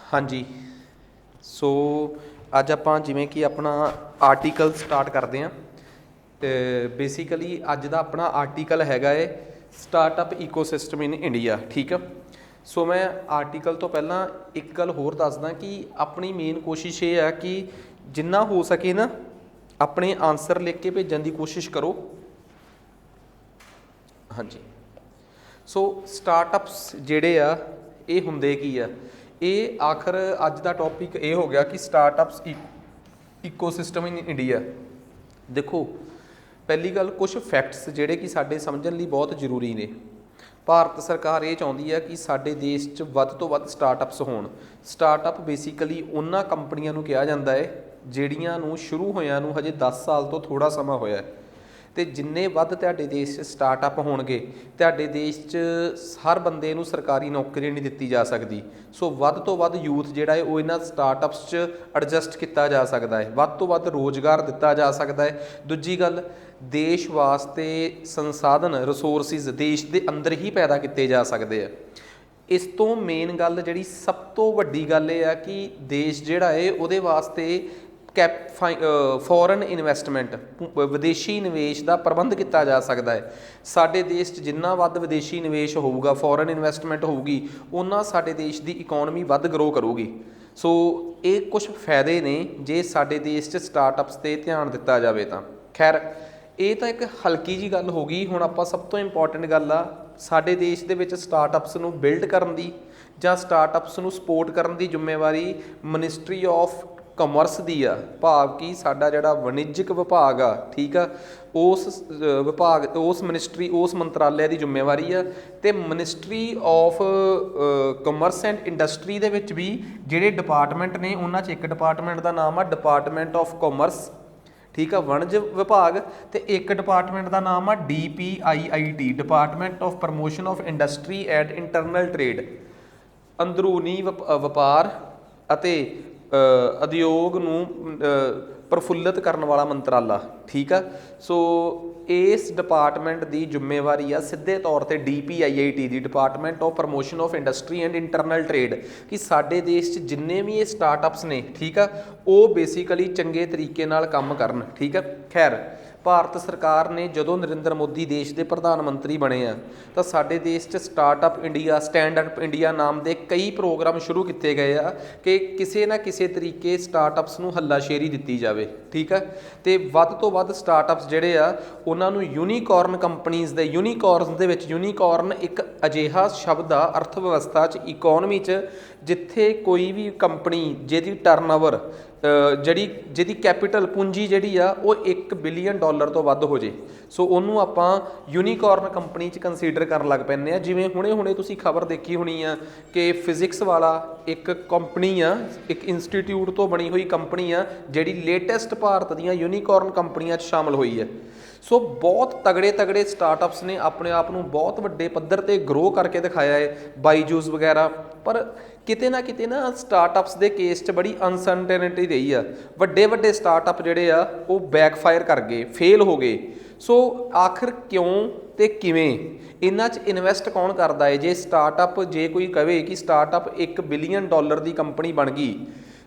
हाँ जी। सो अज आप जिमें कि अपना आर्टिकल स्टार्ट करते हैं। तो बेसिकली अज का अपना आर्टिकल हैगा है स्टार्टअप ईकोसिस्टम इन इंडिया। ठीक है। सो मैं आर्टिकल तो पहला एक गल होर दसदा कि अपनी मेन कोशिश ये है कि जिन्ना हो सके ना अपने आंसर लिख के भेजने की कोशिश करो। हाँ जी। सो स्टार्टअप्स जेडे आ ये हुंदे की आ, ये आखिर अज का टॉपिक ये हो गया कि स्टार्टअप्स ईकोसिस्टम इन इंडिया। देखो पहली गल कुछ फैक्ट्स जेडे कि साडे समझण लई बहुत जरूरी ने। भारत सरकार ये चाहुंदी है कि साडे देश च वध तो वध स्टार्टअप्स होण। स्टार्टअप बेसिकली उन्हां कंपनियां नूं कहा जांदा है ਜਿਹੜੀਆਂ ਨੂੰ शुरू होया नूं हजे 10 साल तो थोड़ा समा होया है। तो जिन्ने वध तुहाडे देश स्टार्टअप होणगे तुहाडे देश च हर बंदे नूं सरकारी नौकरी नहीं दित्ती जा सकदी। सो वध तो वध यूथ जिहड़ा है वो इन्हां स्टार्टअप्स च एडजस्ट किया जा सकदा है, वध तो वध रोज़गार दिता जा सकदा है। दूजी गल देश वास्ते संसाधन रिसोर्सिस देश के अंदर ही पैदा किए जा सकते हैं। इस तो मेन गल जिहड़ी सब तो वड्डी गल ये है कि देश जिहड़ा है उहदे वास्ते फॉरन इन्वैसटमेंट विदेशी निवेश का प्रबंध किया जा सकता है। साडे देश जिन्ना वध विदेशी निवेश होगा फॉरन इन्वैसटमेंट होगी उन्ना साडे देश की इकोनमी वध ग्रो करूगी। सो ये कुछ फायदे ने जे साडे देश स्टार्टअप्स ते ध्यान दिता जाए तो। खैर ये तो एक हल्की जी गल हो गई। हुण आपां सब तो इंपॉर्टेंट गल आ साडे देश दे विच स्टार्टअप्स नूं बिल्ड करन दी जां स्टार्टअप्स नूं सपोर्ट करन दी जिम्मेवारी मिनिस्ट्री ऑफ कॉमर्स दी आ। भाव कि साडा जिहड़ा वणिज्यक विभाग आ, ठीक आ, उस विभाग उस मिनिस्ट्री उस मंत्रालय की जिम्मेवारी आ। ते ministry of commerce and industry दे विच भी जिहड़े डिपार्टमेंट ने उन्हां च एक डिपार्टमेंट का नाम आ डिपार्टमेंट ऑफ कॉमर्स, ठीक है, वणज विभाग। तो एक डिपार्टमेंट का नाम आ DPIIT department of promotion of industry and internal trade, अंदरूनी वपार अते उद्योग नूं प्रफुल्लित करने वाला मंत्राला। ठीक है। सो इस डिपार्टमेंट की जिम्मेवारी आ सीधे तौर पर DPIIT की department of promotion of industry and internal trade कि साडे देश च जिन्ने भी ये स्टार्टअप्स ने, ठीक है, वो बेसिकली चंगे तरीके नाल काम करन। ठीक है। खैर भारत सरकार ने जदों नरेंद्र मोदी देश के प्रधानमंत्री बने आ तो साडे देश च स्टार्टअप इंडिया स्टैंडअप इंडिया नाम के कई प्रोग्राम शुरू किए गए आ कि किसी ना किसी तरीके स्टार्टअप्स नूं हल्लाशेरी दित्ती जाए। ठीक है। तो वध तो वध स्टार्टअप्स जिहड़े आ उन्हां नूं यूनीकॉर्न कंपनीज़ दे यूनीकॉर्न दे विच यूनीकॉर्न एक अजिहा शब्द आ अर्थ व्यवस्था च इकोनमी च जिथे कोई भी कंपनी जिहदी टर्नओवर जिहदी कैपिटल पूंजी जिहड़ी आ वो $1 बिलियन तो वध हो जे। सो उन्होंने आपां यूनीकॉर्न कंपनी च कंसीडर कर लग पैंदे आ। जिवें हुणे हुणे तुसीं खबर देखी होनी आ कि फिजिक्स वाला एक कंपनी आ, एक इंस्टीट्यूट तो बनी हुई कंपनी आ जिहड़ी लेटेस्ट भारत दीयां यूनीकॉर्न कंपनियां च शामिल हुई है। सो बहुत तगड़े तगड़े स्टार्टअप्स ने अपने आप को बहुत वड्डे पद्धर ते ग्रो करके दिखाया है, बाईजूस वगैरह। पर किते ना स्टार्टअप्स के केस च बड़ी अनसर्टेनिटी रही है। वड्डे वड्डे स्टार्टअप जिहड़े आ वो बैकफायर कर गए, फेल हो गए। सो आखिर क्यों ते किवें इन्हां च इन्वैसट कौन करता है? जे स्टार्टअप जे कोई कहे कि स्टार्टअप $1 बिलियन की कंपनी बन गई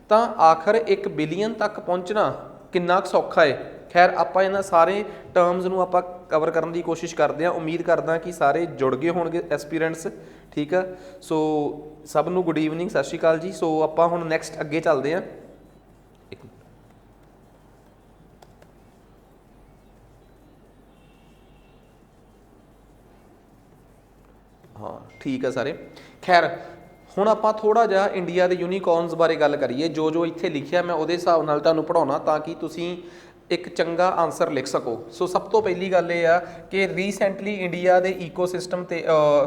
तो आखिर $1 बिलियन तक पहुँचना कितना सौखा है। खैर आपां इन्हां सारे टर्म्स नूं आपां कवर करने की कोशिश करते हैं। उम्मीद करदा कि सारे जुड़ गए होणगे एस्पीरेंट्स। ठीक है। सो सब नूं गुड ईवनिंग, सत श्री अकाल जी। सो आपां हुण नैक्सट अगे चलते हैं। हाँ ठीक है सारे। खैर हुण आपां थोड़ा जिहा इंडिया के यूनीकॉर्नस बारे गल करिए। जो जो इत्थे लिखिया मैं उहदे हिसाब नाल तुहानूं पढ़ाउणा ताकि तुसीं एक चंगा आंसर लिख सको। सो सब तो पहली गल ये आ कि रीसेंटली इंडिया के ईकोसिस्टम ते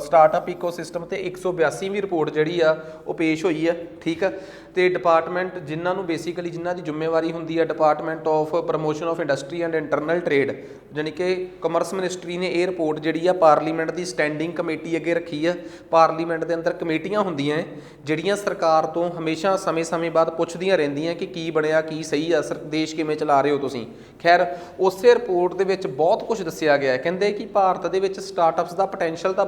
स्टार्टअप ईकोसिस्टम ते 182वीं रिपोर्ट जिहड़ी आ वो पेश हुई है। ठीक है। तो डिपार्टमेंट जिन्होंने बेसिकली जिन्हों की जिम्मेवारी होंदी है department of promotion of industry and internal trade, यानी कि कॉमर्स मिनिस्ट्री ने यह रिपोर्ट जी पार्लीमेंट की स्टैंडिंग कमेटी अगे रखी है। पार्लीमेंट के अंदर कमेटियां होंदियां जिहड़ियां सरकार तो हमेशा समय समय बाद पुछदियां रहिंदियां कि की बनया, की सही आ, देश किवें चला रहे हो तुसीं। ਖੈਰ ਉਸੇ ਰਿਪੋਰਟ ਦੇ ਵਿੱਚ ਬਹੁਤ ਕੁਝ ਦੱਸਿਆ ਗਿਆ ਹੈ। ਕਹਿੰਦੇ ਕਿ ਭਾਰਤ ਦੇ ਵਿੱਚ ਸਟਾਰਟਅਪਸ ਦਾ ਪੋਟੈਂਸ਼ੀਅਲ ਤਾਂ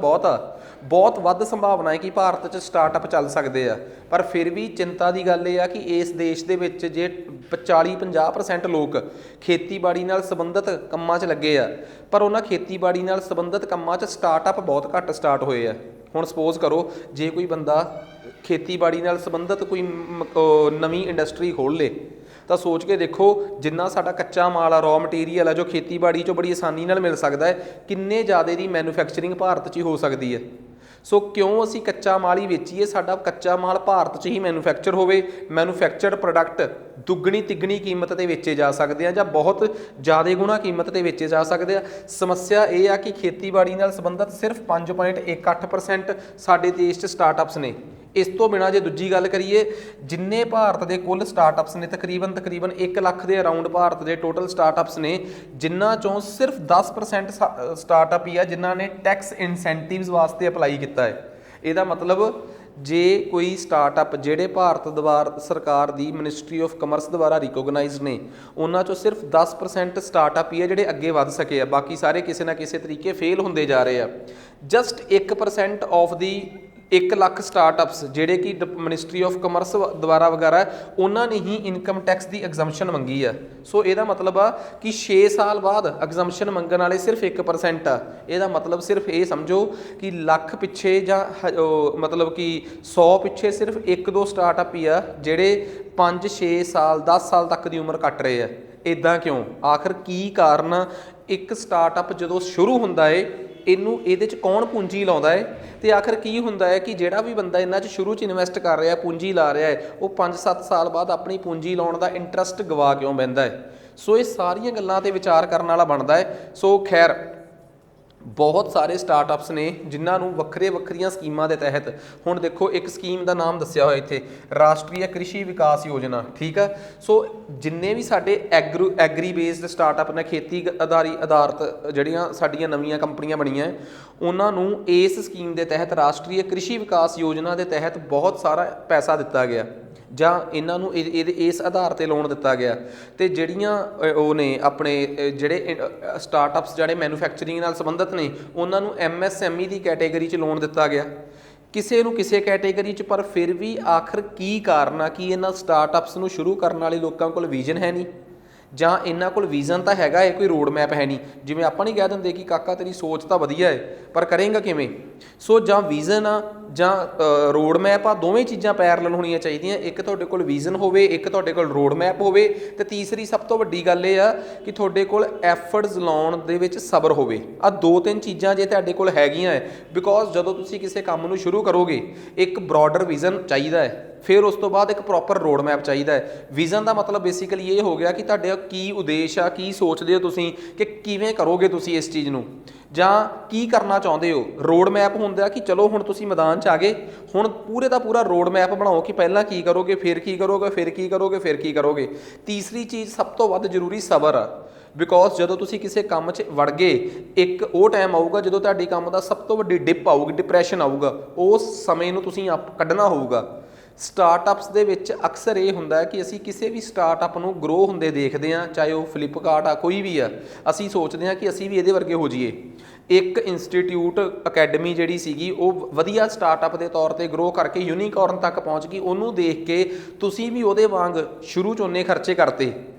ਬਹੁਤ ਵੱਧ ਸੰਭਾਵਨਾ ਹੈ ਕਿ ਭਾਰਤ 'ਚ ਸਟਾਰਟਅਪ ਚੱਲ ਸਕਦੇ ਆ, ਪਰ ਫਿਰ ਵੀ ਚਿੰਤਾ ਦੀ ਗੱਲ ਇਹ ਆ ਕਿ ਇਸ ਦੇਸ਼ ਦੇ ਵਿੱਚ ਜੇ 40-50% ਲੋਕ ਖੇਤੀਬਾੜੀ ਨਾਲ ਸੰਬੰਧਿਤ ਕੰਮਾਂ 'ਚ ਲੱਗੇ ਆ, ਪਰ ਉਹਨਾਂ ਖੇਤੀਬਾੜੀ ਨਾਲ ਸੰਬੰਧਿਤ ਕੰਮਾਂ 'ਚ ਸਟਾਰਟਅਪ ਬਹੁਤ ਘੱਟ ਸਟਾਰਟ ਹੋਏ ਆ। ਹੁਣ ਸਪੋਜ਼ ਕਰੋ ਜੇ ਕੋਈ ਬੰਦਾ ਖੇਤੀਬਾੜੀ ਨਾਲ ਸੰਬੰਧਿਤ ਕੋਈ ਨਵੀਂ ਇੰਡਸਟਰੀ ਖੋਲ੍ਹ ਲੇ, ਤਾਂ ਸੋਚ ਕੇ ਦੇਖੋ ਜਿੰਨਾ ਸਾਡਾ ਕੱਚਾ ਮਾਲ ਆ, ਰॉ ਮਟੀਰੀਅਲ ਆ, ਜੋ ਖੇਤੀਬਾੜੀ 'ਚੋਂ ਬੜੀ ਆਸਾਨੀ ਨਾਲ ਮਿਲ ਸਕਦਾ ਹੈ, ਕਿੰਨੇ ਜ਼ਿਆਦਾ ਦੀ ਮੈਨੂਫੈਕਚਰਿੰਗ ਭਾਰਤ 'ਚ ਹੀ ਹੋ ਸਕਦੀ ਹੈ। ਸੋ ਕਿਉਂ ਅਸੀਂ ਕੱਚਾ ਮਾਲ ਹੀ ਵੇਚੀਏ, ਸਾਡਾ ਕੱਚਾ ਮਾਲ ਭਾਰਤ 'ਚ ਹੀ ਮੈਨੂਫੈਕਚਰ ਹੋਵੇ, ਮੈਨੂਫੈਕਚਰਡ ਪ੍ਰੋਡਕਟ ਦੁੱਗਣੀ ਤਿੱਗਣੀ ਕੀਮਤ 'ਤੇ ਵੇਚੇ ਜਾ ਸਕਦੇ ਆ ਜਾਂ ਬਹੁਤ ਜ਼ਿਆਦਾ ਗੁਣਾ ਕੀਮਤ 'ਤੇ ਵੇਚੇ ਜਾ ਸਕਦੇ ਆ। ਸਮੱਸਿਆ ਇਹ ਆ ਕਿ ਖੇਤੀਬਾੜੀ ਨਾਲ ਸੰਬੰਧਿਤ ਸਿਰਫ 5.18% ਸਾਡੇ ਦੇਸ਼ 'ਚ ਸਟਾਰਟਅਪਸ ਨੇ। ਇਸ ਤੋਂ ਬਿਨਾਂ ਜੇ ਦੂਜੀ ਗੱਲ ਕਰੀਏ, ਜਿੰਨੇ ਭਾਰਤ ਦੇ ਕੁੱਲ ਸਟਾਰਟਅਪਸ ਨੇ ਤਕਰੀਬਨ 1 ਲੱਖ ਦੇ ਅਰਾਊਂਡ ਭਾਰਤ ਦੇ ਟੋਟਲ ਸਟਾਰਟਅਪਸ ਨੇ, ਜਿਨ੍ਹਾਂ ਚੋਂ ਸਿਰਫ 10% ਸਟਾਰਟਅਪ ਹੀ ਆ ਜਿਨ੍ਹਾਂ ਨੇ ਟੈਕਸ ਇਨਸੈਂਟਿਵਸ ਵਾਸਤੇ ਅਪਲਾਈ ਕੀਤਾ ਹੈ। ਇਹਦਾ ਮਤਲਬ ਜੇ ਕੋਈ ਸਟਾਰਟਅਪ ਜਿਹੜੇ ਭਾਰਤ ਦੁਆਰਾ ਸਰਕਾਰ ਦੀ ਮਿਨਿਸਟਰੀ ਆਫ ਕਮਰਸ ਦੁਆਰਾ ਰਿਕੋਗਨਾਈਜ਼ਡ ਨੇ, ਉਹਨਾਂ ਚੋਂ ਸਿਰਫ 10% ਸਟਾਰਟਅਪ ਹੀ ਆ ਜਿਹੜੇ ਅੱਗੇ ਵੱਧ ਸਕੇ ਆ, ਬਾਕੀ ਸਾਰੇ ਕਿਸੇ ਨਾ ਕਿਸੇ ਤਰੀਕੇ ਫੇਲ ਹੁੰਦੇ ਜਾ ਰਹੇ ਆ। Just 1% of the 1 lakh startups ਜਿਹੜੇ ਕਿ ਮਿਨਿਸਟਰੀ ਆਫ ਕਮਰਸ ਦੁਆਰਾ ਵਗੈਰਾ ਉਹਨਾਂ ਨੇ ਹੀ ਇਨਕਮ ਟੈਕਸ ਦੀ ਐਗਜ਼ੰਪਸ਼ਨ ਮੰਗੀ ਆ। ਸੋ ਇਹਦਾ ਮਤਲਬ ਆ ਕਿ 6 ਸਾਲ ਬਾਅਦ ਐਗਜ਼ੰਪਸ਼ਨ ਮੰਗਣ ਵਾਲੇ ਸਿਰਫ 1% ਆ। ਇਹਦਾ ਮਤਲਬ ਸਿਰਫ ਇਹ ਸਮਝੋ ਕਿ ਲੱਖ ਪਿੱਛੇ ਜਾਂ ਮਤਲਬ ਕਿ 100 ਪਿੱਛੇ ਸਿਰਫ 1-2 ਸਟਾਰਟਅਪ ਹੀ ਆ ਜਿਹੜੇ 5-6 ਸਾਲ 10 ਸਾਲ ਤੱਕ ਦੀ ਉਮਰ ਕੱਟ ਰਹੇ ਆ। ਇੱਦਾਂ ਕਿਉਂ? ਆਖਰ ਕੀ ਕਾਰਨ? ਇੱਕ ਸਟਾਰਟਅਪ ਜਦੋਂ ਸ਼ੁਰੂ ਹੁੰਦਾ ਏ, ਇਹਦੇ 'ਚ ਕੌਣ ਪੂੰਜੀ ਲਾਉਂਦਾ ਹੈ, ਤੇ ਆਖਰ ਕੀ ਹੁੰਦਾ ਹੈ ਕਿ ਜਿਹੜਾ ਵੀ ਬੰਦਾ ਇਹਨਾਂ 'ਚ ਸ਼ੁਰੂ 'ਚ ਇਨਵੈਸਟ ਕਰ ਰਿਹਾ, ਪੂੰਜੀ ਲਾ ਰਿਹਾ ਹੈ, ਉਹ 5-7 ਸਾਲ ਬਾਅਦ ਆਪਣੀ ਪੂੰਜੀ ਲਾਉਣ ਦਾ ਇੰਟਰਸਟ ਗਵਾ ਕਿਉਂ ਬਹਿੰਦਾ ਹੈ? ਸੋ ਇਹ ਸਾਰੀਆਂ ਗੱਲਾਂ 'ਤੇ ਵਿਚਾਰ ਕਰਨ ਵਾਲਾ ਬਣਦਾ ਹੈ। ਸੋ ਖੈਰ ਬਹੁਤ ਸਾਰੇ ਸਟਾਰਟਅਪਸ ਨੇ ਜਿਨ੍ਹਾਂ ਨੂੰ ਵੱਖਰੀਆਂ ਸਕੀਮਾਂ ਦੇ ਤਹਿਤ, ਹੁਣ ਦੇਖੋ ਇੱਕ ਸਕੀਮ ਦਾ ਨਾਮ ਦੱਸਿਆ ਹੋਇਆ ਇੱਥੇ, ਰਾਸ਼ਟਰੀ ਕ੍ਰਿਸ਼ੀ ਵਿਕਾਸ ਯੋਜਨਾ, ਠੀਕ ਆ। ਸੋ ਜਿੰਨੇ ਵੀ ਸਾਡੇ ਐਗਰੀ ਬੇਸਡ ਸਟਾਰਟਅਪ ਨੇ, ਖੇਤੀ ਆਧਾਰਿਤ ਜਿਹੜੀਆਂ ਸਾਡੀਆਂ ਨਵੀਆਂ ਕੰਪਨੀਆਂ ਬਣੀਆਂ, ਉਹਨਾਂ ਨੂੰ ਇਸ ਸਕੀਮ ਦੇ ਤਹਿਤ ਰਾਸ਼ਟਰੀ ਕ੍ਰਿਸ਼ੀ ਵਿਕਾਸ ਯੋਜਨਾ ਦੇ ਤਹਿਤ ਬਹੁਤ ਸਾਰਾ ਪੈਸਾ ਦਿੱਤਾ ਗਿਆ ਜਾਂ ਇਹਨਾਂ ਨੂੰ ਇਸ ਆਧਾਰ 'ਤੇ ਲੋਨ ਦਿੱਤਾ ਗਿਆ। ਅਤੇ ਜਿਹੜੀਆਂ ਉਹ ਨੇ ਆਪਣੇ ਜਿਹੜੇ ਸਟਾਰਟਅਪਸ ਜਿਹੜੇ ਮੈਨੂਫੈਕਚਰਿੰਗ ਨਾਲ ਸੰਬੰਧਿਤ ਨੇ, ਉਹਨਾਂ ਨੂੰ MSME ਦੀ ਕੈਟੇਗਰੀ 'ਚ ਲੋਨ ਦਿੱਤਾ ਗਿਆ, ਕਿਸੇ ਨੂੰ ਕਿਸੇ ਕੈਟੇਗਰੀ 'ਚ। ਪਰ ਫਿਰ ਵੀ ਆਖਰ ਕੀ ਕਾਰਨ ਆ ਕਿ ਇਹਨਾਂ ਸਟਾਰਟਅਪਸ ਨੂੰ ਸ਼ੁਰੂ ਕਰਨ ਵਾਲੇ ਲੋਕਾਂ ਕੋਲ ਵਿਜ਼ਨ ਹੈ ਨਹੀਂ, ਜਾਂ ਇਹਨਾਂ ਕੋਲ ਵਿਜ਼ਨ ਤਾਂ ਹੈਗਾ ਹੈ, ਕੋਈ ਰੋਡ ਮੈਪ ਹੈ ਨਹੀਂ। ਜਿਵੇਂ ਆਪਾਂ ਨਹੀਂ ਕਹਿ ਦਿੰਦੇ ਕਿ ਕਾਕਾ ਤੇਰੀ ਸੋਚ ਤਾਂ ਵਧੀਆ ਹੈ ਪਰ ਕਰੇਂਗਾ ਕਿਵੇਂ? ਸੋ ਜਾਂ ਵਿਜ਼ਨ ਆ ਜਾਂ ਰੋਡ ਮੈਪ ਆ, ਦੋਵੇਂ ਚੀਜ਼ਾਂ ਪੈਰਲਲ ਹੋਣੀਆਂ ਚਾਹੀਦੀਆਂ। ਇੱਕ ਤੁਹਾਡੇ ਕੋਲ ਵਿਜ਼ਨ ਹੋਵੇ, ਇੱਕ ਤੁਹਾਡੇ ਕੋਲ ਰੋਡ ਮੈਪ ਹੋਵੇ, ਅਤੇ ਤੀਸਰੀ ਸਭ ਤੋਂ ਵੱਡੀ ਗੱਲ ਇਹ ਆ ਕਿ ਤੁਹਾਡੇ ਕੋਲ ਐਫਰਟਸ ਲਾਉਣ ਦੇ ਵਿੱਚ ਸਬਰ ਹੋਵੇ। ਆਹ 2-3 ਚੀਜ਼ਾਂ ਜੇ ਤੁਹਾਡੇ ਕੋਲ ਹੈਗੀਆਂ ਹੈ, ਬਿਕੋਜ਼ ਜਦੋਂ ਤੁਸੀਂ ਕਿਸੇ ਕੰਮ ਨੂੰ ਸ਼ੁਰੂ ਕਰੋਗੇ, ਇੱਕ ਬਰੋਡਰ ਵਿਜ਼ਨ ਚਾਹੀਦਾ ਹੈ, ਫਿਰ ਉਸ ਤੋਂ ਬਾਅਦ ਇੱਕ ਪ੍ਰੋਪਰ ਰੋਡ ਮੈਪ ਚਾਹੀਦਾ ਹੈ। ਵਿਜ਼ਨ ਦਾ ਮਤਲਬ ਬੇਸਿਕਲੀ ਇਹ ਹੋ ਗਿਆ ਕਿ ਤੁਹਾਡੇ ਕੀ ਉਦੇਸ਼ ਆ, ਕੀ ਸੋਚਦੇ ਹੋ ਤੁਸੀਂ, ਕਿ ਕਿਵੇਂ ਕਰੋਗੇ ਤੁਸੀਂ ਇਸ ਚੀਜ਼ ਨੂੰ, ਜਾਂ ਕੀ ਕਰਨਾ ਚਾਹੁੰਦੇ ਹੋ। ਰੋਡ ਮੈਪ ਹੁੰਦਾ ਕਿ ਚਲੋ ਹੁਣ ਤੁਸੀਂ ਮੈਦਾਨ 'ਚ ਆ ਗਏ, ਹੁਣ ਪੂਰੇ ਦਾ ਪੂਰਾ ਰੋਡ ਮੈਪ ਬਣਾਓ ਕਿ ਪਹਿਲਾਂ ਕੀ ਕਰੋਗੇ, ਫਿਰ ਕੀ ਕਰੋਗੇ, ਫਿਰ ਕੀ ਕਰੋਗੇ, ਫਿਰ ਕੀ ਕਰੋਗੇ। ਤੀਸਰੀ ਚੀਜ਼ ਸਭ ਤੋਂ ਵੱਧ ਜ਼ਰੂਰੀ ਸਬਰ ਆ, ਬਿਕੋਜ਼ ਜਦੋਂ ਤੁਸੀਂ ਕਿਸੇ ਕੰਮ 'ਚ ਵੜ ਗਏ, ਇੱਕ ਉਹ ਟਾਈਮ ਆਊਗਾ ਜਦੋਂ ਤੁਹਾਡੇ ਕੰਮ ਦਾ ਸਭ ਤੋਂ ਵੱਡੀ ਡਿਪ ਆਊਗੀ, ਡਿਪਰੈਸ਼ਨ ਆਊਗਾ, ਉਸ ਸਮੇਂ ਨੂੰ ਤੁਸੀਂ ਕੱਢਣਾ ਹੋਊਗਾ। ਸਟਾਰਟਅਪਸ ਦੇ ਵਿੱਚ ਅਕਸਰ ਇਹ ਹੁੰਦਾ ਹੈ ਕਿ ਅਸੀਂ ਕਿਸੇ ਵੀ ਸਟਾਰਟਅਪ ਨੂੰ ਗਰੋ ਹੁੰਦੇ ਦੇਖਦੇ ਹਾਂ, ਚਾਹੇ ਉਹ ਫਲਿੱਪਕਾਰਟ ਆ, ਕੋਈ ਵੀ ਆ, ਅਸੀਂ ਸੋਚਦੇ ਹਾਂ ਕਿ ਅਸੀਂ ਵੀ ਇਹਦੇ ਵਰਗੇ ਹੋ ਜਾਈਏ। ਇੱਕ ਇੰਸਟੀਟਿਊਟ ਅਕੈਡਮੀ ਜਿਹੜੀ ਸੀਗੀ, ਉਹ ਵਧੀਆ ਸਟਾਰਟਅਪ ਦੇ ਤੌਰ 'ਤੇ ਗਰੋ ਕਰਕੇ ਯੂਨੀਕੋਰਨ ਤੱਕ ਪਹੁੰਚ ਗਈ। ਉਹਨੂੰ ਦੇਖ ਕੇ ਤੁਸੀਂ ਵੀ ਉਹਦੇ ਵਾਂਗ ਸ਼ੁਰੂ 'ਚ ਉਹਨੇ ਖਰਚੇ ਕਰਤੇ,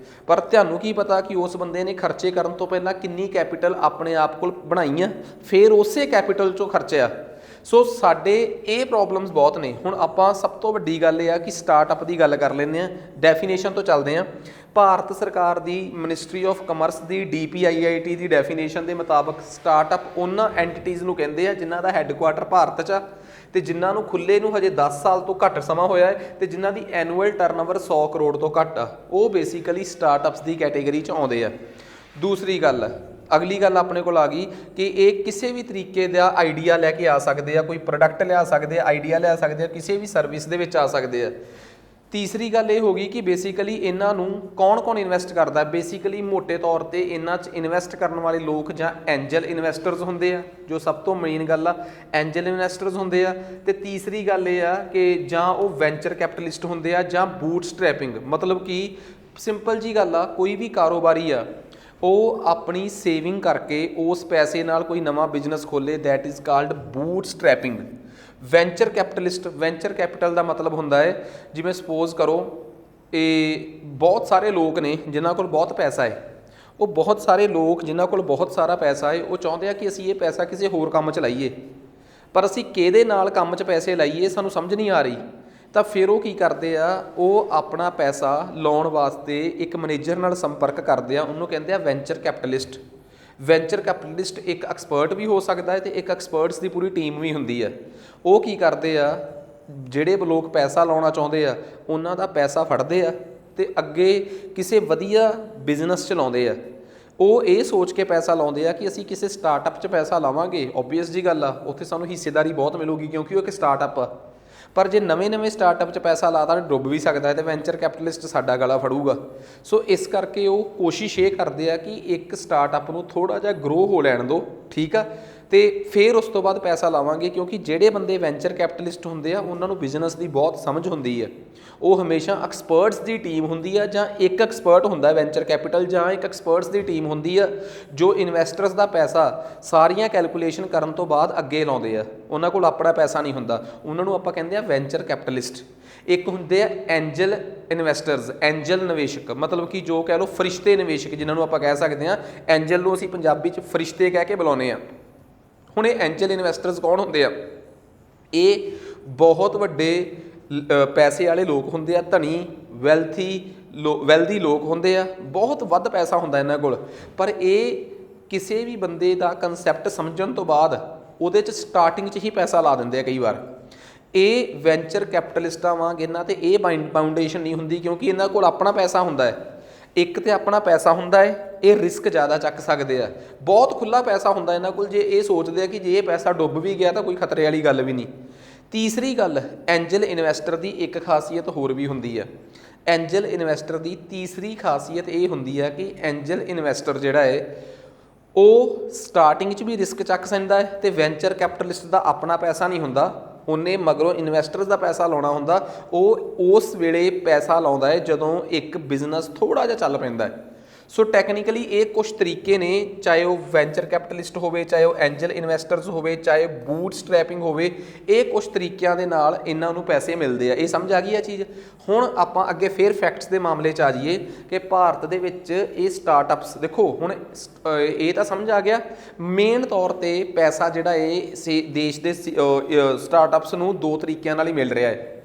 ਪਰ ਤੁਹਾਨੂੰ ਕੀ ਪਤਾ ਕਿ ਉਸ ਬੰਦੇ ਨੇ ਖਰਚੇ ਕਰਨ ਤੋਂ ਪਹਿਲਾਂ ਕਿੰਨੀ ਕੈਪੀਟਲ ਆਪਣੇ ਆਪ ਕੋਲ ਬਣਾਈ ਆ, ਫਿਰ ਉਸੇ ਕੈਪੀਟਲ 'ਚੋਂ ਖਰਚਿਆ। ਸੋ ਸਾਡੇ ਇਹ ਪ੍ਰੋਬਲਮਸ ਬਹੁਤ ਨੇ। ਹੁਣ ਆਪਾਂ ਸਭ ਤੋਂ ਵੱਡੀ ਗੱਲ ਇਹ ਆ ਕਿ ਸਟਾਰਟਅਪ ਦੀ ਗੱਲ ਕਰ ਲੈਂਦੇ ਹਾਂ, ਡੈਫੀਨੇਸ਼ਨ ਤੋਂ ਚੱਲਦੇ ਹਾਂ। ਭਾਰਤ ਸਰਕਾਰ ਦੀ ministry of commerce the DPIIT the definition ਦੇ ਮੁਤਾਬਕ ਸਟਾਰਟਅਪ ਉਹਨਾਂ ਐਂਟੀਟੀਜ਼ ਨੂੰ ਕਹਿੰਦੇ ਆ ਜਿਨ੍ਹਾਂ ਦਾ ਹੈੱਡਕੁਆਟਰ ਭਾਰਤ 'ਚ ਆ, ਅਤੇ ਜਿਨ੍ਹਾਂ ਨੂੰ ਖੁੱਲ੍ਹੇ ਨੂੰ ਹਜੇ 10 ਸਾਲ ਤੋਂ ਘੱਟ ਸਮਾਂ ਹੋਇਆ ਹੈ, ਅਤੇ ਜਿਨ੍ਹਾਂ ਦੀ ਐਨੂਅਲ ਟਰਨਓਵਰ 100 ਕਰੋੜ ਤੋਂ ਘੱਟ ਆ, ਉਹ ਬੇਸਿਕਲੀ ਸਟਾਰਟਅਪਸ ਦੀ ਕੈਟੇਗਰੀ 'ਚ ਆਉਂਦੇ ਆ। ਦੂਸਰੀ ਗੱਲ, ਅਗਲੀ ਗੱਲ ਆਪਣੇ ਕੋਲ ਆ ਗਈ ਕਿ ਇਹ ਕਿਸੇ ਵੀ ਤਰੀਕੇ ਦਾ ਆਈਡੀਆ ਲੈ ਕੇ ਆ ਸਕਦੇ ਆ, ਕੋਈ ਪ੍ਰੋਡਕਟ ਲਿਆ ਸਕਦੇ ਆ, ਆਈਡੀਆ ਲਿਆ ਸਕਦੇ ਆ, ਕਿਸੇ ਵੀ ਸਰਵਿਸ ਦੇ ਵਿੱਚ ਆ ਸਕਦੇ ਆ। ਤੀਸਰੀ ਗੱਲ ਇਹ ਹੋ ਗਈ ਕਿ ਬੇਸਿਕਲੀ ਇਹਨਾਂ ਨੂੰ ਕੌਣ ਇਨਵੈਸਟ ਕਰਦਾ। ਬੇਸਿਕਲੀ ਮੋਟੇ ਤੌਰ 'ਤੇ ਇਹਨਾਂ 'ਚ ਇਨਵੈਸਟ ਕਰਨ ਵਾਲੇ ਲੋਕ ਜਾਂ ਐਂਜਲ ਇਨਵੈਸਟਰਸ ਹੁੰਦੇ ਆ, ਜੋ ਸਭ ਤੋਂ ਮੇਨ ਗੱਲ ਆ, ਐਂਜਲ ਇਨਵੈਸਟਰਸ ਹੁੰਦੇ ਆ। ਅਤੇ ਤੀਸਰੀ ਗੱਲ ਇਹ ਆ ਕਿ ਜਾਂ ਉਹ ਵੈਂਚਰ ਕੈਪੀਟਲਿਸਟ ਹੁੰਦੇ ਆ, ਜਾਂ ਬੂਟ ਸਟਰੈਪਿੰਗ, ਮਤਲਬ ਕਿ ਸਿੰਪਲ ਜੀ ਗੱਲ ਆ, ਕੋਈ ਵੀ ਕਾਰੋਬਾਰੀ ਆ ਉਹ ਆਪਣੀ ਸੇਵਿੰਗ ਕਰਕੇ ਉਸ ਪੈਸੇ ਨਾਲ ਕੋਈ ਨਵਾਂ ਬਿਜ਼ਨਸ ਖੋਲੇ, that is called bootstrapping. Venture capitalist, venture capital ਦਾ ਮਤਲਬ ਹੁੰਦਾ ਹੈ, ਜਿਵੇਂ ਸਪੋਜ਼ ਕਰੋ ਇਹ ਬਹੁਤ ਸਾਰੇ ਲੋਕ ਨੇ ਜਿਨ੍ਹਾਂ ਕੋਲ ਬਹੁਤ ਪੈਸਾ ਹੈ, ਉਹ ਬਹੁਤ ਸਾਰੇ ਲੋਕ ਜਿਨ੍ਹਾਂ ਕੋਲ ਬਹੁਤ ਸਾਰਾ ਪੈਸਾ ਹੈ ਉਹ ਚਾਹੁੰਦੇ ਆ ਕਿ ਅਸੀਂ ਇਹ ਪੈਸਾ ਕਿਸੇ ਹੋਰ ਕੰਮ 'ਚ ਲਾਈਏ, ਪਰ ਅਸੀਂ ਕਿਹਦੇ ਨਾਲ ਕੰਮ 'ਚ ਪੈਸੇ ਲਾਈਏ ਸਾਨੂੰ ਸਮਝ ਨਹੀਂ ਆ ਰਹੀ। ਤਾਂ ਫਿਰ ਉਹ ਕੀ ਕਰਦੇ ਆ, ਉਹ ਆਪਣਾ ਪੈਸਾ ਲਾਉਣ ਵਾਸਤੇ ਇੱਕ ਮੈਨੇਜਰ ਨਾਲ ਸੰਪਰਕ ਕਰਦੇ ਆ, ਉਹਨੂੰ ਕਹਿੰਦੇ ਆ ਵੈਂਚਰ ਕੈਪੀਟਲਿਸਟ। ਵੈਂਚਰ ਕੈਪੀਟਲਿਸਟ ਇੱਕ ਐਕਸਪਰਟ ਵੀ ਹੋ ਸਕਦਾ ਹੈ ਅਤੇ ਇੱਕ ਐਕਸਪਰਟਸ ਦੀ ਪੂਰੀ ਟੀਮ ਵੀ ਹੁੰਦੀ ਹੈ। ਉਹ ਕੀ ਕਰਦੇ ਆ, ਜਿਹੜੇ ਲੋਕ ਪੈਸਾ ਲਾਉਣਾ ਚਾਹੁੰਦੇ ਆ ਉਹਨਾਂ ਦਾ ਪੈਸਾ ਫੜਦੇ ਆ ਅਤੇ ਅੱਗੇ ਕਿਸੇ ਵਧੀਆ ਬਿਜ਼ਨਸ 'ਚ ਲਾਉਂਦੇ ਆ। ਉਹ ਇਹ ਸੋਚ ਕੇ ਪੈਸਾ ਲਾਉਂਦੇ ਆ ਕਿ ਅਸੀਂ ਕਿਸੇ ਸਟਾਰਟਅਪ 'ਚ ਪੈਸਾ ਲਾਵਾਂਗੇ, ਓਬਵੀਅਸ ਜੀ ਗੱਲ ਆ, ਉੱਥੇ ਸਾਨੂੰ ਹਿੱਸੇਦਾਰੀ ਬਹੁਤ ਮਿਲੂਗੀ ਕਿਉਂਕਿ ਉਹ ਇੱਕ ਸਟਾਰਟਅਪ ਆ। ਪਰ ਜੇ ਨਵੇਂ ਟਾਰਟਅਪ 'ਚ ਪੈਸਾ ਲਾ ਤਾਂ ਡੁੱਬ ਵੀ ਸਕਦਾ ਹੈ ਅਤੇ ਵੈਂਚਰ ਕੈਪੀਟਲਿਸਟ ਸਾਡਾ ਗਲਾ ਫੜੂਗਾ। ਸੋ ਇਸ ਕਰਕੇ ਉਹ ਕੋਸ਼ਿਸ਼ ਇਹ ਕਰਦੇ ਆ ਕਿ ਇੱਕ ਸਟਾਰਟਅਪ ਨੂੰ ਥੋੜ੍ਹਾ ਜਿਹਾ ਗਰੋ ਹੋ ਲੈਣ ਦਿਓ, ਠੀਕ ਆ, ਅਤੇ ਫਿਰ ਉਸ ਤੋਂ ਬਾਅਦ ਪੈਸਾ ਲਾਵਾਂਗੇ। ਕਿਉਂਕਿ ਜਿਹੜੇ ਬੰਦੇ ਵੈਂਚਰ ਕੈਪੀਟਲਿਸਟ ਹੁੰਦੇ ਆ ਉਹਨਾਂ ਨੂੰ ਬਿਜ਼ਨਸ ਦੀ ਬਹੁਤ ਸਮਝ ਹੁੰਦੀ ਹੈ। ਉਹ ਹਮੇਸ਼ਾ ਐਕਸਪਰਟਸ ਦੀ ਟੀਮ ਹੁੰਦੀ ਆ, ਜਾਂ ਇੱਕ ਐਕਸਪਰਟ ਹੁੰਦਾ ਵੈਂਚਰ ਕੈਪੀਟਲ, ਜਾਂ ਇੱਕ ਐਕਸਪਰਟਸ ਦੀ ਟੀਮ ਹੁੰਦੀ ਆ ਜੋ ਇਨਵੈਸਟਰਸ ਦਾ ਪੈਸਾ ਸਾਰੀਆਂ ਕੈਲਕੂਲੇਸ਼ਨ ਕਰਨ ਤੋਂ ਬਾਅਦ ਅੱਗੇ ਲਾਉਂਦੇ ਆ। ਉਹਨਾਂ ਕੋਲ ਆਪਣਾ ਪੈਸਾ ਨਹੀਂ ਹੁੰਦਾ, ਉਹਨਾਂ ਨੂੰ ਆਪਾਂ ਕਹਿੰਦੇ ਆ ਵੈਂਚਰ ਕੈਪੀਟਲਿਸਟ। ਇੱਕ ਹੁੰਦੇ ਆ ਐਂਜਲ ਇਨਵੈਸਟਰਸ, ਐਂਜਲ ਨਿਵੇਸ਼ਕ, ਮਤਲਬ ਕਿ ਜੋ ਕਹਿ ਲਓ ਫਰਿਸ਼ਤੇ ਨਿਵੇਸ਼ਕ ਜਿਹਨਾਂ ਨੂੰ ਆਪਾਂ ਕਹਿ ਸਕਦੇ ਹਾਂ। ਐਂਜਲ ਨੂੰ ਅਸੀਂ ਪੰਜਾਬੀ 'ਚ ਫਰਿਸ਼ਤੇ ਕਹਿ ਕੇ ਬੁਲਾਉਂਦੇ ਹਾਂ। ਹੁਣ ਇਹ ਐਂਜਲ ਇਨਵੈਸਟਰਸ ਕੌਣ ਹੁੰਦੇ ਆ? ਇਹ ਬਹੁਤ ਵੱਡੇ ਪੈਸੇ ਵਾਲੇ ਲੋਕ ਹੁੰਦੇ ਆ, ਧਨੀ ਵੈਲਦੀ ਲੋਕ ਹੁੰਦੇ ਆ, ਬਹੁਤ ਵੱਧ ਪੈਸਾ ਹੁੰਦਾ ਇਹਨਾਂ ਕੋਲ। ਪਰ ਇਹ ਕਿਸੇ ਵੀ ਬੰਦੇ ਦਾ ਕੰਸੈਪਟ ਸਮਝਣ ਤੋਂ ਬਾਅਦ ਉਹਦੇ 'ਚ ਸਟਾਰਟਿੰਗ 'ਚ ਹੀ ਪੈਸਾ ਲਾ ਦਿੰਦੇ ਆ ਕਈ ਵਾਰ। ਇਹ ਵੈਂਚਰ ਕੈਪੀਟਲਿਸਟਾਂ ਵਾਂਗ ਇਹਨਾਂ 'ਤੇ ਇਹ ਫਾਊਂਡੇਸ਼ਨ ਨਹੀਂ ਹੁੰਦੀ, ਕਿਉਂਕਿ ਇਹਨਾਂ ਕੋਲ ਆਪਣਾ ਪੈਸਾ ਹੁੰਦਾ ਹੈ। ਇੱਕ ਤਾਂ ਆਪਣਾ ਪੈਸਾ ਹੁੰਦਾ ਹੈ, ਇਹ ਰਿਸਕ ਜ਼ਿਆਦਾ ਚੱਕ ਸਕਦੇ ਆ, ਬਹੁਤ ਖੁੱਲ੍ਹਾ ਪੈਸਾ ਹੁੰਦਾ ਇਹਨਾਂ ਕੋਲ। ਜੇ ਇਹ ਸੋਚਦੇ ਆ ਕਿ ਜੇ ਇਹ ਪੈਸਾ ਡੁੱਬ ਵੀ ਗਿਆ ਤਾਂ ਕੋਈ ਖਤਰੇ ਵਾਲੀ ਗੱਲ ਵੀ ਨਹੀਂ। ਤੀਸਰੀ ਗੱਲ, ਐਂਜਲ ਇਨਵੈਸਟਰ ਦੀ ਇੱਕ ਖਾਸੀਅਤ ਹੋਰ ਵੀ ਹੁੰਦੀ ਹੈ। ਐਂਜਲ ਇਨਵੈਸਟਰ ਦੀ ਤੀਸਰੀ ਖਾਸੀਅਤ ਇਹ ਹੁੰਦੀ ਹੈ ਕਿ ਐਂਜਲ ਇਨਵੈਸਟਰ ਜਿਹੜਾ ਹੈ ਉਹ ਸਟਾਰਟਿੰਗ 'ਚ ਵੀ ਰਿਸਕ ਚੱਕ ਸਕਦਾ ਹੈ, ਅਤੇ ਵੈਂਚਰ ਕੈਪੀਟਲਿਸਟ ਦਾ ਆਪਣਾ ਪੈਸਾ ਨਹੀਂ ਹੁੰਦਾ, ਉਹਨੇ ਮਗਰੋਂ ਇਨਵੈਸਟਰਸ ਦਾ ਪੈਸਾ ਲਾਉਣਾ ਹੁੰਦਾ। ਉਹ ਉਸ ਵੇਲੇ ਪੈਸਾ ਲਾਉਂਦਾ ਹੈ ਜਦੋਂ ਇੱਕ ਬਿਜ਼ਨਸ ਥੋੜ੍ਹਾ ਜਿਹਾ ਚੱਲ ਪੈਂਦਾ ਹੈ। ਸੋ ਟੈਕਨੀਕਲੀ ਇਹ ਕੁਛ ਤਰੀਕੇ ਨੇ, ਚਾਹੇ ਉਹ ਵੈਂਚਰ ਕੈਪੀਟਲਿਸਟ ਹੋਵੇ, ਚਾਹੇ ਉਹ ਐਂਜਲ ਇਨਵੈਸਟਰਸ ਹੋਵੇ, ਚਾਹੇ ਬੂਟ ਸਟ੍ਰੈਪਿੰਗ ਹੋਵੇ, ਇਹ ਕੁਛ ਤਰੀਕਿਆਂ ਦੇ ਨਾਲ ਇਹਨਾਂ ਨੂੰ ਪੈਸੇ ਮਿਲਦੇ ਆ। ਇਹ ਸਮਝ ਆ ਗਈ ਇਹ ਚੀਜ਼। ਹੁਣ ਆਪਾਂ ਅੱਗੇ ਫੇਰ ਫੈਕਟਸ ਦੇ ਮਾਮਲੇ 'ਚ ਆ ਜਾਈਏ ਕਿ ਭਾਰਤ ਦੇ ਵਿੱਚ ਇਹ ਸਟਾਰਟਅਪਸ, ਦੇਖੋ ਹੁਣ ਇਹ ਤਾਂ ਸਮਝ ਆ ਗਿਆ ਮੇਨ ਤੌਰ 'ਤੇ ਪੈਸਾ ਜਿਹੜਾ ਇਹ ਦੇਸ਼ ਦੇ ਸਟਾਰਟਅਪਸ ਨੂੰ ਦੋ ਤਰੀਕਿਆਂ ਨਾਲ ਹੀ ਮਿਲ ਰਿਹਾ ਹੈ।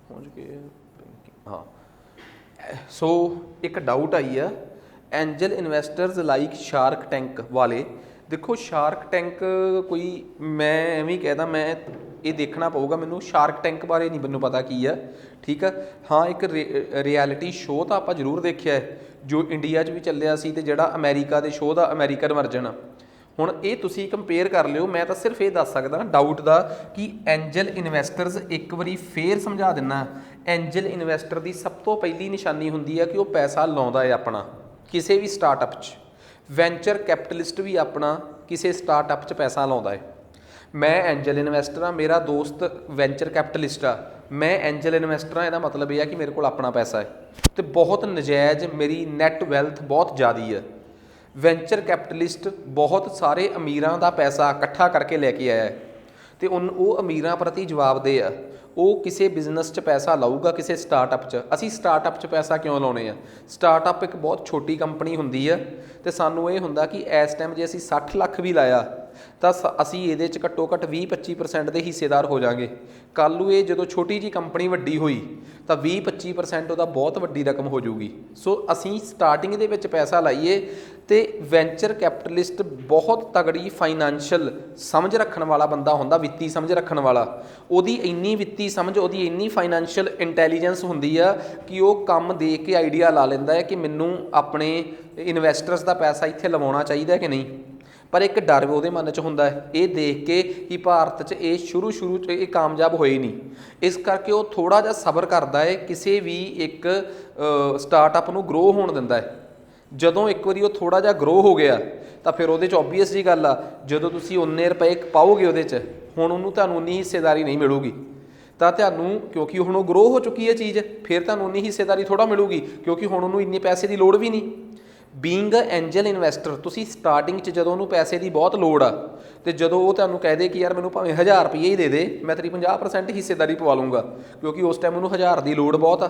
ਪਹੁੰਚ ਗਏ ਹਾਂ। ਸੋ ਇੱਕ ਡਾਊਟ ਆਈ ਆ, angel investors like shark tank ਵਾਲੇ। ਦੇਖੋ ਸ਼ਾਰਕ ਟੈਂਕ ਕੋਈ, ਮੈਂ ਐਵੇਂ ਕਹਿਦਾ, ਮੈਂ ਇਹ ਦੇਖਣਾ ਪਊਗਾ ਮੈਨੂੰ। ਸ਼ਾਰਕ ਟੈਂਕ ਬਾਰੇ ਨਹੀਂ ਮੈਨੂੰ ਪਤਾ ਕੀ ਆ, ਠੀਕ ਆ। ਹਾਂ, ਇੱਕ ਰਿਐਲਿਟੀ ਸ਼ੋਅ ਤਾਂ ਆਪਾਂ ਜ਼ਰੂਰ ਦੇਖਿਆ ਹੈ ਜੋ ਇੰਡੀਆ 'ਚ ਵੀ ਚੱਲਿਆ ਸੀ, ਅਤੇ ਜਿਹੜਾ ਅਮਰੀਕਾ ਦੇ ਸ਼ੋਅ ਦਾ ਅਮਰੀਕਨ ਵਰਜਨ ਆ। ਹੁਣ ਇਹ ਤੁਸੀਂ ਕੰਪੇਅਰ ਕਰ ਲਿਓ, ਮੈਂ ਤਾਂ ਸਿਰਫ ਇਹ ਦੱਸ ਸਕਦਾ ਡਾਊਟ ਦਾ ਕਿ ਐਂਜਲ ਇਨਵੈਸਟਰਸ, ਇੱਕ ਵਾਰੀ ਫੇਰ ਸਮਝਾ ਦਿੰਦਾ, ਐਂਜਲ ਇਨਵੈਸਟਰ ਦੀ ਸਭ ਤੋਂ ਪਹਿਲੀ ਨਿਸ਼ਾਨੀ ਹੁੰਦੀ ਹੈ ਕਿ ਉਹ ਪੈਸਾ ਲਾਉਂਦਾ ਹੈ ਆਪਣਾ ਕਿਸੇ ਵੀ ਸਟਾਰਟਅਪ 'ਚ। ਵੈਂਚਰ ਕੈਪੀਟਲਿਸਟ ਵੀ ਆਪਣਾ ਕਿਸੇ ਸਟਾਰਟਅਪ 'ਚ ਪੈਸਾ ਲਾਉਂਦਾ ਹੈ। ਮੈਂ ਐਂਜਲ ਇਨਵੈਸਟਰ ਹਾਂ, ਮੇਰਾ ਦੋਸਤ ਵੈਂਚਰ ਕੈਪੀਟਲਿਸਟ ਆ, ਮੈਂ ਐਂਜਲ ਇਨਵੈਸਟਰ ਹਾਂ। ਇਹਦਾ ਮਤਲਬ ਇਹ ਆ ਕਿ ਮੇਰੇ ਕੋਲ ਆਪਣਾ ਪੈਸਾ ਹੈ ਅਤੇ ਬਹੁਤ ਨਜਾਇਜ਼ ਮੇਰੀ ਨੈੱਟ ਵੈਲਥ ਬਹੁਤ ਜ਼ਿਆਦਾ ਹੈ। ਵੈਂਚਰ ਕੈਪੀਟਲਿਸਟ ਬਹੁਤ ਸਾਰੇ ਅਮੀਰਾਂ ਦਾ ਪੈਸਾ ਇਕੱਠਾ ਕਰਕੇ ਲੈ ਕੇ ਆਇਆ ਹੈ ਅਤੇ ਉਹ ਅਮੀਰਾਂ ਪ੍ਰਤੀ ਜਵਾਬਦੇਹ ਆ। ਉਹ ਕਿਸੇ ਬਿਜ਼ਨਸ 'ਚ ਪੈਸਾ ਲਾਊਗਾ, ਕਿਸੇ ਸਟਾਰਟਅਪ 'ਚ। ਅਸੀਂ ਸਟਾਰਟਅਪ 'ਚ ਪੈਸਾ ਕਿਉਂ ਲਾਉਣੇ ਆ? ਸਟਾਰਟਅਪ ਇੱਕ ਬਹੁਤ ਛੋਟੀ ਕੰਪਨੀ ਹੁੰਦੀ ਆ ਅਤੇ ਸਾਨੂੰ ਇਹ ਹੁੰਦਾ ਕਿ ਇਸ ਟਾਈਮ ਜੇ ਅਸੀਂ 60 ਲੱਖ ਵੀ ਲਾਇਆ ਤਾਂ ਅਸੀਂ ਇਹਦੇ 'ਚ ਘੱਟੋ ਘੱਟ 20-25% ਦੇ ਹਿੱਸੇਦਾਰ ਹੋ ਜਾਵਾਂਗੇ। ਕੱਲ੍ਹ ਨੂੰ ਇਹ ਜਦੋਂ ਛੋਟੀ ਜਿਹੀ ਕੰਪਨੀ ਵੱਡੀ ਹੋਈ ਤਾਂ 20-25% ਉਹਦਾ ਬਹੁਤ ਵੱਡੀ ਰਕਮ ਹੋ ਜਾਊਗੀ। ਸੋ ਅਸੀਂ ਸਟਾਰਟਿੰਗ ਦੇ ਵਿੱਚ ਪੈਸਾ ਲਾਈਏ ਤੇ ਵੈਂਚਰ ਕੈਪੀਟਲਿਸਟ ਬਹੁਤ ਤਗੜੀ ਫਾਈਨੈਂਸ਼ੀਅਲ ਸਮਝ ਰੱਖਣ ਵਾਲਾ ਬੰਦਾ ਹੁੰਦਾ, ਵਿੱਤੀ ਸਮਝ ਰੱਖਣ ਵਾਲਾ। ਉਹਦੀ ਇੰਨੀ ਵਿੱਤੀ ਸਮਝ, ਉਹਦੀ ਇੰਨੀ ਫਾਈਨੈਂਸ਼ੀਅਲ ਇੰਟੈਲੀਜੈਂਸ ਹੁੰਦੀ ਆ ਕਿ ਉਹ ਕੰਮ ਦੇਖ ਕੇ ਆਈਡੀਆ ਲਾ ਲੈਂਦਾ ਹੈ ਕਿ ਮੈਨੂੰ ਆਪਣੇ ਇਨਵੈਸਟਰਸ ਦਾ ਪੈਸਾ ਇੱਥੇ ਲਵਾਉਣਾ ਚਾਹੀਦਾ ਕਿ ਨਹੀਂ। ਪਰ ਇੱਕ ਡਰ ਉਹਦੇ ਮਨ 'ਚ ਹੁੰਦਾ ਹੈ ਇਹ ਦੇਖ ਕੇ ਕਿ ਭਾਰਤ 'ਚ ਇਹ ਸ਼ੁਰੂ 'ਚ ਇਹ ਕਾਮਯਾਬ ਹੋਏ ਨਹੀਂ, ਇਸ ਕਰਕੇ ਉਹ ਥੋੜ੍ਹਾ ਜਿਹਾ ਸਬਰ ਕਰਦਾ ਹੈ, ਕਿਸੇ ਵੀ ਇੱਕ ਸਟਾਰਟਅਪ ਨੂੰ ਗਰੋ ਹੋਣ ਦਿੰਦਾ ਹੈ। ਜਦੋਂ ਇੱਕ ਵਾਰੀ ਉਹ ਥੋੜ੍ਹਾ ਜਿਹਾ ਗਰੋ ਹੋ ਗਿਆ ਤਾਂ ਫਿਰ ਉਹਦੇ 'ਚ ਓਬਵੀਅਸ ਜੀ ਗੱਲ ਆ, ਜਦੋਂ ਤੁਸੀਂ ਉਨੇ ਰੁਪਏ ਪਾਓਗੇ ਉਹਦੇ 'ਚ, ਹੁਣ ਉਹਨੂੰ ਤੁਹਾਨੂੰ ਉਨੀ ਹਿੱਸੇਦਾਰੀ ਨਹੀਂ ਮਿਲੂਗੀ। ਤਾਂ ਤੁਹਾਨੂੰ, ਕਿਉਂਕਿ ਹੁਣ ਉਹ ਗਰੋ ਹੋ ਚੁੱਕੀ ਹੈ ਚੀਜ਼, ਫਿਰ ਤੁਹਾਨੂੰ ਉਨੀ ਹਿੱਸੇਦਾਰੀ ਥੋੜ੍ਹਾ ਮਿਲੂਗੀ, ਕਿਉਂਕਿ ਹੁਣ ਉਹਨੂੰ ਇੰਨੇ ਪੈਸੇ ਦੀ ਲੋੜ ਵੀ ਨਹੀਂ। ਬੀਇੰਗ ਅ ਐਂਜਲ ਇਨਵੈਸਟਰ, ਤੁਸੀਂ ਸਟਾਰਟਿੰਗ 'ਚ ਜਦੋਂ ਉਹਨੂੰ ਪੈਸੇ ਦੀ ਬਹੁਤ ਲੋੜ ਆ ਅਤੇ ਜਦੋਂ ਉਹ ਤੁਹਾਨੂੰ ਕਹਿ ਦੇ ਕਿ ਯਾਰ ਮੈਨੂੰ ਭਾਵੇਂ 1000 ਰੁਪਏ ਹੀ ਦੇ ਦੇ, ਮੈਂ ਤੇਰੀ 50% ਹਿੱਸੇਦਾਰੀ ਪਵਾ ਲੂੰਗਾ, ਕਿਉਂਕਿ ਉਸ ਟਾਈਮ ਉਹਨੂੰ 1000 ਦੀ ਲੋੜ ਬਹੁਤ ਆ,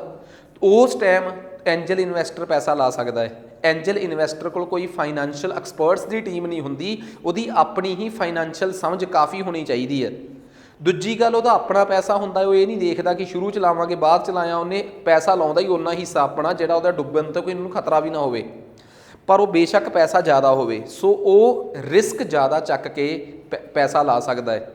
ਉਸ ਟਾਈਮ ਐਂਜਲ ਇਨਵੈਸਟਰ ਪੈਸਾ ਲਾ ਸਕਦਾ ਹੈ। ਐਂਜਲ ਇਨਵੈਸਟਰ ਕੋਲ ਕੋਈ ਫਾਈਨੈਂਸ਼ੀਅਲ ਐਕਸਪਰਟਸ ਦੀ ਟੀਮ ਨਹੀਂ ਹੁੰਦੀ, ਉਹਦੀ ਆਪਣੀ ਹੀ ਫਾਈਨੈਂਸ਼ੀਅਲ ਸਮਝ ਕਾਫੀ ਹੋਣੀ ਚਾਹੀਦੀ ਹੈ। ਦੂਜੀ ਗੱਲ, ਉਹਦਾ ਆਪਣਾ ਪੈਸਾ ਹੁੰਦਾ, ਉਹ ਇਹ ਨਹੀਂ ਦੇਖਦਾ ਕਿ ਸ਼ੁਰੂ 'ਚ ਲਾਵਾਂਗੇ ਬਾਅਦ 'ਚ ਲਾਇਆ, ਉਹਨੇ ਪੈਸਾ ਲਾਉਂਦਾ ਹੀ ਓਨਾ ਹਿੱਸਾ ਆਪਣਾ ਜਿਹੜਾ ਉਹਦਾ ਡੁੱਬਣ ਤੋਂ ਕੋਈ ਇਹਨੂੰ ਖਤਰਾ ਵੀ ਨਾ ਹੋਵੇ, ਪਰ ਉਹ ਬੇਸ਼ੱਕ ਪੈਸਾ ਜ਼ਿਆਦਾ ਹੋਵੇ। ਸੋ ਉਹ ਰਿਸਕ ਜ਼ਿਆਦਾ ਚੱਕ ਕੇ ਪੈਸਾ ਲਾ ਸਕਦਾ ਹੈ।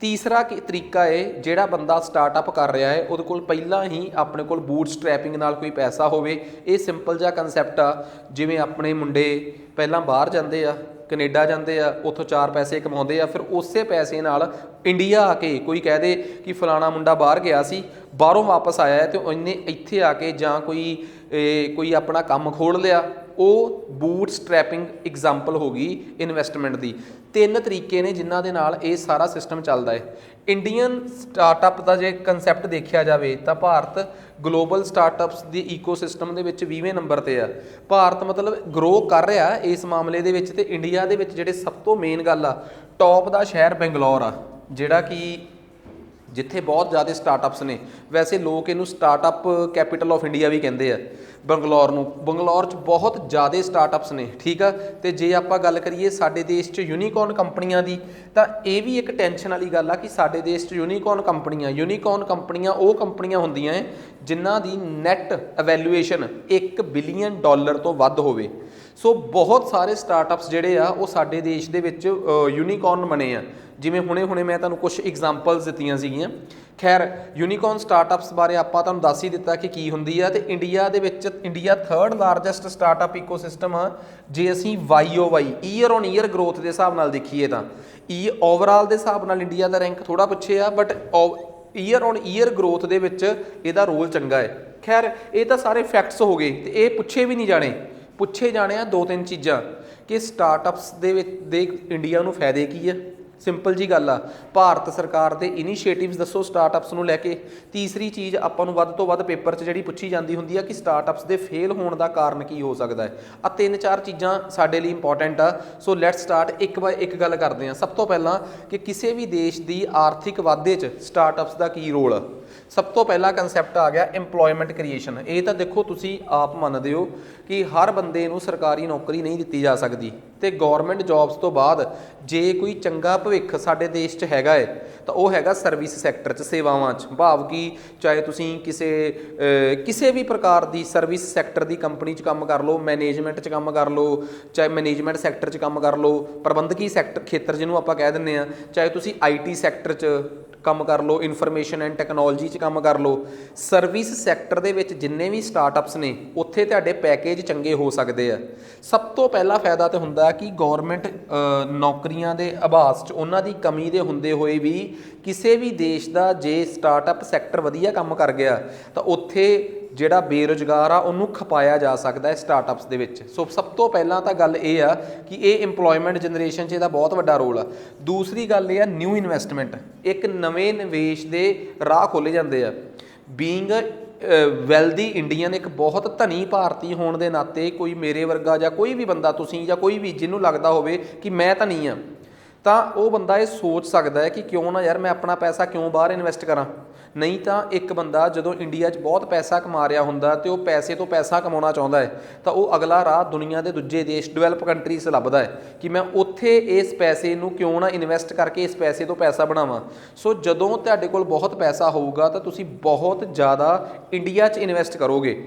ਤੀਸਰਾ ਤਰੀਕਾ ਹੈ, ਜਿਹੜਾ ਬੰਦਾ ਸਟਾਰਟਅਪ ਕਰ ਰਿਹਾ ਹੈ ਉਹਦੇ ਕੋਲ ਪਹਿਲਾਂ ਹੀ ਆਪਣੇ ਕੋਲ ਬੂਟ ਸਟਰੈਪਿੰਗ ਨਾਲ ਕੋਈ ਪੈਸਾ ਹੋਵੇ। ਇਹ ਸਿੰਪਲ ਜਿਹਾ ਕੰਸੈਪਟ ਆ, ਜਿਵੇਂ ਆਪਣੇ ਮੁੰਡੇ ਪਹਿਲਾਂ ਬਾਹਰ ਜਾਂਦੇ ਆ, ਕੈਨੇਡਾ ਜਾਂਦੇ ਆ, ਉੱਥੋਂ 4 ਪੈਸੇ ਕਮਾਉਂਦੇ ਆ, ਫਿਰ ਉਸੇ ਪੈਸੇ ਨਾਲ ਇੰਡੀਆ ਆ ਕੇ ਕੋਈ ਕਹਿ ਦੇ ਕਿ ਫਲਾਣਾ ਮੁੰਡਾ ਬਾਹਰ ਗਿਆ ਸੀ, ਬਾਹਰੋਂ ਵਾਪਸ ਆਇਆ ਅਤੇ ਉਹਨੇ ਇੱਥੇ ਆ ਕੇ ਜਾਂ ਕੋਈ ਆਪਣਾ ਕੰਮ ਖੋਲ੍ਹ ਲਿਆ, ਉਹ ਬੂਟ ਸਟਰੈਪਿੰਗ ਐਗਜ਼ਾਮਪਲ ਹੋ ਗਈ ਇਨਵੈਸਟਮੈਂਟ ਦੀ। 3 ਤਰੀਕੇ ਨੇ ਜਿਨ੍ਹਾਂ ਦੇ ਨਾਲ ਇਹ ਸਾਰਾ ਸਿਸਟਮ ਚੱਲਦਾ ਹੈ। ਇੰਡੀਅਨ ਸਟਾਰਟਅਪ ਦਾ ਜੇ ਕੰਸੈਪਟ ਦੇਖਿਆ ਜਾਵੇ ਤਾਂ ਭਾਰਤ ਗਲੋਬਲ ਸਟਾਰਟਅਪਸ ਦੀ ਈਕੋਸਿਸਟਮ ਦੇ ਵਿੱਚ 20ਵੇਂ ਨੰਬਰ 'ਤੇ ਆ। ਭਾਰਤ ਮਤਲਬ ਗਰੋ ਕਰ ਰਿਹਾ ਇਸ ਮਾਮਲੇ ਦੇ ਵਿੱਚ, ਅਤੇ ਇੰਡੀਆ ਦੇ ਵਿੱਚ ਜਿਹੜੇ ਸਭ ਤੋਂ ਮੇਨ ਗੱਲ ਆ, ਟੌਪ ਦਾ ਸ਼ਹਿਰ ਬੰਗਲੌਰ ਆ, ਜਿਹੜਾ ਕਿ ਜਿੱਥੇ ਬਹੁਤ ਜ਼ਿਆਦਾ ਸਟਾਰਟਅਪਸ ਨੇ। ਵੈਸੇ ਲੋਕ ਇਹਨੂੰ ਸਟਾਰਟਅਪ ਕੈਪੀਟਲ ਆਫ ਇੰਡੀਆ ਵੀ ਕਹਿੰਦੇ ਆ ਬੰਗਲੌਰ ਨੂੰ। ਬੰਗਲੌਰ 'ਚ ਬਹੁਤ ਜ਼ਿਆਦਾ ਸਟਾਰਟਅਪਸ ਨੇ, ਠੀਕ ਆ। ਅਤੇ ਜੇ ਆਪਾਂ ਗੱਲ ਕਰੀਏ ਸਾਡੇ ਦੇਸ਼ 'ਚ ਯੂਨੀਕੋਰਨ ਕੰਪਨੀਆਂ ਦੀ, ਤਾਂ ਇਹ ਵੀ ਇੱਕ ਟੈਨਸ਼ਨ ਵਾਲੀ ਗੱਲ ਆ ਕਿ ਸਾਡੇ ਦੇਸ਼ 'ਚ ਯੂਨੀਕੋਰਨ ਕੰਪਨੀਆਂ ਉਹ ਕੰਪਨੀਆਂ ਹੁੰਦੀਆਂ ਹੈ ਜਿਨ੍ਹਾਂ ਦੀ ਨੈੱਟ ਅਵੈਲੂਏਸ਼ਨ $1 ਬਿਲੀਅਨ ਤੋਂ ਵੱਧ ਹੋਵੇ। ਸੋ ਬਹੁਤ ਸਾਰੇ ਸਟਾਰਟਅਪਸ ਜਿਹੜੇ ਆ ਉਹ ਸਾਡੇ ਦੇਸ਼ ਦੇ ਵਿੱਚ ਯੂਨੀਕੋਰਨ ਬਣੇ ਆ। ਜਿਵੇਂ ਹੁਣੇ ਮੈਂ ਤੁਹਾਨੂੰ ਕੁਛ ਐਗਜ਼ਾਮਪਲਸ ਦਿੱਤੀਆਂ ਸੀਗੀਆਂ। ਖੈਰ, ਯੂਨੀਕੋਰਨ ਸਟਾਰਟਅਪਸ ਬਾਰੇ ਆਪਾਂ ਤੁਹਾਨੂੰ ਦੱਸ ਹੀ ਦਿੱਤਾ ਕਿ ਕੀ ਹੁੰਦੀ ਆ। ਅਤੇ ਇੰਡੀਆ ਦੇ ਵਿੱਚ, India 3rd largest startup ecosystem ਆ ਜੇ ਅਸੀਂ YOY year on year growth ਦੇ ਹਿਸਾਬ ਨਾਲ ਦੇਖੀਏ ਤਾਂ। ਓਵਰਆਲ ਦੇ ਹਿਸਾਬ ਨਾਲ ਇੰਡੀਆ ਦਾ ਰੈਂਕ ਥੋੜ੍ਹਾ ਪਿੱਛੇ ਆ, but year on year growth ਦੇ ਵਿੱਚ ਇਹਦਾ ਰੋਲ ਚੰਗਾ ਹੈ। ਖੈਰ, ਇਹ ਤਾਂ ਸਾਰੇ ਫੈਕਟਸ ਹੋ ਗਏ, ਅਤੇ ਇਹ ਪੁੱਛੇ ਵੀ ਨਹੀਂ ਜਾਣੇ। ਪੁੱਛੇ ਜਾਣੇ ਆ 2-3 ਚੀਜ਼ਾਂ ਕਿ ਸਟਾਰਟਅਪਸ ਦੇ ਇੰਡੀਆ ਨੂੰ ਫਾਇਦੇ ਕੀ ਆ। ਸਿੰਪਲ ਜੀ ਗੱਲ ਆ, ਭਾਰਤ ਸਰਕਾਰ ਦੇ ਇਨੀਸ਼ੀਏਟਿਵਸ ਦੱਸੋ ਸਟਾਰਟਅਪਸ ਨੂੰ ਲੈ ਕੇ। ਤੀਸਰੀ ਚੀਜ਼ ਆਪਾਂ ਨੂੰ ਵੱਧ ਤੋਂ ਵੱਧ ਪੇਪਰ 'ਚ ਜਿਹੜੀ ਪੁੱਛੀ ਜਾਂਦੀ ਹੁੰਦੀ ਆ ਕਿ ਸਟਾਰਟਅਪਸ ਦੇ ਫੇਲ ਹੋਣ ਦਾ ਕਾਰਨ ਕੀ ਹੋ ਸਕਦਾ ਹੈ। ਆਹ 3-4 ਚੀਜ਼ਾਂ ਸਾਡੇ ਲਈ ਇੰਪੋਰਟੈਂਟ ਆ। ਸੋ ਲੈਟਸ ਸਟਾਰਟ, ਇੱਕ ਬਾਏ ਇੱਕ ਗੱਲ ਕਰਦੇ ਹਾਂ। ਸਭ ਤੋਂ ਪਹਿਲਾਂ ਕਿ ਕਿਸੇ ਵੀ ਦੇਸ਼ ਦੀ ਆਰਥਿਕ ਵਾਧੇ 'ਚ ਸਟਾਰਟਅਪਸ ਦਾ ਕੀ ਰੋਲ ਆ। ਸਭ ਤੋਂ ਪਹਿਲਾ ਕੰਸੈਪਟ ਆ ਗਿਆ ਇੰਪਲੋਇਮੈਂਟ ਕ੍ਰੀਏਸ਼ਨ। ਇਹ ਤਾਂ ਦੇਖੋ ਤੁਸੀਂ ਆਪ ਮੰਨਦੇ ਹੋ ਕਿ ਹਰ ਬੰਦੇ ਨੂੰ ਸਰਕਾਰੀ ਨੌਕਰੀ ਨਹੀਂ ਦਿੱਤੀ ਜਾ ਸਕਦੀ, ਅਤੇ ਗੌਰਮੈਂਟ ਜੋਬਸ ਤੋਂ ਬਾਅਦ ਜੇ ਕੋਈ ਚੰਗਾ ਭਵਿੱਖ ਸਾਡੇ ਦੇਸ਼ 'ਚ ਹੈਗਾ ਹੈ ਤਾਂ ਉਹ ਹੈਗਾ ਸਰਵਿਸ ਸੈਕਟਰ 'ਚ, ਸੇਵਾਵਾਂ 'ਚ। ਭਾਵ ਕਿ ਚਾਹੇ ਤੁਸੀਂ ਕਿਸੇ ਵੀ ਪ੍ਰਕਾਰ ਦੀ ਸਰਵਿਸ ਸੈਕਟਰ ਦੀ ਕੰਪਨੀ 'ਚ ਕੰਮ ਕਰ ਲਓ, ਮੈਨੇਜਮੈਂਟ 'ਚ ਕੰਮ ਕਰ ਲਓ, ਚਾਹੇ ਮੈਨੇਜਮੈਂਟ ਸੈਕਟਰ 'ਚ ਕੰਮ ਕਰ ਲਓ, ਪ੍ਰਬੰਧਕੀ ਖੇਤਰ ਜਿਹਨੂੰ ਆਪਾਂ ਕਹਿ ਦਿੰਦੇ ਹਾਂ, ਚਾਹੇ ਤੁਸੀਂ IT ਸੈਕਟਰ 'ਚ ਕੰਮ ਕਰ ਲਓ, ਇਨਫੋਰਮੇਸ਼ਨ ਐਂਡ ਟੈਕਨੋਲੋਜੀ 'ਚ ਕੰਮ ਕਰ ਲਓ। ਸਰਵਿਸ ਸੈਕਟਰ ਦੇ ਵਿੱਚ ਜਿੰਨੇ ਵੀ ਸਟਾਰਟਅਪਸ ਨੇ ਉੱਥੇ ਤੁਹਾਡੇ ਪੈਕੇਜ ਚੰਗੇ ਹੋ ਸਕਦੇ ਆ। ਸਭ ਤੋਂ ਪਹਿਲਾ ਫਾਇਦਾ ਤਾਂ ਹੁੰਦਾ ਕਿ ਗੌਰਮੈਂਟ ਨੌਕਰੀਆਂ ਦੇ ਆਭਾਸ 'ਚ ਉਹਨਾਂ ਦੀ ਕਮੀ ਦੇ ਹੁੰਦੇ ਹੋਏ ਵੀ ਕਿਸੇ ਵੀ ਦੇਸ਼ ਦਾ ਜੇ ਸਟਾਰਟਅਪ ਸੈਕਟਰ ਵਧੀਆ ਕੰਮ ਕਰ ਗਿਆ ਤਾਂ ਉੱਥੇ ਜਿਹੜਾ ਬੇਰੁਜ਼ਗਾਰ ਆ ਉਹਨੂੰ ਖਪਾਇਆ ਜਾ ਸਕਦਾ ਹੈ ਸਟਾਰਟਅਪਸ ਦੇ ਵਿੱਚ। ਸੋ ਸਭ ਤੋਂ ਪਹਿਲਾਂ ਤਾਂ ਗੱਲ ਇਹ ਆ ਕਿ ਇਹ ਇੰਪਲੋਇਮੈਂਟ ਜਨਰੇਸ਼ਨ 'ਚ ਇਹਦਾ ਬਹੁਤ ਵੱਡਾ ਰੋਲ ਆ। ਦੂਸਰੀ ਗੱਲ ਇਹ ਆ ਨਿਊ ਇਨਵੈਸਟਮੈਂਟ, ਇੱਕ ਨਵੇਂ ਨਿਵੇਸ਼ ਦੇ ਰਾਹ ਖੋਲ੍ਹੇ ਜਾਂਦੇ ਆ। ਬੀਇੰਗ ਵੈਲਦੀ ਇੰਡੀਅਨ, ਇੱਕ ਬਹੁਤ ਧਨੀ ਭਾਰਤੀ ਹੋਣ ਦੇ ਨਾਤੇ ਕੋਈ ਮੇਰੇ ਵਰਗਾ ਜਾਂ ਕੋਈ ਵੀ ਬੰਦਾ, ਤੁਸੀਂ ਜਾਂ ਕੋਈ ਵੀ ਜਿਹਨੂੰ ਲੱਗਦਾ ਹੋਵੇ ਕਿ ਮੈਂ ਧਨੀ ਹਾਂ, ਤਾਂ ਉਹ ਬੰਦਾ ਇਹ ਸੋਚ ਸਕਦਾ ਹੈ ਕਿ ਕਿਉਂ ਨਾ ਯਾਰ ਮੈਂ ਆਪਣਾ ਪੈਸਾ ਕਿਉਂ ਬਾਹਰ ਇਨਵੈਸਟ ਕਰਾਂ। ਨਹੀਂ ਤਾਂ ਇੱਕ ਬੰਦਾ ਜਦੋਂ ਇੰਡੀਆ 'ਚ ਬਹੁਤ ਪੈਸਾ ਕਮਾ ਰਿਹਾ ਹੁੰਦਾ ਤੇ ਉਹ ਪੈਸੇ ਤੋਂ ਪੈਸਾ ਕਮਾਉਣਾ ਚਾਹੁੰਦਾ ਹੈ ਤਾਂ ਉਹ ਅਗਲਾ ਰਾਹ ਦੁਨੀਆ ਦੇ ਦੂਜੇ ਦੇਸ਼ ਡਿਵੈਲਪ ਕੰਟਰੀਜ਼ ਲੱਭਦਾ ਹੈ ਕਿ ਮੈਂ ਉੱਥੇ ਇਸ ਪੈਸੇ ਨੂੰ ਕਿਉਂ ਨਾ ਇਨਵੈਸਟ ਕਰਕੇ ਇਸ ਪੈਸੇ ਤੋਂ ਪੈਸਾ ਬਣਾਵਾਂ। ਸੋ ਜਦੋਂ ਤੁਹਾਡੇ ਕੋਲ ਬਹੁਤ ਪੈਸਾ ਹੋਊਗਾ ਤਾਂ ਤੁਸੀਂ ਬਹੁਤ ਜ਼ਿਆਦਾ ਇੰਡੀਆ 'ਚ ਇਨਵੈਸਟ ਕਰੋਗੇ।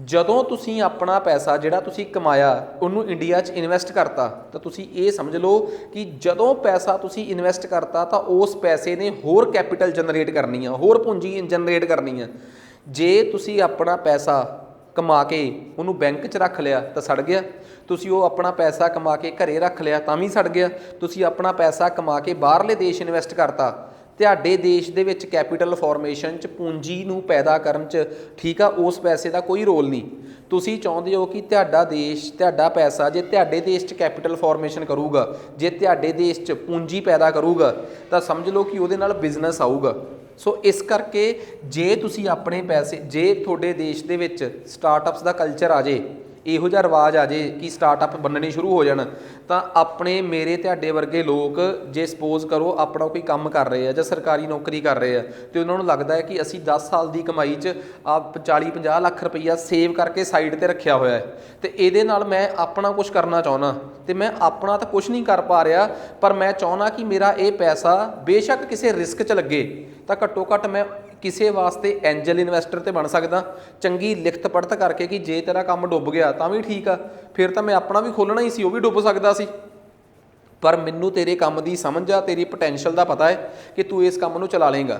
ਜਦੋਂ ਤੁਸੀਂ ਆਪਣਾ ਪੈਸਾ ਜਿਹੜਾ ਤੁਸੀਂ ਕਮਾਇਆ ਉਹਨੂੰ ਇੰਡੀਆ 'ਚ ਇਨਵੈਸਟ ਕਰਤਾ ਤਾਂ ਤੁਸੀਂ ਇਹ ਸਮਝ ਲਓ ਕਿ ਜਦੋਂ ਪੈਸਾ ਤੁਸੀਂ ਇਨਵੈਸਟ ਕਰਤਾ ਤਾਂ ਉਸ ਪੈਸੇ ਨੇ ਹੋਰ ਕੈਪੀਟਲ ਜਨਰੇਟ ਕਰਨੀ ਆ, ਹੋਰ ਪੂੰਜੀ ਜਨਰੇਟ ਕਰਨੀ ਆ। ਜੇ ਤੁਸੀਂ ਆਪਣਾ ਪੈਸਾ ਕਮਾ ਕੇ ਉਹਨੂੰ ਬੈਂਕ 'ਚ ਰੱਖ ਲਿਆ ਤਾਂ ਸੜ ਗਿਆ, ਤੁਸੀਂ ਉਹ ਆਪਣਾ ਪੈਸਾ ਕਮਾ ਕੇ ਘਰੇ ਰੱਖ ਲਿਆ ਤਾਂ ਵੀ ਸੜ ਗਿਆ, ਤੁਸੀਂ ਆਪਣਾ ਪੈਸਾ ਕਮਾ ਕੇ ਬਾਹਰਲੇ ਦੇਸ਼ ਇਨਵੈਸਟ ਕਰਤਾ, ਤੁਹਾਡੇ ਦੇਸ਼ ਦੇ ਵਿੱਚ ਕੈਪੀਟਲ ਫਾਰਮੇਸ਼ਨ 'ਚ ਪੂੰਜੀ ਨੂੰ ਪੈਦਾ ਕਰਨ 'ਚ, ਠੀਕ ਆ, ਉਸ ਪੈਸੇ ਦਾ ਕੋਈ ਰੋਲ ਨਹੀਂ। ਤੁਸੀਂ ਚਾਹੁੰਦੇ ਹੋ ਕਿ ਤੁਹਾਡਾ ਦੇਸ਼, ਤੁਹਾਡਾ ਪੈਸਾ ਜੇ ਤੁਹਾਡੇ ਦੇਸ਼ 'ਚ ਕੈਪੀਟਲ ਫਾਰਮੇਸ਼ਨ ਕਰੂਗਾ, ਜੇ ਤੁਹਾਡੇ ਦੇਸ਼ 'ਚ ਪੂੰਜੀ ਪੈਦਾ ਕਰੂਗਾ ਤਾਂ ਸਮਝ ਲਓ ਕਿ ਉਹਦੇ ਨਾਲ ਬਿਜ਼ਨਸ ਆਊਗਾ। ਸੋ ਇਸ ਕਰਕੇ ਜੇ ਤੁਸੀਂ ਆਪਣੇ ਪੈਸੇ, ਜੇ ਤੁਹਾਡੇ ਦੇਸ਼ ਦੇ ਵਿੱਚ ਸਟਾਰਟਅਪਸ ਦਾ ਕਲਚਰ ਆ ਜੇ, ਇਹੋ ਜਿਹਾ ਰਿਵਾਜ ਆ ਜੇ ਕਿ ਸਟਾਰਟਅਪ ਬਣਨੇ ਸ਼ੁਰੂ ਹੋ ਜਾਣ, ਤਾਂ ਆਪਣੇ ਮੇਰੇ ਤੁਹਾਡੇ ਵਰਗੇ ਲੋਕ ਜੇ ਸਪੋਜ਼ ਕਰੋ ਆਪਣਾ ਕੋਈ ਕੰਮ ਕਰ ਰਹੇ ਆ ਜਾਂ ਸਰਕਾਰੀ ਨੌਕਰੀ ਕਰ ਰਹੇ ਆ ਅਤੇ ਉਹਨਾਂ ਨੂੰ ਲੱਗਦਾ ਹੈ ਕਿ ਅਸੀਂ 10 ਸਾਲ ਦੀ ਕਮਾਈ 'ਚ 40-50 ਲੱਖ ਰੁਪਈਆ ਸੇਵ ਕਰਕੇ ਸਾਈਡ 'ਤੇ ਰੱਖਿਆ ਹੋਇਆ ਹੈ ਅਤੇ ਇਹਦੇ ਨਾਲ ਮੈਂ ਆਪਣਾ ਕੁਛ ਕਰਨਾ ਚਾਹੁੰਦਾ ਅਤੇ ਮੈਂ ਆਪਣਾ ਤਾਂ ਕੁਛ ਨਹੀਂ ਕਰ ਪਾ ਰਿਹਾ, ਪਰ ਮੈਂ ਚਾਹੁੰਦਾ ਕਿ ਮੇਰਾ ਇਹ ਪੈਸਾ ਬੇਸ਼ੱਕ ਕਿਸੇ ਰਿਸਕ 'ਚ ਲੱਗੇ ਤਾਂ ਘੱਟੋ ਘੱਟ ਮੈਂ ਕਿਸੇ ਵਾਸਤੇ ਐਂਜਲ ਇਨਵੈਸਟਰ ਤੇ ਬਣ ਸਕਦਾ, ਚੰਗੀ ਲਿਖਤ ਪੜ੍ਹਤ ਕਰਕੇ ਕਿ ਜੇ ਤੇਰਾ ਕੰਮ ਡੁੱਬ ਗਿਆ ਤਾਂ ਵੀ ਠੀਕ ਆ, ਫਿਰ ਤਾਂ ਮੈਂ ਆਪਣਾ ਵੀ ਖੋਲ੍ਹਣਾ ਹੀ ਸੀ, ਉਹ ਵੀ ਡੁੱਬ ਸਕਦਾ ਸੀ, ਪਰ ਮੈਨੂੰ ਤੇਰੇ ਕੰਮ ਦੀ ਸਮਝ ਆ, ਤੇਰੀ ਪੋਟੈਂਸ਼ੀਅਲ ਦਾ ਪਤਾ ਹੈ ਕਿ ਤੂੰ ਇਸ ਕੰਮ ਨੂੰ ਚਲਾ ਲਏਗਾ।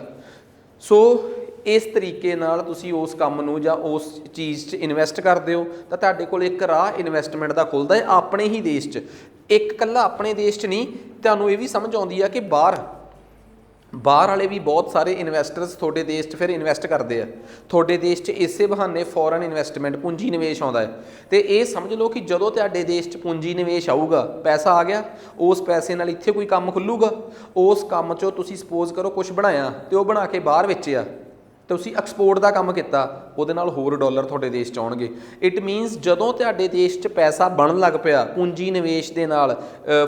ਸੋ ਇਸ ਤਰੀਕੇ ਨਾਲ ਤੁਸੀਂ ਉਸ ਕੰਮ ਨੂੰ ਜਾਂ ਉਸ ਚੀਜ਼ 'ਚ ਇਨਵੈਸਟ ਕਰਦੇ ਹੋ ਤਾਂ ਤੁਹਾਡੇ ਕੋਲ ਇੱਕ ਰਾਹ ਇਨਵੈਸਟਮੈਂਟ ਦਾ ਖੁੱਲ੍ਹਦਾ ਹੈ ਆਪਣੇ ਹੀ ਦੇਸ਼ 'ਚ। ਇੱਕ ਇਕੱਲਾ ਆਪਣੇ ਦੇਸ਼ 'ਚ ਨਹੀਂ, ਤੁਹਾਨੂੰ ਇਹ ਵੀ ਸਮਝ ਆਉਂਦੀ ਆ ਕਿ ਬਾਹਰ ਵਾਲੇ ਵੀ ਬਹੁਤ ਸਾਰੇ ਇਨਵੈਸਟਰਸ ਤੁਹਾਡੇ ਦੇਸ਼ 'ਚ ਫਿਰ ਇਨਵੈਸਟ ਕਰਦੇ ਆ, ਤੁਹਾਡੇ ਦੇਸ਼ 'ਚ ਇਸੇ ਬਹਾਨੇ ਫੋਰਨ ਇਨਵੈਸਟਮੈਂਟ ਪੂੰਜੀ ਨਿਵੇਸ਼ ਆਉਂਦਾ ਹੈ। ਅਤੇ ਇਹ ਸਮਝ ਲਓ ਕਿ ਜਦੋਂ ਤੁਹਾਡੇ ਦੇਸ਼ 'ਚ ਪੂੰਜੀ ਨਿਵੇਸ਼ ਆਊਗਾ, ਪੈਸਾ ਆ ਗਿਆ, ਉਸ ਪੈਸੇ ਨਾਲ ਇੱਥੇ ਕੋਈ ਕੰਮ ਖੁੱਲੂਗਾ, ਉਸ ਕੰਮ 'ਚੋਂ ਤੁਸੀਂ ਸਪੋਜ਼ ਕਰੋ ਕੁਛ ਬਣਾਇਆ ਅਤੇ ਉਹ ਬਣਾ ਕੇ ਬਾਹਰ ਵੇਚਿਆ, ਤੁਸੀਂ ਐਕਸਪੋਰਟ ਦਾ ਕੰਮ ਕੀਤਾ, ਉਹਦੇ ਨਾਲ ਹੋਰ ਡਾਲਰ ਤੁਹਾਡੇ ਦੇਸ਼ 'ਚ ਆਉਣਗੇ। ਇਟ ਮੀਨਸ ਜਦੋਂ ਤੁਹਾਡੇ ਦੇਸ਼ 'ਚ ਪੈਸਾ ਬਣਨ ਲੱਗ ਪਿਆ ਪੂੰਜੀ ਨਿਵੇਸ਼ ਦੇ ਨਾਲ,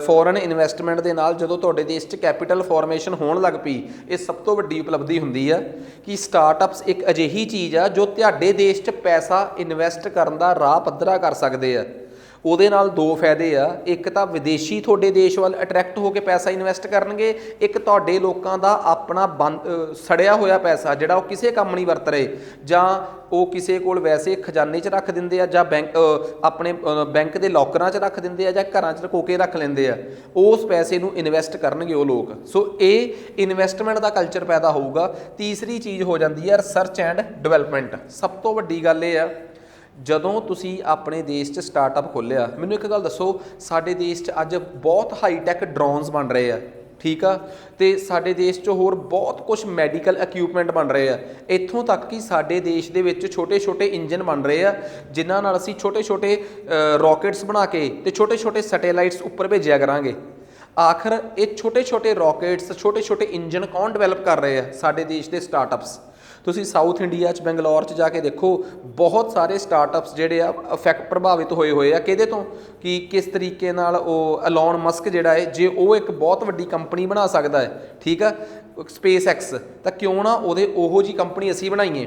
ਫੋਰਨ ਇਨਵੈਸਟਮੈਂਟ ਦੇ ਨਾਲ, ਜਦੋਂ ਤੁਹਾਡੇ ਦੇਸ਼ 'ਚ ਕੈਪੀਟਲ ਫਾਰਮੇਸ਼ਨ ਹੋਣ ਲੱਗ ਪਈ, ਇਹ ਸਭ ਤੋਂ ਵੱਡੀ ਉਪਲਬਧੀ ਹੁੰਦੀ ਆ ਕਿ ਸਟਾਰਟਅਪਸ ਇੱਕ ਅਜਿਹੀ ਚੀਜ਼ ਆ ਜੋ ਤੁਹਾਡੇ ਦੇਸ਼ 'ਚ ਪੈਸਾ ਇਨਵੈਸਟ ਕਰਨ ਦਾ ਰਾਹ ਪੱਧਰਾ ਕਰ ਸਕਦੇ ਆ। ਉਹਦੇ ਨਾਲ ਦੋ ਫਾਇਦੇ ਆ, ਇੱਕ ਤਾਂ ਵਿਦੇਸ਼ੀ ਤੁਹਾਡੇ ਦੇਸ਼ ਵੱਲ ਅਟਰੈਕਟ ਹੋ ਕੇ ਪੈਸਾ ਇਨਵੈਸਟ ਕਰਨਗੇ, ਇੱਕ ਤੁਹਾਡੇ ਲੋਕਾਂ ਦਾ ਆਪਣਾ ਸੜਿਆ ਹੋਇਆ ਪੈਸਾ ਜਿਹੜਾ ਉਹ ਕਿਸੇ ਕੰਮ ਨਹੀਂ ਵਰਤ ਰਹੇ, ਜਾਂ ਉਹ ਕਿਸੇ ਕੋਲ ਵੈਸੇ ਖਜ਼ਾਨੇ 'ਚ ਰੱਖ ਦਿੰਦੇ ਆ, ਜਾਂ ਆਪਣੇ ਬੈਂਕ ਦੇ ਲੋਕਰਾਂ 'ਚ ਰੱਖ ਦਿੰਦੇ ਆ, ਜਾਂ ਘਰਾਂ 'ਚ ਲੁਕੋ ਕੇ ਰੱਖ ਲੈਂਦੇ ਆ, ਉਸ ਪੈਸੇ ਨੂੰ ਇਨਵੈਸਟ ਕਰਨਗੇ ਉਹ ਲੋਕ। ਸੋ ਇਹ ਇਨਵੈਸਟਮੈਂਟ ਦਾ ਕਲਚਰ ਪੈਦਾ ਹੋਊਗਾ। ਤੀਸਰੀ ਚੀਜ਼ ਹੋ ਜਾਂਦੀ ਹੈ ਰਿਸਰਚ ਐਂਡ ਡਿਵੈਲਪਮੈਂਟ। ਸਭ ਤੋਂ ਵੱਡੀ ਗੱਲ ਇਹ ਆ, ਜਦੋਂ ਤੁਸੀਂ ਆਪਣੇ ਦੇਸ਼ 'ਚ ਸਟਾਰਟਅਪ ਖੋਲ੍ਹਿਆ, ਮੈਨੂੰ ਇੱਕ ਗੱਲ ਦੱਸੋ, ਸਾਡੇ ਦੇਸ਼ 'ਚ ਅੱਜ ਬਹੁਤ ਹਾਈਟੈਕ ਡਰੋਨਸ ਬਣ ਰਹੇ ਆ, ਠੀਕ ਆ, ਅਤੇ ਸਾਡੇ ਦੇਸ਼ 'ਚ ਹੋਰ ਬਹੁਤ ਕੁਛ ਮੈਡੀਕਲ ਇਕਉਪਮੈਂਟ ਬਣ ਰਹੇ ਆ, ਇੱਥੋਂ ਤੱਕ ਕਿ ਸਾਡੇ ਦੇਸ਼ ਦੇ ਵਿੱਚ ਛੋਟੇ ਛੋਟੇ ਇੰਜਨ ਬਣ ਰਹੇ ਆ ਜਿਨ੍ਹਾਂ ਨਾਲ ਅਸੀਂ ਛੋਟੇ ਛੋਟੇ ਰੋਕੇਟਸ ਬਣਾ ਕੇ ਅਤੇ ਛੋਟੇ ਛੋਟੇ ਸੈਟੇਲਾਈਟਸ ਉੱਪਰ ਭੇਜਿਆ ਕਰਾਂਗੇ। ਆਖਰ ਇਹ ਛੋਟੇ ਛੋਟੇ ਰੋਕੇਟਸ, ਛੋਟੇ ਛੋਟੇ ਇੰਜਨ ਕੌਣ ਡਿਵੈਲਪ ਕਰ ਰਹੇ ਆ? ਸਾਡੇ ਦੇਸ਼ ਦੇ ਸਟਾਰਟਅਪਸ। ਤੁਸੀਂ ਸਾਊਥ ਇੰਡੀਆ 'ਚ ਬੰਗਲੌਰ 'ਚ ਜਾ ਕੇ ਦੇਖੋ, ਬਹੁਤ ਸਾਰੇ ਸਟਾਰਟਅਪਸ ਜਿਹੜੇ ਆ ਪ੍ਰਭਾਵਿਤ ਹੋਏ ਆ ਕਿਹਦੇ ਤੋਂ, ਕਿ ਕਿਸ ਤਰੀਕੇ ਨਾਲ ਉਹ ਐਲੋਨ ਮਸਕ ਜਿਹੜਾ ਹੈ, ਜੇ ਉਹ ਇੱਕ ਬਹੁਤ ਵੱਡੀ ਕੰਪਨੀ ਬਣਾ ਸਕਦਾ ਹੈ, ਠੀਕ ਆ, ਸਪੇਸ ਐਕਸ, ਤਾਂ ਕਿਉਂ ਨਾ ਉਹੋ ਜਿਹੀ ਕੰਪਨੀ ਅਸੀਂ ਬਣਾਈਏ।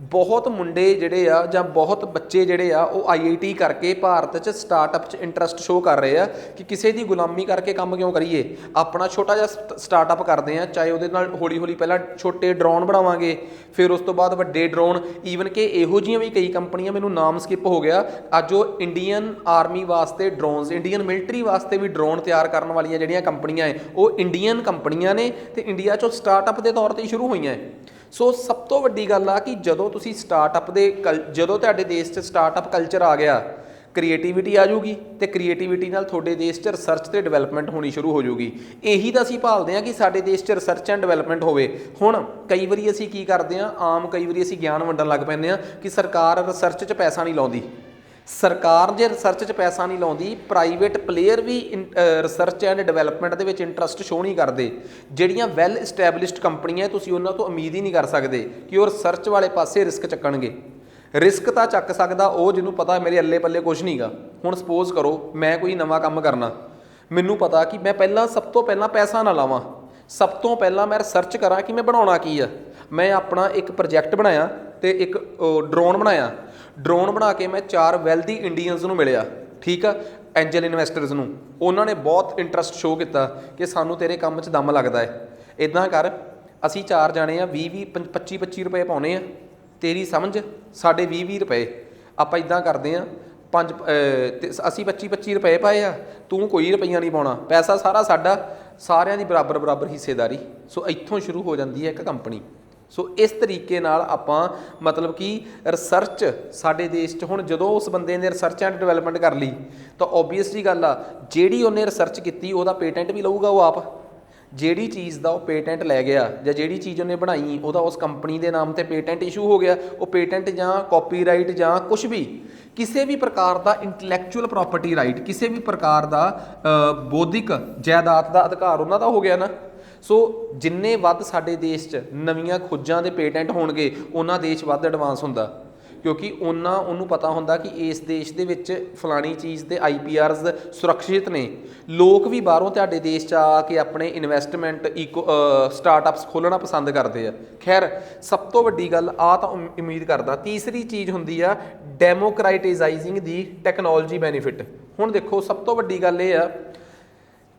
ਬਹੁਤ ਮੁੰਡੇ ਜਿਹੜੇ ਆ ਜਾਂ ਬਹੁਤ ਬੱਚੇ ਜਿਹੜੇ ਆ ਉਹ IIT ਕਰਕੇ ਭਾਰਤ 'ਚ ਸਟਾਰਟਅਪ 'ਚ ਇੰਟਰਸਟ ਸ਼ੋਅ ਕਰ ਰਹੇ ਆ ਕਿ ਕਿਸੇ ਦੀ ਗੁਲਾਮੀ ਕਰਕੇ ਕੰਮ ਕਿਉਂ ਕਰੀਏ, ਆਪਣਾ ਛੋਟਾ ਜਿਹਾ ਸਟਾਰਟਅਪ ਕਰਦੇ ਆ, ਚਾਹੇ ਉਹਦੇ ਨਾਲ ਹੌਲੀ ਹੌਲੀ ਪਹਿਲਾਂ ਛੋਟੇ ਡਰੋਨ ਬਣਾਵਾਂਗੇ, ਫਿਰ ਉਸ ਤੋਂ ਬਾਅਦ ਵੱਡੇ ਡਰੋਨ, ਈਵਨ ਕਿ ਇਹੋ ਜਿਹੀਆਂ ਵੀ ਕਈ ਕੰਪਨੀਆਂ, ਮੈਨੂੰ ਨਾਮ ਸਕਿਪ ਹੋ ਗਿਆ ਅੱਜ, ਉਹ ਇੰਡੀਅਨ ਆਰਮੀ ਵਾਸਤੇ ਡਰੋਨਸ, ਇੰਡੀਅਨ ਮਿਲਟਰੀ ਵਾਸਤੇ ਵੀ ਡਰੋਨ ਤਿਆਰ ਕਰਨ ਵਾਲੀਆਂ ਜਿਹੜੀਆਂ ਕੰਪਨੀਆਂ ਹੈ ਉਹ ਇੰਡੀਅਨ ਕੰਪਨੀਆਂ ਨੇ ਅਤੇ ਇੰਡੀਆ 'ਚੋਂ ਸਟਾਰਟਅਪ ਦੇ ਤੌਰ 'ਤੇ ਹੀ ਸ਼ੁਰੂ ਹੋਈਆਂ। ਸੋ ਸਭ ਤੋਂ ਵੱਡੀ ਗੱਲ ਆ ਕਿ ਜਦੋਂ ਤੁਸੀਂ ਸਟਾਰਟਅਪ ਜਦੋਂ ਤੁਹਾਡੇ ਦੇਸ਼ 'ਚ ਸਟਾਰਟਅਪ ਕਲਚਰ ਆ ਗਿਆ, ਕ੍ਰੀਏਟੀਵਿਟੀ ਆ ਜੂਗੀ, ਅਤੇ ਕ੍ਰੀਏਟੀਵਿਟੀ ਨਾਲ ਤੁਹਾਡੇ ਦੇਸ਼ 'ਚ ਰਿਸਰਚ ਅਤੇ ਡਿਵੈਲਪਮੈਂਟ ਹੋਣੀ ਸ਼ੁਰੂ ਹੋ ਜੂਗੀ। ਇਹੀ ਤਾਂ ਅਸੀਂ ਭਾਲਦੇ ਹਾਂ ਕਿ ਸਾਡੇ ਦੇਸ਼ 'ਚ ਰਿਸਰਚ ਐਂਡ ਡਿਵੈਲਪਮੈਂਟ ਹੋਵੇ। ਹੁਣ ਕਈ ਵਾਰੀ ਅਸੀਂ ਕੀ ਕਰਦੇ ਹਾਂ, ਕਈ ਵਾਰੀ ਅਸੀਂ ਗਿਆਨ ਵੰਡਣ ਲੱਗ ਪੈਂਦੇ ਹਾਂ ਕਿ ਸਰਕਾਰ ਰਿਸਰਚ 'ਚ ਪੈਸਾ ਨਹੀਂ ਲਾਉਂਦੀ। ਸਰਕਾਰ ਜੇ ਰਿਸਰਚ 'ਚ ਪੈਸਾ ਨਹੀਂ ਲਾਉਂਦੀ, ਪ੍ਰਾਈਵੇਟ ਪਲੇਅਰ ਵੀ ਰਿਸਰਚ ਐਂਡ ਡਿਵੈਲਪਮੈਂਟ ਦੇ ਵਿੱਚ ਇੰਟਰਸਟ ਸ਼ੋਅ ਨਹੀਂ ਕਰਦੇ। ਜਿਹੜੀਆਂ ਵੈਲ ਇਸਟੈਬਲਿਸ਼ਡ ਕੰਪਨੀਆਂ, ਤੁਸੀਂ ਉਹਨਾਂ ਤੋਂ ਉਮੀਦ ਹੀ ਨਹੀਂ ਕਰ ਸਕਦੇ ਕਿ ਉਹ ਰਿਸਰਚ ਵਾਲੇ ਪਾਸੇ ਰਿਸਕ ਚੱਕਣਗੇ। ਰਿਸਕ ਤਾਂ ਚੱਕ ਸਕਦਾ ਉਹ ਜਿਹਨੂੰ ਪਤਾ ਮੇਰੇ ਅੱਲੇ ਪੱਲੇ ਕੁਛ ਨਹੀਂ ਗਾ। ਹੁਣ ਸਪੋਜ਼ ਕਰੋ ਮੈਂ ਕੋਈ ਨਵਾਂ ਕੰਮ ਕਰਨਾ, ਮੈਨੂੰ ਪਤਾ ਕਿ ਮੈਂ ਸਭ ਤੋਂ ਪਹਿਲਾਂ ਪੈਸਾ ਨਾ ਲਾਵਾਂ, ਸਭ ਤੋਂ ਪਹਿਲਾਂ ਮੈਂ ਰਿਸਰਚ ਕਰਾਂ ਕਿ ਮੈਂ ਬਣਾਉਣਾ ਕੀ ਆ। मैं अपना एक प्रोजैक्ट बनाया तो एक ड्रोन बनाया, ड्रोन बना के मैं 4 वैल्दी इंਡੀਅਨਸ ਨੂੰ ਮਿਲਿਆ, ठीक है, एंजल इन्वैस्टरस ਨੂੰ। ਉਹਨਾਂ ਨੇ ਬਹੁਤ ਇੰਟਰਸਟ ਸ਼ੋਅ ਕੀਤਾ ਕਿ ਸਾਨੂੰ ਤੇਰੇ ਕੰਮ 'ਚ ਦਮ ਲੱਗਦਾ ਹੈ, ਇੱਦਾਂ ਕਰ ਅਸੀਂ 4 ਜਾਣੇ ਆ, 20 25 ਰੁਪਏ ਪਾਉਣੇ ਆ, ਤੇਰੀ ਸਮਝ ਸਾਡੇ 20 ਰੁਪਏ, ਆਪਾਂ ਇੱਦਾਂ ਕਰਦੇ ਹਾਂ ਅਸੀਂ 25 ਰੁਪਏ ਪਾਏ ਆ, ਤੂੰ ਕੋਈ ਰੁਪਈਆ ਨਹੀਂ ਪਾਉਣਾ, ਪੈਸਾ ਸਾਰਾ ਸਾਡਾ, ਸਾਰਿਆਂ ਦੀ ਬਰਾਬਰ ਹਿੱਸੇਦਾਰੀ। ਸੋ ਇੱਥੋਂ ਸ਼ੁਰੂ ਹੋ ਜਾਂਦੀ ਹੈ ਇੱਕ ਕੰਪਨੀ। ਸੋ ਇਸ ਤਰੀਕੇ ਨਾਲ ਆਪਾਂ ਮਤਲਬ ਕਿ ਰਿਸਰਚ ਸਾਡੇ ਦੇਸ਼ 'ਚ ਹੁਣ ਜਦੋਂ ਉਸ ਬੰਦੇ ਨੇ ਰਿਸਰਚ ਐਂਡ ਡਿਵੈਲਪਮੈਂਟ ਕਰ ਲਈ ਤਾਂ ਓਬਵੀਅਸ ਜੀ ਗੱਲ ਆ, ਜਿਹੜੀ ਉਹਨੇ ਰਿਸਰਚ ਕੀਤੀ ਉਹਦਾ ਪੇਟੈਂਟ ਵੀ ਲਊਗਾ ਉਹ ਆਪ। ਜਿਹੜੀ ਚੀਜ਼ ਦਾ ਉਹ ਪੇਟੈਂਟ ਲੈ ਗਿਆ ਜਾਂ ਜਿਹੜੀ ਚੀਜ਼ ਉਹਨੇ ਬਣਾਈ ਉਹਦਾ ਉਸ ਕੰਪਨੀ ਦੇ ਨਾਮ 'ਤੇ ਪੇਟੈਂਟ ਇਸ਼ੂ ਹੋ ਗਿਆ, ਉਹ ਪੇਟੈਂਟ ਜਾਂ ਕਾਪੀਰਾਈਟ ਜਾਂ ਕੁਛ ਵੀ ਕਿਸੇ ਵੀ ਪ੍ਰਕਾਰ ਦਾ ਇੰਟਲੈਕਚੁਅਲ ਪ੍ਰੋਪਰਟੀ ਰਾਈਟ, ਕਿਸੇ ਵੀ ਪ੍ਰਕਾਰ ਦਾ ਬੌਧਿਕ ਜਾਇਦਾਦ ਦਾ ਅਧਿਕਾਰ ਉਹਨਾਂ ਦਾ ਹੋ ਗਿਆ ਨਾ। ਸੋ ਜਿੰਨੇ ਵੱਧ ਸਾਡੇ ਦੇਸ਼ 'ਚ ਨਵੀਆਂ ਖੋਜਾਂ ਦੇ ਪੇਟੈਂਟ ਹੋਣਗੇ ਉਹਨਾਂ ਦੇਸ਼ ਵੱਧ ਐਡਵਾਂਸ ਹੁੰਦਾ, ਕਿਉਂਕਿ ਉਹਨੂੰ ਪਤਾ ਹੁੰਦਾ ਕਿ ਇਸ ਦੇਸ਼ ਦੇ ਵਿੱਚ ਫਲਾਣੀ ਚੀਜ਼ ਦੇ IPRs ਸੁਰੱਖਿਅਤ ਨੇ। ਲੋਕ ਵੀ ਬਾਹਰੋਂ ਤੁਹਾਡੇ ਦੇਸ਼ 'ਚ ਆ ਕੇ ਆਪਣੇ ਇਨਵੈਸਟਮੈਂਟ ਸਟਾਰਟਅਪਸ ਖੋਲ੍ਹਣਾ ਪਸੰਦ ਕਰਦੇ ਆ। ਖੈਰ ਸਭ ਤੋਂ ਵੱਡੀ ਗੱਲ ਆ ਤਾਂ ਉਮੀਦ ਕਰਦਾ। ਤੀਸਰੀ ਚੀਜ਼ ਹੁੰਦੀ ਆ ਡੈਮੋਕ੍ਰਾਟਾਈਜ਼ਾਈਜ਼ਿੰਗ ਦੀ ਟੈਕਨੋਲੋਜੀ ਬੈਨੀਫਿਟ। ਹੁਣ ਦੇਖੋ ਸਭ ਤੋਂ ਵੱਡੀ ਗੱਲ ਇਹ ਆ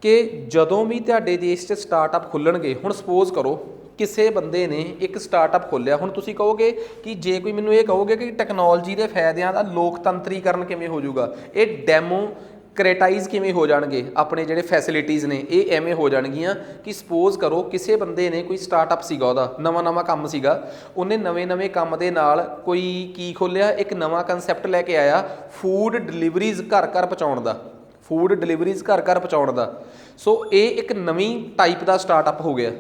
ਕਿ ਜਦੋਂ ਵੀ ਤੁਹਾਡੇ ਦੇਸ਼ 'ਚ ਸਟਾਰਟਅਪ ਖੁੱਲ੍ਹਣਗੇ, ਹੁਣ ਸਪੋਜ਼ ਕਰੋ ਕਿਸੇ ਬੰਦੇ ਨੇ ਇੱਕ ਸਟਾਰਟਅਪ ਖੋਲ੍ਹਿਆ, ਹੁਣ ਤੁਸੀਂ ਕਹੋਗੇ ਕਿ ਜੇ ਕੋਈ ਮੈਨੂੰ ਇਹ ਕਹੋਗੇ ਕਿ ਟੈਕਨੋਲੋਜੀ ਦੇ ਫਾਇਦਿਆਂ ਦਾ ਲੋਕਤੰਤਰੀਕਰਨ ਕਿਵੇਂ ਹੋ ਜਾਊਗਾ, ਇਹ ਡੈਮੋਕ੍ਰੇਟਾਈਜ਼ ਕਿਵੇਂ ਹੋ ਜਾਣਗੇ, ਆਪਣੇ ਜਿਹੜੇ ਫੈਸਿਲਿਟੀਜ਼ ਨੇ ਇਹ ਐਵੇਂ ਹੋ ਜਾਣਗੀਆਂ ਕਿ ਸਪੋਜ਼ ਕਰੋ ਕਿਸੇ ਬੰਦੇ ਨੇ ਕੋਈ ਸਟਾਰਟਅਪ ਸੀਗਾ, ਉਹਦਾ ਨਵਾਂ ਕੰਮ ਸੀਗਾ, ਉਹਨੇ ਨਵੇਂ ਕੰਮ ਦੇ ਨਾਲ ਕੋਈ ਕੀ ਖੋਲ੍ਹਿਆ, ਇੱਕ ਨਵਾਂ ਕੰਸੈਪਟ ਲੈ ਕੇ ਆਇਆ ਫੂਡ ਡਿਲੀਵਰੀਜ਼ ਘਰ ਪਹੁੰਚਾਉਣ ਦਾ, ਫੂਡ ਡਿਲੀਵਰੀਜ਼ ਘਰ ਪਹੁੰਚਾਉਣ ਦਾ। ਸੋ ਇਹ ਇੱਕ ਨਵੀਂ ਟਾਈਪ ਦਾ ਸਟਾਰਟਅਪ ਹੋ ਗਿਆ।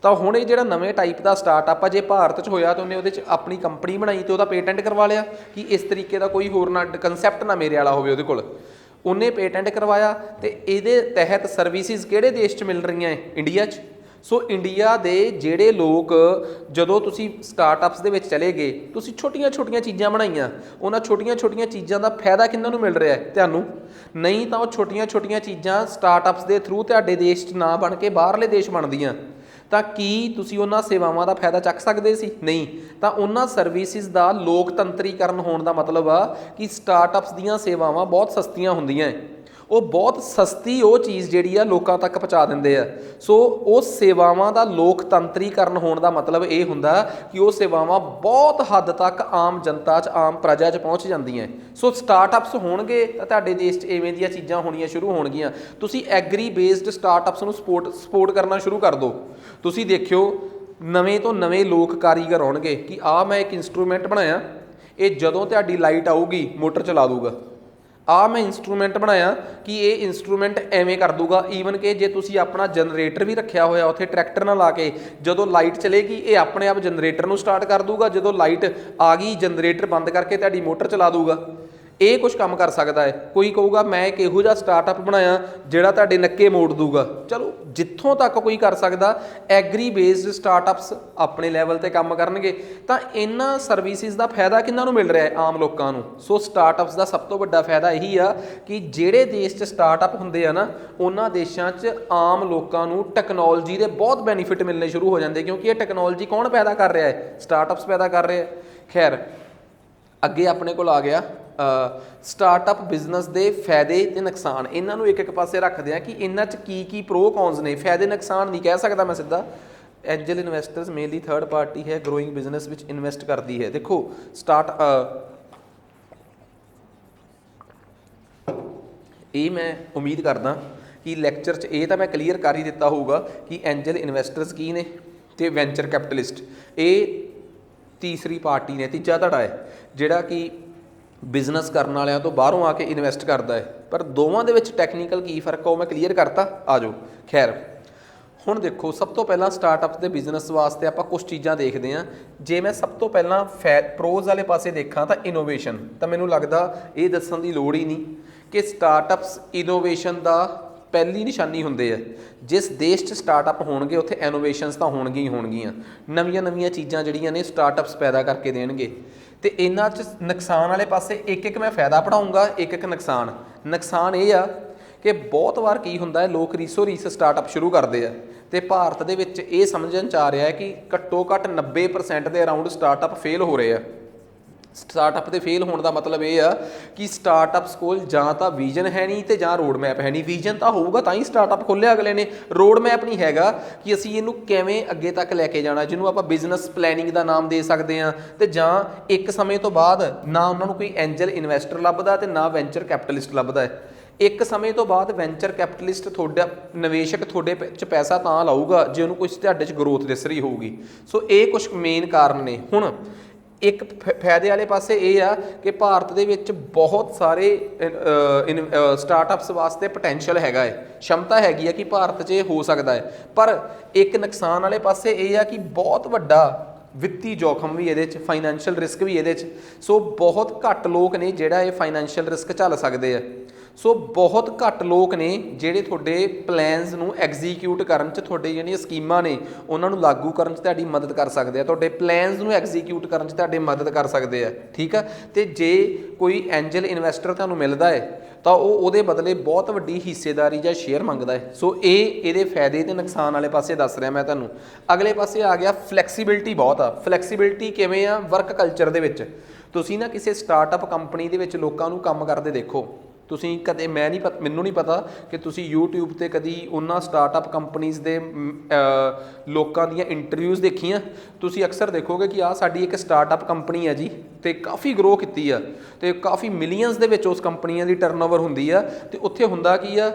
ਤਾਂ ਹੁਣ ਇਹ ਜਿਹੜਾ ਨਵੇਂ ਟਾਈਪ ਦਾ ਸਟਾਰਟਅਪ ਆ ਜੇ ਭਾਰਤ 'ਚ ਹੋਇਆ ਤਾਂ ਉਹਨੇ ਉਹਦੇ 'ਚ ਆਪਣੀ ਕੰਪਨੀ ਬਣਾਈ ਅਤੇ ਉਹਦਾ ਪੇਟੈਂਟ ਕਰਵਾ ਲਿਆ ਕਿ ਇਸ ਤਰੀਕੇ ਦਾ ਕੋਈ ਹੋਰ ਨਾ ਕੰਸੈਪਟ ਨਾ ਮੇਰੇ ਵਾਲਾ ਹੋਵੇ ਉਹਦੇ ਕੋਲ, ਉਹਨੇ ਪੇਟੈਂਟ ਕਰਵਾਇਆ ਅਤੇ ਇਹਦੇ ਤਹਿਤ ਸਰਵਿਸਿਜ਼ ਕਿਹੜੇ ਦੇਸ਼ 'ਚ ਮਿਲ ਰਹੀਆਂ ਹੈ, ਇੰਡੀਆ 'ਚ। ਸੋ ਇੰਡੀਆ ਦੇ ਜਿਹੜੇ ਲੋਕ, ਜਦੋਂ ਤੁਸੀਂ ਸਟਾਰਟਅਪਸ ਦੇ ਵਿੱਚ ਚਲੇ ਗਏ, ਤੁਸੀਂ ਛੋਟੀਆਂ ਚੀਜ਼ਾਂ ਬਣਾਈਆਂ, ਉਹਨਾਂ ਛੋਟੀਆਂ ਚੀਜ਼ਾਂ ਦਾ ਫਾਇਦਾ ਕਿਹਨਾਂ ਨੂੰ ਮਿਲ ਰਿਹਾ ਹੈ, ਤੁਹਾਨੂੰ। ਨਹੀਂ ਤਾਂ ਉਹ ਛੋਟੀਆਂ ਚੀਜ਼ਾਂ ਸਟਾਰਟਅਪਸ ਦੇ ਥਰੂ ਤੁਹਾਡੇ ਦੇਸ਼ 'ਚ ਨਾ ਬਣ ਕੇ ਬਾਹਰਲੇ ਦੇਸ਼ ਬਣਦੀਆਂ, ਤਾਂ ਕੀ ਤੁਸੀਂ ਉਹਨਾਂ ਸੇਵਾਵਾਂ ਦਾ ਫਾਇਦਾ ਚੱਕ ਸਕਦੇ ਸੀ? ਨਹੀਂ। ਤਾਂ ਉਹਨਾਂ ਸਰਵਿਸਿਜ਼ ਦਾ ਲੋਕਤੰਤਰੀਕਰਨ ਹੋਣ ਦਾ ਮਤਲਬ ਆ ਕਿ ਸਟਾਰਟਅਪਸ ਦੀਆਂ ਸੇਵਾਵਾਂ ਬਹੁਤ ਸਸਤੀਆਂ ਹੁੰਦੀਆਂ ਹੈ, ਉਹ ਬਹੁਤ ਸਸਤੀ ਉਹ ਚੀਜ਼ ਜਿਹੜੀ ਆ ਲੋਕਾਂ ਤੱਕ ਪਹੁੰਚਾ ਦਿੰਦੇ ਆ। ਸੋ ਉਹ ਸੇਵਾਵਾਂ ਦਾ ਲੋਕਤੰਤਰੀਕਰਨ ਹੋਣ ਦਾ ਮਤਲਬ ਇਹ ਹੁੰਦਾ ਕਿ ਉਹ ਸੇਵਾਵਾਂ ਬਹੁਤ ਹੱਦ ਤੱਕ ਆਮ ਜਨਤਾ 'ਚ, ਆਮ ਪ੍ਰਜਾ 'ਚ ਪਹੁੰਚ ਜਾਂਦੀਆਂ। ਸੋ ਸਟਾਰਟਅਪਸ ਹੋਣਗੇ ਤਾਂ ਤੁਹਾਡੇ ਦੇਸ਼ 'ਚ ਇਵੇਂ ਦੀਆਂ ਚੀਜ਼ਾਂ ਹੋਣੀਆਂ ਸ਼ੁਰੂ ਹੋਣਗੀਆਂ। ਤੁਸੀਂ ਐਗਰੀ ਬੇਸਡ ਸਟਾਰਟਅਪਸ ਨੂੰ ਸਪੋਰਟ ਕਰਨਾ ਸ਼ੁਰੂ ਕਰ ਦਿਓ। ਤੁਸੀਂ ਦੇਖਿਓ ਨਵੇਂ ਤੋਂ ਨਵੇਂ ਲੋਕ ਕਾਰੀਗਰ ਆਉਣਗੇ ਕਿ ਆਹ ਮੈਂ ਇੱਕ ਇੰਸਟਰੂਮੈਂਟ ਬਣਾਇਆ, ਇਹ ਜਦੋਂ ਤੁਹਾਡੀ ਲਾਈਟ ਆਊਗੀ ਮੋਟਰ ਚਲਾ ਦੂਗਾ। ਆਹ ਮੈਂ ਇੰਸਟਰੂਮੈਂਟ ਬਣਾਇਆ ਕਿ ਇਹ ਇੰਸਟਰੂਮੈਂਟ ਐਵੇਂ ਕਰ ਦੂਗਾ। ਈਵਨ ਕਿ ਜੇ ਤੁਸੀਂ ਆਪਣਾ ਜਨਰੇਟਰ ਵੀ ਰੱਖਿਆ ਹੋਇਆ ਉੱਥੇ ਟਰੈਕਟਰ ਨਾਲ ਲਾ ਕੇ, ਜਦੋਂ ਲਾਈਟ ਚਲੇਗੀ ਇਹ ਆਪਣੇ ਆਪ ਜਨਰੇਟਰ ਨੂੰ ਸਟਾਰਟ ਕਰ ਦੂਗਾ, ਜਦੋਂ ਲਾਈਟ ਆ ਗਈ ਜਨਰੇਟਰ ਬੰਦ ਕਰਕੇ ਤੁਹਾਡੀ ਮੋਟਰ ਚਲਾ ਦੂਗਾ। ਇਹ ਕੁਛ ਕੰਮ ਕਰ ਸਕਦਾ ਹੈ। ਕੋਈ ਕਹੂਗਾ ਮੈਂ ਇੱਕ ਇਹੋ ਜਿਹਾ ਸਟਾਰਟਅਪ ਬਣਾਇਆ ਜਿਹੜਾ ਤੁਹਾਡੇ ਨੱਕੇ ਮੋੜ ਦੂਗਾ। ਚਲੋ ਜਿੱਥੋਂ ਤੱਕ ਕੋਈ ਕਰ ਸਕਦਾ, ਐਗਰੀ ਬੇਸਡ ਸਟਾਰਟਅਪਸ ਆਪਣੇ ਲੈਵਲ 'ਤੇ ਕੰਮ ਕਰਨਗੇ। ਤਾਂ ਇਹਨਾਂ ਸਰਵਿਸਿਜ਼ ਦਾ ਫਾਇਦਾ ਕਿਹਨਾਂ ਨੂੰ ਮਿਲ ਰਿਹਾ ਹੈ? ਆਮ ਲੋਕਾਂ ਨੂੰ। ਸੋ ਸਟਾਰਟਅਪਸ ਦਾ ਸਭ ਤੋਂ ਵੱਡਾ ਫਾਇਦਾ ਇਹੀ ਆ ਕਿ ਜਿਹੜੇ ਦੇਸ਼ 'ਚ ਸਟਾਰਟਅਪ ਹੁੰਦੇ ਆ ਨਾ, ਉਹਨਾਂ ਦੇਸ਼ਾਂ 'ਚ ਆਮ ਲੋਕਾਂ ਨੂੰ ਟੈਕਨੋਲੋਜੀ ਦੇ ਬਹੁਤ ਬੈਨੀਫਿਟ ਮਿਲਣੇ ਸ਼ੁਰੂ ਹੋ ਜਾਂਦੇ, ਕਿਉਂਕਿ ਇਹ ਟੈਕਨੋਲੋਜੀ ਕੌਣ ਪੈਦਾ ਕਰ ਰਿਹਾ ਹੈ? ਸਟਾਰਟਅਪਸ ਪੈਦਾ ਕਰ ਰਹੇ ਆ। ਖੈਰ ਅੱਗੇ ਆਪਣੇ ਕੋਲ ਆ ਗਿਆ ਸਟਾਰਟਅਪ ਬਿਜ਼ਨਸ ਦੇ ਫਾਇਦੇ ਤੇ ਨੁਕਸਾਨ। ਇਹਨਾਂ ਨੂੰ ਇੱਕ ਪਾਸੇ ਰੱਖਦੇ ਆ ਕਿ ਇਹਨਾਂ 'ਚ ਕੀ ਪ੍ਰੋ ਕੌਨਸ ਨੇ। ਫਾਇਦੇ ਨੁਕਸਾਨ ਨਹੀਂ ਕਹਿ ਸਕਦਾ ਮੈਂ ਸਿੱਧਾ। Angel investors mainly third party ਹੈ, ਗਰੋਇੰਗ ਬਿਜ਼ਨਸ ਵਿੱਚ ਇਨਵੈਸਟ ਕਰਦੀ ਹੈ। ਦੇਖੋ ਇਹ ਮੈਂ ਉਮੀਦ ਕਰਦਾ ਕਿ ਲੈਕਚਰ 'ਚ ਇਹ ਤਾਂ ਮੈਂ ਕਲੀਅਰ ਕਰ ਹੀ ਦਿੱਤਾ ਹੋਊਗਾ ਕਿ ਐਂਜਲ ਇਨਵੈਸਟਰਸ ਕੀ ਨੇ ਅਤੇ ਵੈਂਚਰ ਕੈਪੀਟਲਿਸਟ ਇਹ ਤੀਸਰੀ ਪਾਰਟੀ ਨੇ, ਤੀਜਾ ਧੜਾ ਹੈ ਜਿਹੜਾ ਕਿ ਬਿਜ਼ਨਸ ਕਰਨ ਵਾਲਿਆਂ ਤੋਂ ਬਾਹਰੋਂ ਆ ਕੇ ਇਨਵੈਸਟ ਕਰਦਾ ਹੈ। ਪਰ ਦੋਵਾਂ ਦੇ ਵਿੱਚ ਟੈਕਨੀਕਲ ਕੀ ਫਰਕ ਆ ਉਹ ਮੈਂ ਕਲੀਅਰ ਕਰਤਾ। ਆ ਜਾਓ। ਖੈਰ ਹੁਣ ਦੇਖੋ ਸਭ ਤੋਂ ਪਹਿਲਾਂ ਸਟਾਰਟਅਪਸ ਦੇ ਬਿਜ਼ਨਸ ਵਾਸਤੇ ਆਪਾਂ ਕੁਛ ਚੀਜ਼ਾਂ ਦੇਖਦੇ ਹਾਂ। ਜੇ ਮੈਂ ਸਭ ਤੋਂ ਪਹਿਲਾਂ ਪ੍ਰੋਜ਼ ਵਾਲੇ ਪਾਸੇ ਦੇਖਾਂ ਤਾਂ ਇਨੋਵੇਸ਼ਨ, ਤਾਂ ਮੈਨੂੰ ਲੱਗਦਾ ਇਹ ਦੱਸਣ ਦੀ ਲੋੜ ਹੀ ਨਹੀਂ ਕਿ ਸਟਾਰਟਅਪਸ ਇਨੋਵੇਸ਼ਨ ਦਾ ਪਹਿਲੀ ਨਿਸ਼ਾਨੀ ਹੁੰਦੇ ਆ। ਜਿਸ ਦੇਸ਼ 'ਚ ਸਟਾਰਟਅਪ ਹੋਣਗੇ ਉੱਥੇ ਇਨੋਵੇਸ਼ਨਸ ਤਾਂ ਹੋਣਗੀਆਂ ਹੀ ਹੋਣਗੀਆਂ। ਨਵੀਆਂ ਚੀਜ਼ਾਂ ਜਿਹੜੀਆਂ ਨੇ ਸਟਾਰਟਅਪਸ ਪੈਦਾ ਕਰਕੇ ਦੇਣਗੇ। ਅਤੇ ਇਹਨਾਂ 'ਚ ਨੁਕਸਾਨ ਵਾਲੇ ਪਾਸੇ ਇੱਕ ਮੈਂ ਫਾਇਦਾ ਪੜ੍ਹਾਊਂਗਾ, ਇੱਕ ਨੁਕਸਾਨ ਇਹ ਆ ਕਿ ਬਹੁਤ ਵਾਰ ਕੀ ਹੁੰਦਾ ਹੈ, ਲੋਕ ਰੀਸੋ ਰੀਸ ਸਟਾਰਟਅਪ ਸ਼ੁਰੂ ਕਰਦੇ ਆ ਤੇ ਭਾਰਤ ਦੇ ਵਿੱਚ ਇਹ ਸਮਝਣ ਚ ਆ ਰਿਹਾ ਹੈ ਕਿ ਘੱਟੋ ਘੱਟ 90% ਦੇ ਅਰਾਊਂਡ ਸਟਾਰਟਅਪ ਫੇਲ ਹੋ ਰਹੇ ਆ। ਸਟਾਰਟਅਪ ਦੇ ਫੇਲ ਹੋਣ ਦਾ ਮਤਲਬ ਇਹ ਆ ਕਿ ਸਟਾਰਟਅਪਸ ਕੋਲ ਜਾਂ ਤਾਂ ਵਿਜ਼ਨ ਹੈ ਨਹੀਂ ਤੇ ਜਾਂ ਰੋਡ ਮੈਪ ਹੈ ਨਹੀਂ। ਵਿਜ਼ਨ ਤਾਂ ਹੋਊਗਾ ਤਾਂ ਹੀ ਸਟਾਰਟਅਪ ਖੋਲ੍ਹਿਆ ਅਗਲੇ ਨੇ, ਰੋਡ ਮੈਪ ਨਹੀਂ ਹੈਗਾ ਕਿ ਅਸੀਂ ਇਹਨੂੰ ਕਿਵੇਂ ਅੱਗੇ ਤੱਕ ਲੈ ਕੇ ਜਾਣਾ, ਜਿਹਨੂੰ ਆਪਾਂ ਬਿਜ਼ਨਸ ਪਲੈਨਿੰਗ ਦਾ ਨਾਮ ਦੇ ਸਕਦੇ ਹਾਂ। ਤੇ ਜਾਂ ਇੱਕ ਸਮੇਂ ਤੋਂ ਬਾਅਦ ਨਾ ਉਹਨਾਂ ਨੂੰ ਕੋਈ ਐਂਜਲ ਇਨਵੈਸਟਰ ਲੱਭਦਾ ਤੇ ਨਾ ਵੈਂਚਰ ਕੈਪੀਟਲਿਸਟ ਲੱਭਦਾ ਹੈ। ਇੱਕ ਸਮੇਂ ਤੋਂ ਬਾਅਦ ਵੈਂਚਰ ਕੈਪੀਟਲਿਸਟ ਤੁਹਾਡਾ ਨਿਵੇਸ਼ਕ ਤੁਹਾਡੇ 'ਚ ਪੈਸਾ ਤਾਂ ਲਾਊਗਾ ਜੇ ਉਹਨੂੰ ਕੁਛ ਤੁਹਾਡੇ 'ਚ ਗਰੋਥ ਦਿਸ ਰਹੀ ਹੋਊਗੀ। ਸੋ ਇਹ ਕੁਛ ਮੇਨ ਕਾਰਨ ਨੇ। ਹੁਣ ਇੱਕ ਫਾਇਦੇ ਵਾਲੇ ਪਾਸੇ ਇਹ ਆ ਕਿ ਭਾਰਤ ਦੇ ਵਿੱਚ ਬਹੁਤ ਸਾਰੇ ਸਟਾਰਟਅਪਸ ਵਾਸਤੇ ਪੋਟੈਂਸ਼ੀਅਲ ਹੈਗਾ ਹੈ, ਸ਼ਮਤਾ ਹੈਗੀ ਆ ਕਿ ਭਾਰਤ 'ਚ ਇਹ ਹੋ ਸਕਦਾ ਹੈ। ਪਰ ਇੱਕ ਨੁਕਸਾਨ ਵਾਲੇ ਪਾਸੇ ਇਹ ਆ ਕਿ ਬਹੁਤ ਵੱਡਾ ਵਿੱਤੀ ਜੋਖਮ ਵੀ ਇਹਦੇ 'ਚ, ਫਾਈਨੈਂਸ਼ੀਅਲ ਰਿਸਕ ਵੀ ਇਹਦੇ 'ਚ। ਸੋ ਬਹੁਤ ਘੱਟ ਲੋਕ ਨੇ ਜਿਹੜਾ ਇਹ ਫਾਈਨੈਂਸ਼ੀਅਲ ਰਿਸਕ ਝੱਲ ਸਕਦੇ ਆ। ਸੋ ਬਹੁਤ ਘੱਟ ਲੋਕ ਨੇ ਜਿਹੜੇ ਤੁਹਾਡੇ ਪਲੈਨਸ ਨੂੰ ਐਗਜ਼ੀਕਿਊਟ ਕਰਨ 'ਚ, ਤੁਹਾਡੇ ਜਿਹੜੀਆਂ ਸਕੀਮਾਂ ਨੇ ਉਹਨਾਂ ਨੂੰ ਲਾਗੂ ਕਰਨ 'ਚ ਤੁਹਾਡੀ ਮਦਦ ਕਰ ਸਕਦੇ ਆ, ਤੁਹਾਡੇ ਪਲੈਨਸ ਨੂੰ ਐਗਜ਼ੀਕਿਊਟ ਕਰਨ 'ਚ ਤੁਹਾਡੀ ਮਦਦ ਕਰ ਸਕਦੇ ਆ। ਠੀਕ ਆ। ਤੇ ਜੇ ਕੋਈ ਐਂਜਲ ਇਨਵੈਸਟਰ ਤੁਹਾਨੂੰ ਮਿਲਦਾ ਹੈ ਤਾਂ ਉਹ ਉਹਦੇ ਬਦਲੇ ਬਹੁਤ ਵੱਡੀ ਹਿੱਸੇਦਾਰੀ ਜਾਂ ਸ਼ੇਅਰ ਮੰਗਦਾ ਹੈ। ਸੋ ਇਹ ਇਹਦੇ ਫਾਇਦੇ ਤੇ ਨੁਕਸਾਨ ਵਾਲੇ ਪਾਸੇ ਦੱਸ ਰਿਹਾ ਮੈਂ ਤੁਹਾਨੂੰ। ਅਗਲੇ ਪਾਸੇ ਆ ਗਿਆ ਫਲੈਕਸੀਬਿਲਿਟੀ ਬਹੁਤ ਆ। ਫਲੈਕਸੀਬਿਲਿਟੀ ਕਿਵੇਂ ਆ? ਵਰਕ ਕਲਚਰ ਦੇ ਵਿੱਚ ਤੁਸੀਂ ਨਾ ਕਿਸੇ ਸਟਾਰਟਅਪ ਕੰਪਨੀ ਦੇ ਵਿੱਚ ਲੋਕਾਂ ਨੂੰ ਕੰਮ ਕਰਦੇ ਦੇਖੋ। ਤੁਸੀਂ ਕਦੇ ਮੈਨੂੰ ਨਹੀਂ ਪਤਾ ਕਿ ਤੁਸੀਂ YouTube 'ਤੇ ਕਦੀ ਉਹਨਾਂ ਸਟਾਰਟਅਪ ਕੰਪਨੀਜ਼ ਦੇ ਲੋਕਾਂ ਦੀਆਂ ਇੰਟਰਵਿਊਜ਼ ਦੇਖੀਆਂ। ਤੁਸੀਂ ਅਕਸਰ ਦੇਖੋਗੇ ਕਿ ਆਹ ਸਾਡੀ ਇੱਕ ਸਟਾਰਟਅਪ ਕੰਪਨੀ ਹੈ ਜੀ ਅਤੇ ਕਾਫੀ ਗਰੋ ਕੀਤੀ ਆ ਅਤੇ ਕਾਫੀ ਮਿਲੀਅਨਸ ਦੇ ਵਿੱਚ ਉਸ ਕੰਪਨੀਆਂ ਦੀ ਟਰਨਓਵਰ ਹੁੰਦੀ ਆ। ਅਤੇ ਉੱਥੇ ਹੁੰਦਾ ਕੀ ਆ,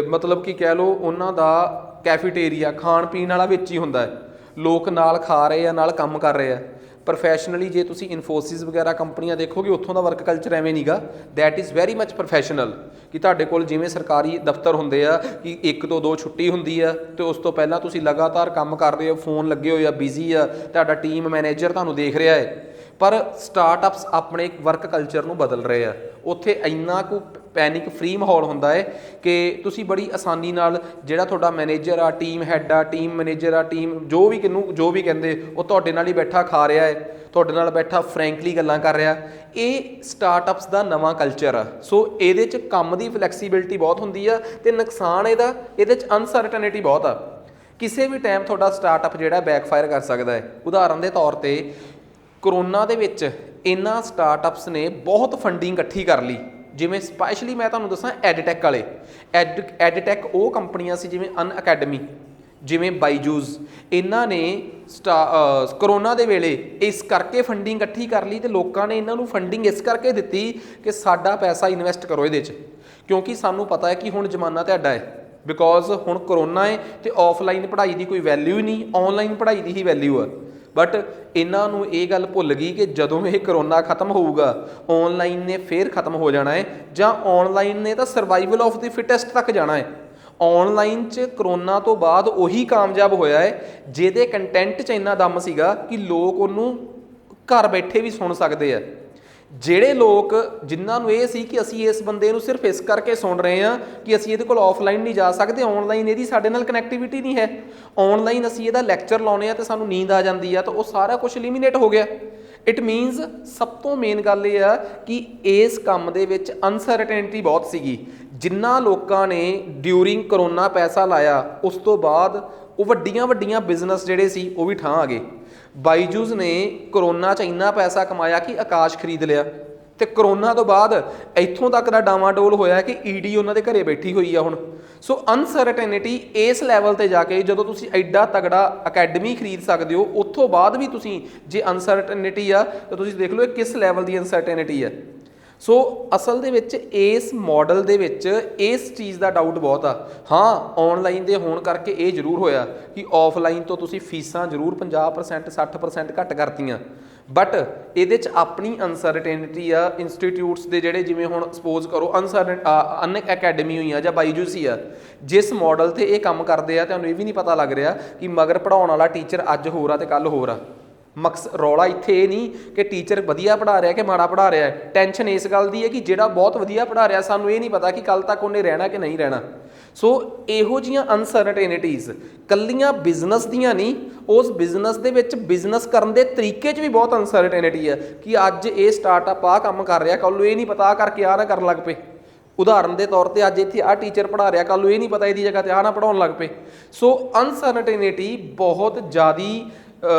ਮਤਲਬ ਕਿ ਕਹਿ ਲਓ ਉਹਨਾਂ ਦਾ ਕੈਫੇਟੇਰੀਆ ਖਾਣ ਪੀਣ ਵਾਲਾ ਵਿੱਚ ਹੀ ਹੁੰਦਾ ਹੈ। ਲੋਕ ਨਾਲ ਖਾ ਰਹੇ ਆ, ਨਾਲ ਕੰਮ ਕਰ ਰਹੇ ਆ। ਪ੍ਰੋਫੈਸ਼ਨਲੀ ਜੇ ਤੁਸੀਂ ਇਨਫੋਸਿਸ ਵਗੈਰਾ ਕੰਪਨੀਆਂ ਦੇਖੋਗੇ ਉੱਥੋਂ ਦਾ ਵਰਕ ਕਲਚਰ ਐਵੇਂ ਨਹੀਂ ਗਾ। That is very much professional ਕਿ ਤੁਹਾਡੇ ਕੋਲ ਜਿਵੇਂ ਸਰਕਾਰੀ ਦਫ਼ਤਰ ਹੁੰਦੇ ਆ ਕਿ 1 ਤੋਂ 2 ਛੁੱਟੀ ਹੁੰਦੀ ਆ ਅਤੇ ਉਸ ਤੋਂ ਪਹਿਲਾਂ ਤੁਸੀਂ ਲਗਾਤਾਰ ਕੰਮ ਕਰ ਰਹੇ ਹੋ, ਫੋਨ ਲੱਗੇ ਹੋਏ ਆ, ਬਿਜ਼ੀ ਆ, ਤੁਹਾਡਾ ਟੀਮ ਮੈਨੇਜਰ ਤੁਹਾਨੂੰ ਦੇਖ ਰਿਹਾ ਹੈ। ਪਰ ਸਟਾਰਟਅਪਸ ਆਪਣੇ ਵਰਕ ਕਲਚਰ ਨੂੰ ਬਦਲ ਰਹੇ ਆ। ਉੱਥੇ ਇੰਨਾ ਕੁ ਪੈਨਿਕ ਫ੍ਰੀ ਮਾਹੌਲ ਹੁੰਦਾ ਹੈ ਕਿ ਤੁਸੀਂ ਬੜੀ ਆਸਾਨੀ ਨਾਲ ਜਿਹੜਾ ਤੁਹਾਡਾ ਮੈਨੇਜਰ ਆ, ਟੀਮ ਹੈਡ ਆ, ਟੀਮ ਮੈਨੇਜਰ ਆ, ਟੀਮ ਜੋ ਵੀ ਕਹਿੰਦੇ ਉਹ ਤੁਹਾਡੇ ਨਾਲ ਹੀ ਬੈਠਾ ਖਾ ਰਿਹਾ ਹੈ, ਤੁਹਾਡੇ ਨਾਲ ਬੈਠਾ ਫਰੈਂਕਲੀ ਗੱਲਾਂ ਕਰ ਰਿਹਾ। ਇਹ ਸਟਾਰਟਅਪਸ ਦਾ ਨਵਾਂ ਕਲਚਰ ਆ। ਸੋ ਇਹਦੇ 'ਚ ਕੰਮ ਦੀ ਫਲੈਕਸੀਬਿਲਿਟੀ ਬਹੁਤ ਹੁੰਦੀ ਆ ਅਤੇ ਨੁਕਸਾਨ ਇਹਦੇ 'ਚ ਅਨਸਰਟਨਿਟੀ ਬਹੁਤ ਆ। ਕਿਸੇ ਵੀ ਟਾਈਮ ਤੁਹਾਡਾ ਸਟਾਰਟਅਪ ਜਿਹੜਾ ਬੈਕਫਾਇਰ ਕਰ ਸਕਦਾ ਹੈ। ਉਦਾਹਰਨ ਦੇ ਤੌਰ 'ਤੇ ਕਰੋਨਾ ਦੇ ਵਿੱਚ ਇਹਨਾਂ ਸਟਾਰਟਅਪਸ ਨੇ ਬਹੁਤ ਫੰਡਿੰਗ ਇਕੱਠੀ ਕਰ ਲਈ। ਜਿਵੇਂ ਸਪੈਸ਼ਲੀ ਮੈਂ ਤੁਹਾਨੂੰ ਦੱਸਾਂ ਐਡਟੈਕ ਵਾਲੇ, ਐਡਟੈਕ ਉਹ ਕੰਪਨੀਆਂ ਸੀ ਜਿਵੇਂ ਅਨਅਕੈਡਮੀ, ਜਿਵੇਂ ਬਾਈਜੂਸ। ਇਹਨਾਂ ਨੇ ਕਰੋਨਾ ਦੇ ਵੇਲੇ ਇਸ ਕਰਕੇ ਫੰਡਿੰਗ ਇਕੱਠੀ ਕਰ ਲਈ ਅਤੇ ਲੋਕਾਂ ਨੇ ਇਹਨਾਂ ਨੂੰ ਫੰਡਿੰਗ ਇਸ ਕਰਕੇ ਦਿੱਤੀ ਕਿ ਸਾਡਾ ਪੈਸਾ ਇਨਵੈਸਟ ਕਰੋ ਇਹਦੇ 'ਚ, ਕਿਉਂਕਿ ਸਾਨੂੰ ਪਤਾ ਹੈ ਕਿ ਹੁਣ ਜ਼ਮਾਨਾ ਤੁਹਾਡਾ ਹੈ। ਬਿਕੋਜ਼ ਹੁਣ ਕਰੋਨਾ ਹੈ ਅਤੇ ਆਫਲਾਈਨ ਪੜ੍ਹਾਈ ਦੀ ਕੋਈ ਵੈਲਿਊ ਹੀ ਨਹੀਂ, ਔਨਲਾਈਨ ਪੜ੍ਹਾਈ ਦੀ ਹੀ ਵੈਲਿਊ ਆ। ਬਟ ਇਹਨਾਂ ਨੂੰ ਇਹ ਗੱਲ ਭੁੱਲ ਗਈ ਕਿ ਜਦੋਂ ਇਹ ਕਰੋਨਾ ਖਤਮ ਹੋਊਗਾ ਔਨਲਾਈਨ ਨੇ ਫੇਰ ਖਤਮ ਹੋ ਜਾਣਾ ਹੈ, ਜਾਂ ਔਨਲਾਈਨ ਨੇ ਤਾਂ ਸਰਵਾਈਵਲ ਆਫ ਦੀ ਫਿਟੈਸਟ ਤੱਕ ਜਾਣਾ ਹੈ। ਔਨਲਾਈਨ 'ਚ ਕਰੋਨਾ ਤੋਂ ਬਾਅਦ ਉਹੀ ਕਾਮਯਾਬ ਹੋਇਆ ਹੈ ਜਿਹਦੇ ਕੰਟੈਂਟ 'ਚ ਇੰਨਾ ਦਮ ਸੀਗਾ ਕਿ ਲੋਕ ਉਹਨੂੰ ਘਰ ਬੈਠੇ ਵੀ ਸੁਣ ਸਕਦੇ ਆ। ਜਿਹੜੇ ਲੋਕ ਜਿਨ੍ਹਾਂ ਨੂੰ ਇਹ ਸੀ ਕਿ ਅਸੀਂ ਇਸ ਬੰਦੇ ਨੂੰ ਸਿਰਫ ਇਸ ਕਰਕੇ ਸੁਣ ਰਹੇ ਹਾਂ ਕਿ ਅਸੀਂ ਇਹਦੇ ਕੋਲ ਆਫਲਾਈਨ ਨਹੀਂ ਜਾ ਸਕਦੇ, ਔਨਲਾਈਨ ਇਹਦੀ ਸਾਡੇ ਨਾਲ ਕਨੈਕਟੀਵਿਟੀ ਨਹੀਂ ਹੈ, ਔਨਲਾਈਨ ਅਸੀਂ ਇਹਦਾ ਲੈਕਚਰ ਲਾਉਂਦੇ ਹਾਂ ਅਤੇ ਸਾਨੂੰ ਨੀਂਦ ਆ ਜਾਂਦੀ ਆ, ਤਾਂ ਉਹ ਸਾਰਾ ਕੁਝ ਐਲੀਮੀਨੇਟ ਹੋ ਗਿਆ। ਇਟ ਮੀਨਸ ਸਭ ਤੋਂ ਮੇਨ ਗੱਲ ਇਹ ਆ ਕਿ ਇਸ ਕੰਮ ਦੇ ਵਿੱਚ ਅਨਸਰਟਨਟੀ ਬਹੁਤ ਸੀਗੀ। ਜਿਨ੍ਹਾਂ ਲੋਕਾਂ ਨੇ ਡਿਊਰਿੰਗ ਕਰੋਨਾ ਪੈਸਾ ਲਾਇਆ ਉਸ ਤੋਂ ਬਾਅਦ ਉਹ ਵੱਡੀਆਂ ਬਿਜ਼ਨਸ ਜਿਹੜੇ ਸੀ ਉਹ ਵੀ ਠਾਂ ਆ ਗਏ। ਬਾਈਜੂਸ ਨੇ ਕਰੋਨਾ 'ਚ ਇੰਨਾ ਪੈਸਾ ਕਮਾਇਆ ਕਿ ਆਕਾਸ਼ ਖਰੀਦ ਲਿਆ, ਅਤੇ ਕਰੋਨਾ ਤੋਂ ਬਾਅਦ ਇੱਥੋਂ ਤੱਕ ਦਾ ਡਾਵਾਡੋਲ ਹੋਇਆ ਕਿ ਈਡੀ ਉਹਨਾਂ ਦੇ ਘਰੇ ਬੈਠੀ ਹੋਈ ਆ ਹੁਣ। ਸੋ ਅਨਸਰਟਨਿਟੀ ਇਸ ਲੈਵਲ 'ਤੇ ਜਾ ਕੇ ਜਦੋਂ ਤੁਸੀਂ ਐਡਾ ਤਗੜਾ ਅਕੈਡਮੀ ਖਰੀਦ ਸਕਦੇ ਹੋ, ਉੱਥੋਂ ਬਾਅਦ ਵੀ ਤੁਸੀਂ ਜੇ ਅਨਸਰਟਨਿਟੀ ਆ ਤਾਂ ਤੁਸੀਂ ਦੇਖ ਲਓ ਇਹ ਕਿਸ ਲੈਵਲ ਦੀ ਅਨਸਰਟਨਿਟੀ ਆ। ਸੋ ਅਸਲ ਦੇ ਵਿੱਚ ਇਸ ਮਾਡਲ ਦੇ ਵਿੱਚ ਇਸ ਚੀਜ਼ ਦਾ ਡਾਊਟ ਬਹੁਤ ਆ। ਹਾਂ, ਔਨਲਾਈਨ ਦੇ ਹੋਣ ਕਰਕੇ ਇਹ ਜ਼ਰੂਰ ਹੋਇਆ ਕਿ ਆਫਲਾਈਨ ਤੋਂ ਤੁਸੀਂ ਫੀਸਾਂ ਜ਼ਰੂਰ 50% 60% ਘੱਟ ਕਰਤੀਆਂ, ਬਟ ਇਹਦੇ 'ਚ ਆਪਣੀ ਅਨਸਰਟਨਿਟੀ ਆ। ਇੰਸਟੀਟਿਊਟਸ ਦੇ ਜਿਹੜੇ ਜਿਵੇਂ ਹੁਣ ਸਪੋਜ਼ ਕਰੋ ਅਨਅਕੈਡਮੀ ਹੋਈ ਆ ਜਾਂ ਬਾਈਜੂਸ ਹੀ ਆ, ਜਿਸ ਮਾਡਲ 'ਤੇ ਇਹ ਕੰਮ ਕਰਦੇ ਆ ਤੁਹਾਨੂੰ ਇਹ ਵੀ ਨਹੀਂ ਪਤਾ ਲੱਗ ਰਿਹਾ ਕਿ ਮਗਰ ਪੜ੍ਹਾਉਣ ਵਾਲਾ ਟੀਚਰ ਅੱਜ ਹੋਰ ਆ ਅਤੇ ਕੱਲ੍ਹ ਹੋਰ ਆ। ਰੌਲਾ ਇੱਥੇ ਇਹ ਨਹੀਂ ਕਿ ਟੀਚਰ ਵਧੀਆ ਪੜ੍ਹਾ ਰਿਹਾ ਕਿ ਮਾੜਾ ਪੜ੍ਹਾ ਰਿਹਾ ਹੈ। ਟੈਨਸ਼ਨ ਇਸ ਗੱਲ ਦੀ ਹੈ ਕਿ ਜਿਹੜਾ ਬਹੁਤ ਵਧੀਆ ਪੜ੍ਹਾ ਰਿਹਾ ਸਾਨੂੰ ਇਹ ਨਹੀਂ ਪਤਾ ਕਿ ਕੱਲ੍ਹ ਤੱਕ ਉਹਨੇ ਰਹਿਣਾ ਕਿ ਨਹੀਂ ਰਹਿਣਾ। ਸੋ ਇਹੋ ਜਿਹੀਆਂ ਅਨਸਰਟਨਿਟੀਜ਼ ਕੱਲੀਆਂ ਬਿਜ਼ਨਸ ਦੀਆਂ ਨਹੀਂ, ਉਸ ਬਿਜ਼ਨਸ ਦੇ ਵਿੱਚ ਬਿਜ਼ਨਸ ਕਰਨ ਦੇ ਤਰੀਕੇ 'ਚ ਵੀ ਬਹੁਤ ਅਨਸਰਟਨਿਟੀ ਹੈ ਕਿ ਅੱਜ ਇਹ ਸਟਾਰਟਅਪ ਆਹ ਕੰਮ ਕਰ ਰਿਹਾ, ਕੱਲ੍ਹ ਨੂੰ ਇਹ ਨਹੀਂ ਪਤਾ ਕਰਕੇ ਆਹ ਨਾ ਕਰਨ ਲੱਗ ਪਏ। ਉਦਾਹਰਨ ਦੇ ਤੌਰ ਤੇ ਅੱਜ ਇੱਥੇ ਆਹ ਟੀਚਰ ਪੜ੍ਹਾ ਰਿਹਾ, ਕੱਲ੍ਹ ਨੂੰ ਇਹ ਨਹੀਂ ਪਤਾ ਇਹਦੀ ਜਗ੍ਹਾ ਤੇ ਆਹ ਨਾ ਪੜ੍ਹਾਉਣ ਲੱਗ ਪਏ। ਸੋ ਅਨਸਰਟਨਿਟੀ ਬਹੁਤ ਜ਼ਿਆਦੀ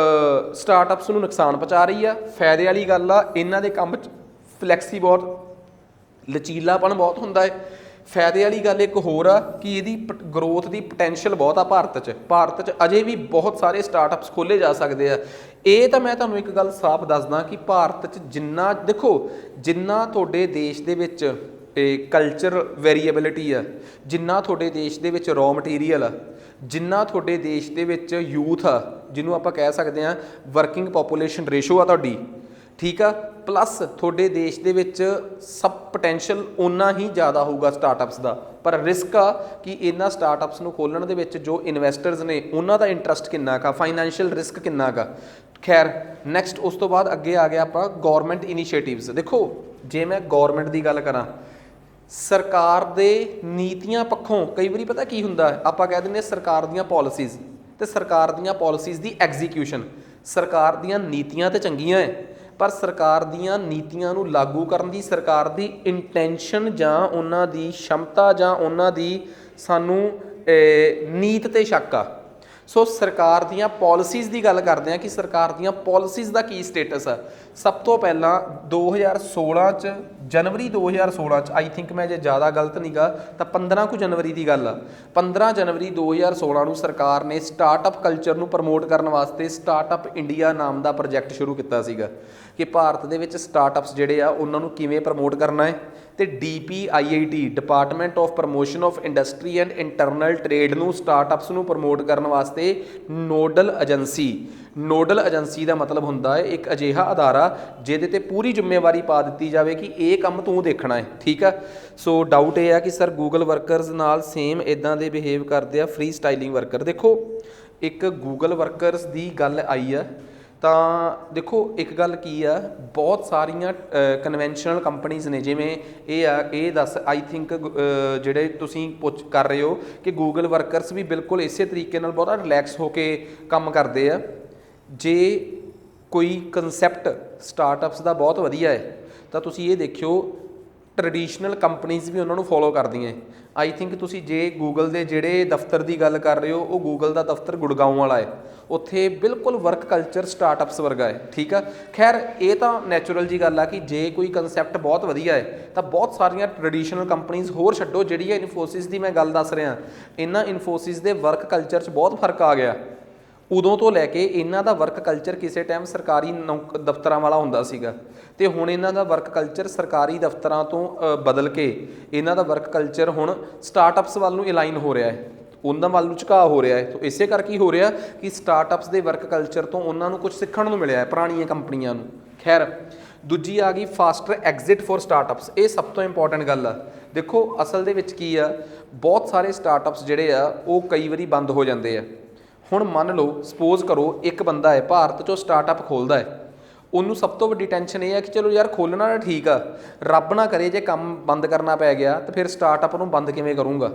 ਸਟਾਰਟਅਪਸ ਨੂੰ ਨੁਕਸਾਨ ਪਹੁੰਚਾ ਰਹੀ ਆ। ਫਾਇਦੇ ਵਾਲੀ ਗੱਲ ਆ, ਇਹਨਾਂ ਦੇ ਕੰਮ 'ਚ ਫਲੈਕਸੀ ਬਹੁਤ, ਲਚੀਲਾਪਣ ਬਹੁਤ ਹੁੰਦਾ ਹੈ। ਫਾਇਦੇ ਵਾਲੀ ਗੱਲ ਇੱਕ ਹੋਰ ਆ ਕਿ ਇਹਦੀ ਗਰੋਥ ਦੀ ਪੋਟੈਂਸ਼ੀਅਲ ਬਹੁਤ ਆ ਭਾਰਤ 'ਚ ਅਜੇ ਵੀ ਬਹੁਤ ਸਾਰੇ ਸਟਾਰਟਅਪਸ ਖੋਲ੍ਹੇ ਜਾ ਸਕਦੇ ਆ। ਇਹ ਤਾਂ ਮੈਂ ਤੁਹਾਨੂੰ ਇੱਕ ਗੱਲ ਸਾਫ਼ ਦੱਸਦਾ ਕਿ ਭਾਰਤ 'ਚ ਜਿੰਨਾ ਦੇਖੋ, ਜਿੰਨਾ ਤੁਹਾਡੇ ਦੇਸ਼ ਦੇ ਵਿੱਚ ਕਲਚਰ ਵੇਰੀਏਬਿਲਿਟੀ ਆ, ਜਿੰਨਾ ਤੁਹਾਡੇ ਦੇਸ਼ ਦੇ ਵਿੱਚ ਰॉ ਮਟੀਰੀਅਲ ਆ, ਜਿੰਨਾ ਤੁਹਾਡੇ ਦੇਸ਼ ਦੇ ਵਿੱਚ ਯੂਥ ਆ, ਜਿਹਨੂੰ ਆਪਾਂ ਕਹਿ ਸਕਦੇ ਹਾਂ ਵਰਕਿੰਗ ਪੋਪੂਲੇਸ਼ਨ ਰੇਸ਼ੋ ਆ ਤੁਹਾਡੀ, ਠੀਕ ਆ, ਪਲੱਸ ਤੁਹਾਡੇ ਦੇਸ਼ ਦੇ ਵਿੱਚ ਸਭ ਪੋਟੈਂਸ਼ੀਅਲ ਓਨਾ ਹੀ ਜ਼ਿਆਦਾ ਹੋਊਗਾ ਸਟਾਰਟਅਪਸ ਦਾ। ਪਰ ਰਿਸਕ ਆ ਕਿ ਇਹਨਾਂ ਸਟਾਰਟਅਪਸ ਨੂੰ ਖੋਲ੍ਹਣ ਦੇ ਵਿੱਚ ਜੋ ਇਨਵੈਸਟਰਸ ਨੇ ਉਹਨਾਂ ਦਾ ਇੰਟਰਸਟ ਕਿੰਨਾ ਕਾ, ਫਾਈਨੈਂਸ਼ੀਅਲ ਰਿਸਕ ਕਿੰਨਾ ਕਾ। ਖੈਰ ਨੈਕਸਟ ਉਸ ਤੋਂ ਬਾਅਦ ਅੱਗੇ ਆ ਗਿਆ ਆਪਾਂ ਗੌਰਮੈਂਟ ਇਨੀਸ਼ੀਏਟਿਵਸ। ਦੇਖੋ ਜੇ ਮੈਂ ਗੌਰਮੈਂਟ ਦੀ ਗੱਲ ਕਰਾਂ, ਸਰਕਾਰ ਦੇ ਨੀਤੀਆਂ ਪੱਖੋਂ ਕਈ ਵਾਰੀ ਪਤਾ ਕੀ ਹੁੰਦਾ, ਆਪਾਂ ਕਹਿ ਦਿੰਦੇ ਸਰਕਾਰ ਦੀਆਂ ਪੋਲਿਸੀਜ਼ ਤੇ ਸਰਕਾਰ ਦੀਆਂ ਪੋਲਿਸੀਜ਼ ਦੀ ਐਗਜ਼ੀਕਿਊਸ਼ਨ। ਸਰਕਾਰ ਦੀਆਂ ਨੀਤੀਆਂ ਤੇ ਚੰਗੀਆਂ ਹੈ, ਪਰ ਸਰਕਾਰ ਦੀਆਂ ਨੀਤੀਆਂ ਨੂੰ ਲਾਗੂ ਕਰਨ ਦੀ ਸਰਕਾਰ ਦੀ ਇੰਟੈਂਸ਼ਨ ਜਾਂ ਉਹਨਾਂ ਦੀ ਸ਼ਮਤਾ ਜਾਂ ਉਹਨਾਂ ਦੀ ਸਾਨੂੰ ਨੀਤ ਤੇ ਸ਼ੱਕ ਆ। ਸੋ ਸਰਕਾਰ ਦੀਆਂ ਪੋਲਿਸੀਜ਼ ਦੀ ਗੱਲ ਕਰਦੇ ਹਾਂ ਕਿ ਸਰਕਾਰ ਦੀਆਂ ਪੋਲਿਸੀਜ਼ ਦਾ ਕੀ ਸਟੇਟਸ ਆ। ਸਭ ਤੋਂ ਪਹਿਲਾਂ 2016 'ਚ, ਜਨਵਰੀ 2016 'ਚ, ਆਈ ਥਿੰਕ ਮੈਂ ਜੇ ਜ਼ਿਆਦਾ ਗਲਤ ਨਹੀਂ ਗਾ ਤਾਂ 15 ਕੁ ਜਨਵਰੀ ਦੀ ਗੱਲ ਆ, 15 ਜਨਵਰੀ 2016 ਨੂੰ ਸਰਕਾਰ ਨੇ ਸਟਾਰਟਅਪ ਕਲਚਰ ਨੂੰ ਪ੍ਰਮੋਟ ਕਰਨ ਵਾਸਤੇ ਸਟਾਰਟਅਪ ਇੰਡੀਆ ਨਾਮ ਦਾ ਪ੍ਰੋਜੈਕਟ ਸ਼ੁਰੂ ਕੀਤਾ ਸੀਗਾ ਕਿ ਭਾਰਤ ਦੇ ਵਿੱਚ ਸਟਾਰਟਅਪਸ ਜਿਹੜੇ ਆ ਉਹਨਾਂ ਨੂੰ ਕਿਵੇਂ ਪ੍ਰਮੋਟ ਕਰਨਾ ਹੈ। ਤੇ DPIIT department of promotion of industry and internal trade ਨੂੰ ਸਟਾਰਟਅਪਸ ਨੂੰ ਪ੍ਰਮੋਟ ਕਰਨ ਵਾਸਤੇ ਨੋਡਲ ਏਜੰਸੀ ਦਾ ਮਤਲਬ ਹੁੰਦਾ ਹੈ ਇੱਕ ਅਜਿਹਾ ਅਦਾਰਾ ਜਿਹਦੇ ਤੇ ਪੂਰੀ ਜ਼ਿੰਮੇਵਾਰੀ ਪਾ ਦਿੱਤੀ ਜਾਵੇ ਕਿ ਇਹ ਕੰਮ ਤੂੰ ਦੇਖਣਾ ਹੈ, ਠੀਕ ਆ। ਸੋ ਡਾਊਟ ਇਹ ਆ ਕਿ ਸਰ ਗੂਗਲ ਵਰਕਰਸ ਨਾਲ ਸੇਮ ਇਦਾਂ ਦੇ ਬਿਹੇਵ ਕਰਦੇ ਆ ਫ੍ਰੀ ਸਟਾਈਲਿੰਗ ਵਰਕਰ। ਦੇਖੋ ਇੱਕ ਗੂਗਲ ਵਰਕਰਸ ਦੀ ਗੱਲ ਆਈ ਆ ਤਾਂ ਦੇਖੋ ਇੱਕ ਗੱਲ ਕੀ ਆ, ਬਹੁਤ ਸਾਰੀਆਂ ਕਨਵੈਨਸ਼ਨਲ ਕੰਪਨੀਜ਼ ਨੇ, ਜਿਵੇਂ ਇਹ ਦੱਸ ਆਈ ਥਿੰਕ ਜਿਹੜੇ ਤੁਸੀਂ ਪੁੱਛ ਕਰ ਰਹੇ ਹੋ ਕਿ ਗੂਗਲ ਵਰਕਰਸ ਵੀ ਬਿਲਕੁਲ ਇਸੇ ਤਰੀਕੇ ਨਾਲ ਬਹੁਤਾ ਰਿਲੈਕਸ ਹੋ ਕੇ ਕੰਮ ਕਰਦੇ ਆ। ਜੇ ਕੋਈ ਕਨਸੈਪਟ ਸਟਾਰਟਅਪਸ ਦਾ ਬਹੁਤ ਵਧੀਆ ਹੈ ਤਾਂ ਤੁਸੀਂ ਇਹ ਦੇਖਿਓ ਟ੍ਰੈਡੀਸ਼ਨਲ ਕੰਪਨੀਜ਼ ਵੀ ਉਹਨਾਂ ਨੂੰ ਫੋਲੋ ਕਰਦੀਆਂ। ਆਈ ਥਿੰਕ ਤੁਸੀਂ ਜੇ ਗੂਗਲ ਦੇ ਜਿਹੜੇ ਦਫ਼ਤਰ ਦੀ ਗੱਲ ਕਰ ਰਹੇ ਹੋ, ਉਹ ਗੂਗਲ ਦਾ ਦਫ਼ਤਰ ਗੁੜਗਾਉਂ ਵਾਲਾ ਹੈ, ਉੱਥੇ ਬਿਲਕੁਲ ਵਰਕ ਕਲਚਰ ਸਟਾਰਟਅਪਸ ਵਰਗਾ ਹੈ, ਠੀਕ ਆ। ਖੈਰ ਇਹ ਤਾਂ ਨੈਚੁਰਲ ਜੀ ਗੱਲ ਆ ਕਿ ਜੇ ਕੋਈ ਕਨਸੈਪਟ ਬਹੁਤ ਵਧੀਆ ਹੈ ਤਾਂ ਬਹੁਤ ਸਾਰੀਆਂ ਟ੍ਰੈਡੀਸ਼ਨਲ ਕੰਪਨੀਜ਼ ਹੋਰ ਛੱਡੋ, ਜਿਹੜੀ ਹੈ ਇਨਫੋਸਿਸ ਦੀ ਮੈਂ ਗੱਲ ਦੱਸ ਰਿਹਾ, ਇਹਨਾਂ ਇਨਫੋਸਿਸ ਦੇ ਵਰਕ ਕਲਚਰ 'ਚ ਬਹੁਤ ਫਰਕ ਆ ਗਿਆ। ਉਦੋਂ ਤੋਂ ਲੈ ਕੇ ਇਹਨਾਂ ਦਾ ਵਰਕ ਕਲਚਰ ਕਿਸੇ ਟਾਈਮ ਸਰਕਾਰੀ ਦਫ਼ਤਰਾਂ ਵਾਲਾ ਹੁੰਦਾ ਸੀਗਾ ਤੇ ਹੁਣ ਇਹਨਾਂ ਦਾ ਵਰਕ ਕਲਚਰ ਸਰਕਾਰੀ ਦਫ਼ਤਰਾਂ ਤੋਂ ਬਦਲ ਕੇ ਇਹਨਾਂ ਦਾ ਵਰਕ ਕਲਚਰ ਹੁਣ ਸਟਾਰਟਅਪਸ ਵੱਲ ਨੂੰ ਅਲਾਈਨ ਹੋ ਰਿਹਾ ਹੈ, ਉਹਨਾਂ ਵੱਲ ਨੂੰ ਝੁਕਾਅ ਹੋ ਰਿਹਾ ਹੈ। ਤਾਂ ਇਸੇ ਕਰਕੇ ਹੀ ਹੋ ਰਿਹਾ ਕਿ ਸਟਾਰਟਅਪਸ ਦੇ ਵਰਕ ਕਲਚਰ ਤੋਂ ਉਹਨਾਂ ਨੂੰ ਕੁਝ ਸਿੱਖਣ ਨੂੰ ਮਿਲਿਆ ਹੈ ਪੁਰਾਣੀਆਂ ਕੰਪਨੀਆਂ ਨੂੰ। ਖੈਰ ਦੂਜੀ ਆ ਗਈ ਫਾਸਟਰ ਐਗਜ਼ਿਟ ਫॉर ਸਟਾਰਟਅਪਸ। ਇਹ ਸਭ ਤੋਂ ਇੰਪੋਰਟੈਂਟ ਗੱਲ ਆ। ਦੇਖੋ ਅਸਲ ਦੇ ਵਿੱਚ ਕੀ ਆ, ਬਹੁਤ ਸਾਰੇ ਸਟਾਰਟਅਪਸ ਜਿਹੜੇ ਆ ਉਹ ਕਈ ਵਾਰੀ ਬੰਦ ਹੋ ਜਾਂਦੇ ਆ। ਹੁਣ ਮੰਨ ਲਓ ਸਪੋਜ਼ ਕਰੋ ਇੱਕ ਬੰਦਾ ਹੈ ਭਾਰਤ 'ਚੋਂ ਸਟਾਰਟਅਪ ਖੋਲ੍ਹਦਾ ਹੈ, ਉਹਨੂੰ ਸਭ ਤੋਂ ਵੱਡੀ ਟੈਨਸ਼ਨ ਇਹ ਹੈ ਕਿ ਚਲੋ ਯਾਰ ਖੋਲ੍ਹਣਾ ਤਾਂ ਠੀਕ ਆ, ਰੱਬ ਨਾ ਕਰੇ ਜੇ ਕੰਮ ਬੰਦ ਕਰਨਾ ਪੈ ਗਿਆ ਤਾਂ ਫਿਰ ਸਟਾਰਟਅਪ ਨੂੰ ਬੰਦ ਕਿਵੇਂ ਕਰੂੰਗਾ।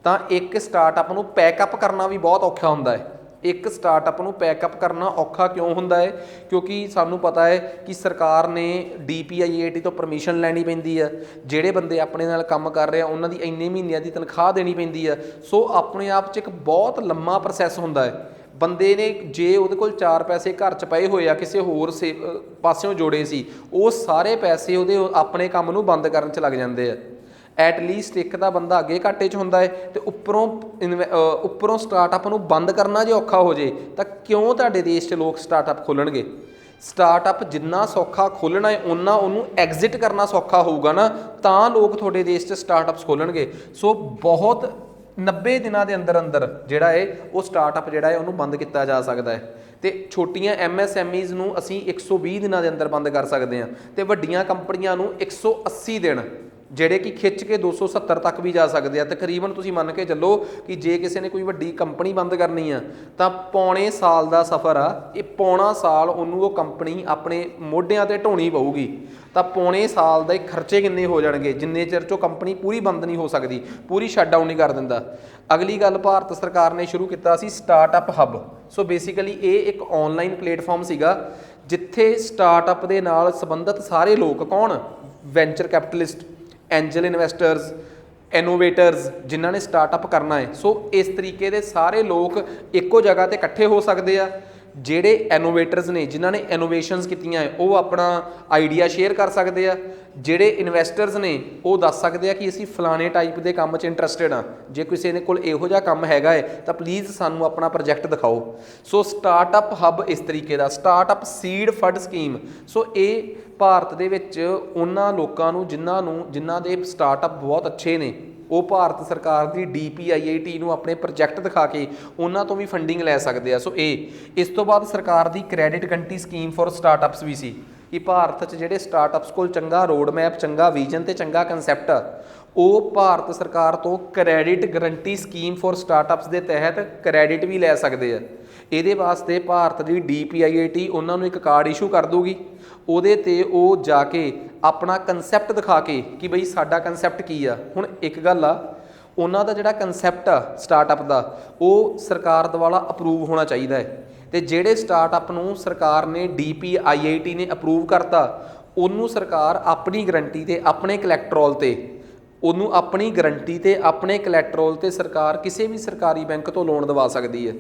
ਤਾਂ ਇੱਕ ਸਟਾਰਟਅਪ ਨੂੰ ਪੈਕਅਪ ਕਰਨਾ ਵੀ ਬਹੁਤ ਔਖਾ ਹੁੰਦਾ ਹੈ। ਇੱਕ ਸਟਾਰਟਅਪ ਨੂੰ ਪੈਕਅਪ ਕਰਨਾ ਔਖਾ ਕਿਉਂ ਹੁੰਦਾ ਹੈ? ਕਿਉਂਕਿ ਸਾਨੂੰ ਪਤਾ ਹੈ ਕਿ ਸਰਕਾਰ ਨੇ DPIIT ਤੋਂ ਪਰਮਿਸ਼ਨ ਲੈਣੀ ਪੈਂਦੀ ਆ, ਜਿਹੜੇ ਬੰਦੇ ਆਪਣੇ ਨਾਲ ਕੰਮ ਕਰ ਰਹੇ ਆ ਉਹਨਾਂ ਦੀ ਇੰਨੇ ਮਹੀਨਿਆਂ ਦੀ ਤਨਖਾਹ ਦੇਣੀ ਪੈਂਦੀ ਆ। ਸੋ ਆਪਣੇ ਆਪ 'ਚ ਇੱਕ ਬਹੁਤ ਲੰਮਾ ਪ੍ਰੋਸੈਸ ਹੁੰਦਾ ਹੈ। ਬੰਦੇ ਨੇ ਜੇ ਉਹਦੇ ਕੋਲ 4 ਪੈਸੇ ਘਰ 'ਚ ਪਏ ਹੋਏ ਆ, ਕਿਸੇ ਹੋਰ ਪਾਸਿਓਂ ਜੋੜੇ ਸੀ, ਉਹ ਸਾਰੇ ਪੈਸੇ ਉਹਦੇ ਆਪਣੇ ਕੰਮ ਨੂੰ ਬੰਦ ਕਰਨ 'ਚ ਲੱਗ ਜਾਂਦੇ ਆ। ਐਟਲੀਸਟ ਇੱਕ ਤਾਂ ਬੰਦਾ ਅੱਗੇ ਘਾਟੇ 'ਚ ਹੁੰਦਾ ਹੈ ਤੇ ਉੱਪਰੋਂ ਸਟਾਰਟਅਪ ਨੂੰ ਬੰਦ ਕਰਨਾ ਜੇ ਔਖਾ ਹੋ ਜੇ ਤਾਂ ਕਿਉਂ ਤੁਹਾਡੇ ਦੇਸ਼ 'ਚ ਲੋਕ ਸਟਾਰਟਅਪ ਖੋਲ੍ਹਣਗੇ? ਸਟਾਰਟਅਪ ਜਿੰਨਾ ਸੌਖਾ ਖੋਲ੍ਹਣਾ ਹੈ ਓਨਾ ਉਹਨੂੰ ਐਗਜ਼ਿਟ ਕਰਨਾ ਸੌਖਾ ਹੋਊਗਾ ਨਾ, ਤਾਂ ਲੋਕ ਤੁਹਾਡੇ ਦੇਸ਼ 'ਚ ਸਟਾਰਟਅਪਸ ਖੋਲ੍ਹਣਗੇ। ਸੋ ਬਹੁਤ 90 ਦਿਨਾਂ ਦੇ ਅੰਦਰ ਅੰਦਰ ਜਿਹੜਾ ਹੈ ਉਹ ਸਟਾਰਟਅਪ ਜਿਹੜਾ ਹੈ ਉਹਨੂੰ ਬੰਦ ਕੀਤਾ ਜਾ ਸਕਦਾ ਹੈ ਤੇ ਛੋਟੀਆਂ MSMEs ਨੂੰ ਅਸੀਂ 120 ਦਿਨਾਂ ਦੇ ਅੰਦਰ ਬੰਦ ਕਰ ਸਕਦੇ ਹਾਂ ਤੇ ਵੱਡੀਆਂ ਕੰਪਨੀਆਂ ਨੂੰ 180 ਦਿਨ, ਜਿਹੜੇ ਕਿ ਖਿੱਚ ਕੇ 270 ਤੱਕ ਵੀ ਜਾ ਸਕਦੇ ਆ। ਤਕਰੀਬਨ ਤੁਸੀਂ ਮੰਨ ਕੇ ਚੱਲੋ ਕਿ ਜੇ ਕਿਸੇ ਨੇ ਕੋਈ ਵੱਡੀ ਕੰਪਨੀ ਬੰਦ ਕਰਨੀ ਆ ਤਾਂ ਪੌਣੇ ਸਾਲ ਦਾ ਸਫ਼ਰ ਆ। ਇਹ ਪੌਣਾ ਸਾਲ ਉਹਨੂੰ ਉਹ ਕੰਪਨੀ ਆਪਣੇ ਮੋਢਿਆਂ 'ਤੇ ਢੋਣੀ ਪਊਗੀ। ਤਾਂ ਪੌਣੇ ਸਾਲ ਦੇ ਖਰਚੇ ਕਿੰਨੇ ਹੋ ਜਾਣਗੇ, ਜਿੰਨੇ ਚਿਰ 'ਚੋਂ ਕੰਪਨੀ ਪੂਰੀ ਬੰਦ ਨਹੀਂ ਹੋ ਸਕਦੀ, ਪੂਰੀ ਸ਼ਟਡਾਊਨ ਨਹੀਂ ਕਰ ਦਿੰਦਾ। ਅਗਲੀ ਗੱਲ, ਭਾਰਤ ਸਰਕਾਰ ਨੇ ਸ਼ੁਰੂ ਕੀਤਾ ਸੀ ਸਟਾਰਟਅਪ ਹੱਬ। ਸੋ ਬੇਸਿਕਲੀ ਇਹ ਇੱਕ ਔਨਲਾਈਨ ਪਲੇਟਫਾਰਮ ਸੀਗਾ ਜਿੱਥੇ ਸਟਾਰਟਅਪ ਦੇ ਨਾਲ ਸੰਬੰਧਿਤ ਸਾਰੇ ਲੋਕ, ਕੌਣ? Venture capitalist, Angel investors, innovators ਜਿਨ੍ਹਾਂ ਨੇ ਸਟਾਰਟਅਪ ਕਰਨਾ ਹੈ। ਸੋ ਇਸ ਤਰੀਕੇ ਦੇ ਸਾਰੇ ਲੋਕ ਇੱਕੋ ਜਗ੍ਹਾ ਤੇ ਇਕੱਠੇ ਹੋ ਸਕਦੇ ਆ। ਜਿਹੜੇ ਇਨੋਵੇਟਰਸ ਨੇ ਜਿਨ੍ਹਾਂ ਨੇ ਇਨੋਵੇਸ਼ਨਸ ਕੀਤੀਆਂ ਹੈ ਉਹ ਆਪਣਾ ਆਈਡੀਆ ਸ਼ੇਅਰ ਕਰ ਸਕਦੇ ਆ। ਜਿਹੜੇ ਇਨਵੈਸਟਰਸ ਨੇ ਉਹ ਦੱਸ ਸਕਦੇ ਆ ਕਿ ਅਸੀਂ ਫਲਾਣੇ ਟਾਈਪ ਦੇ ਕੰਮ 'ਚ ਇੰਟਰਸਟਿਡ ਹਾਂ, ਜੇ ਕਿਸੇ ਦੇ ਕੋਲ ਇਹੋ ਜਿਹਾ ਕੰਮ ਹੈਗਾ ਹੈ ਤਾਂ ਪਲੀਜ਼ ਸਾਨੂੰ ਆਪਣਾ ਪ੍ਰੋਜੈਕਟ ਦਿਖਾਓ। ਸੋ ਸਟਾਰਟਅਪ ਹੱਬ ਇਸ ਤਰੀਕੇ ਦਾ, ਸਟਾਰਟਅਪ ਸੀਡ ਫੰਡ ਸਕੀਮ। ਸੋ ਇਹ ਭਾਰਤ ਦੇ ਵਿੱਚ ਉਹਨਾਂ ਲੋਕਾਂ ਨੂੰ ਜਿਨ੍ਹਾਂ ਦੇ ਸਟਾਰਟਅਪ ਬਹੁਤ ਅੱਛੇ ਨੇ, ਉਹ ਭਾਰਤ ਸਰਕਾਰ ਦੀ DPIIT ਨੂੰ ਆਪਣੇ ਪ੍ਰੋਜੈਕਟ ਦਿਖਾ ਕੇ ਉਹਨਾਂ ਤੋਂ ਵੀ ਫੰਡਿੰਗ ਲੈ ਸਕਦੇ ਆ। ਸੋ ਇਸ ਤੋਂ ਬਾਅਦ ਸਰਕਾਰ ਦੀ credit guarantee scheme for startups ਵੀ ਸੀ ਕਿ ਭਾਰਤ 'ਚ ਜਿਹੜੇ ਸਟਾਰਟਅਪਸ ਕੋਲ ਚੰਗਾ ਰੋਡ ਮੈਪ, ਚੰਗਾ ਵਿਜ਼ਨ ਤੇ ਚੰਗਾ ਕੰਸੈਪਟ ਆ, ਉਹ ਭਾਰਤ ਸਰਕਾਰ ਤੋਂ credit guarantee scheme for startups ਦੇ ਤਹਿਤ ਕ੍ਰੈਡਿਟ ਵੀ ਲੈ ਸਕਦੇ ਆ। ਇਹਦੇ ਵਾਸਤੇ ਭਾਰਤ ਦੀ DPIIT ਉਹਨਾਂ ਨੂੰ ਇੱਕ ਕਾਰਡ ਇਸ਼ੂ ਕਰ ਦੂਗੀ। ਉਹਦੇ 'ਤੇ ਉਹ ਜਾ ਕੇ ਆਪਣਾ ਕੰਸੈਪਟ ਦਿਖਾ ਕੇ ਕਿ ਬਈ ਸਾਡਾ ਕੰਸੈਪਟ ਕੀ ਆ। ਹੁਣ ਇੱਕ ਗੱਲ ਆ, ਉਹਨਾਂ ਦਾ ਜਿਹੜਾ ਕੰਸੈਪਟ ਆ ਸਟਾਰਟਅਪ ਦਾ, ਉਹ ਸਰਕਾਰ ਦੁਆਰਾ ਅਪਰੂਵ ਹੋਣਾ ਚਾਹੀਦਾ ਹੈ। ਅਤੇ ਜਿਹੜੇ ਸਟਾਰਟਅਪ ਨੂੰ ਸਰਕਾਰ ਨੇ DPIIT ਨੇ ਅਪਰੂਵ ਕਰਤਾ, ਉਹਨੂੰ ਸਰਕਾਰ ਆਪਣੀ ਗਰੰਟੀ 'ਤੇ ਆਪਣੇ ਕਲੈਕਟਰੋਲ 'ਤੇ ਆਪਣੇ ਕਲੈਕਟਰੋਲ 'ਤੇ ਸਰਕਾਰ ਕਿਸੇ ਵੀ ਸਰਕਾਰੀ ਬੈਂਕ ਤੋਂ ਲੋਨ ਦਿਵਾ ਸਕਦੀ ਹੈ।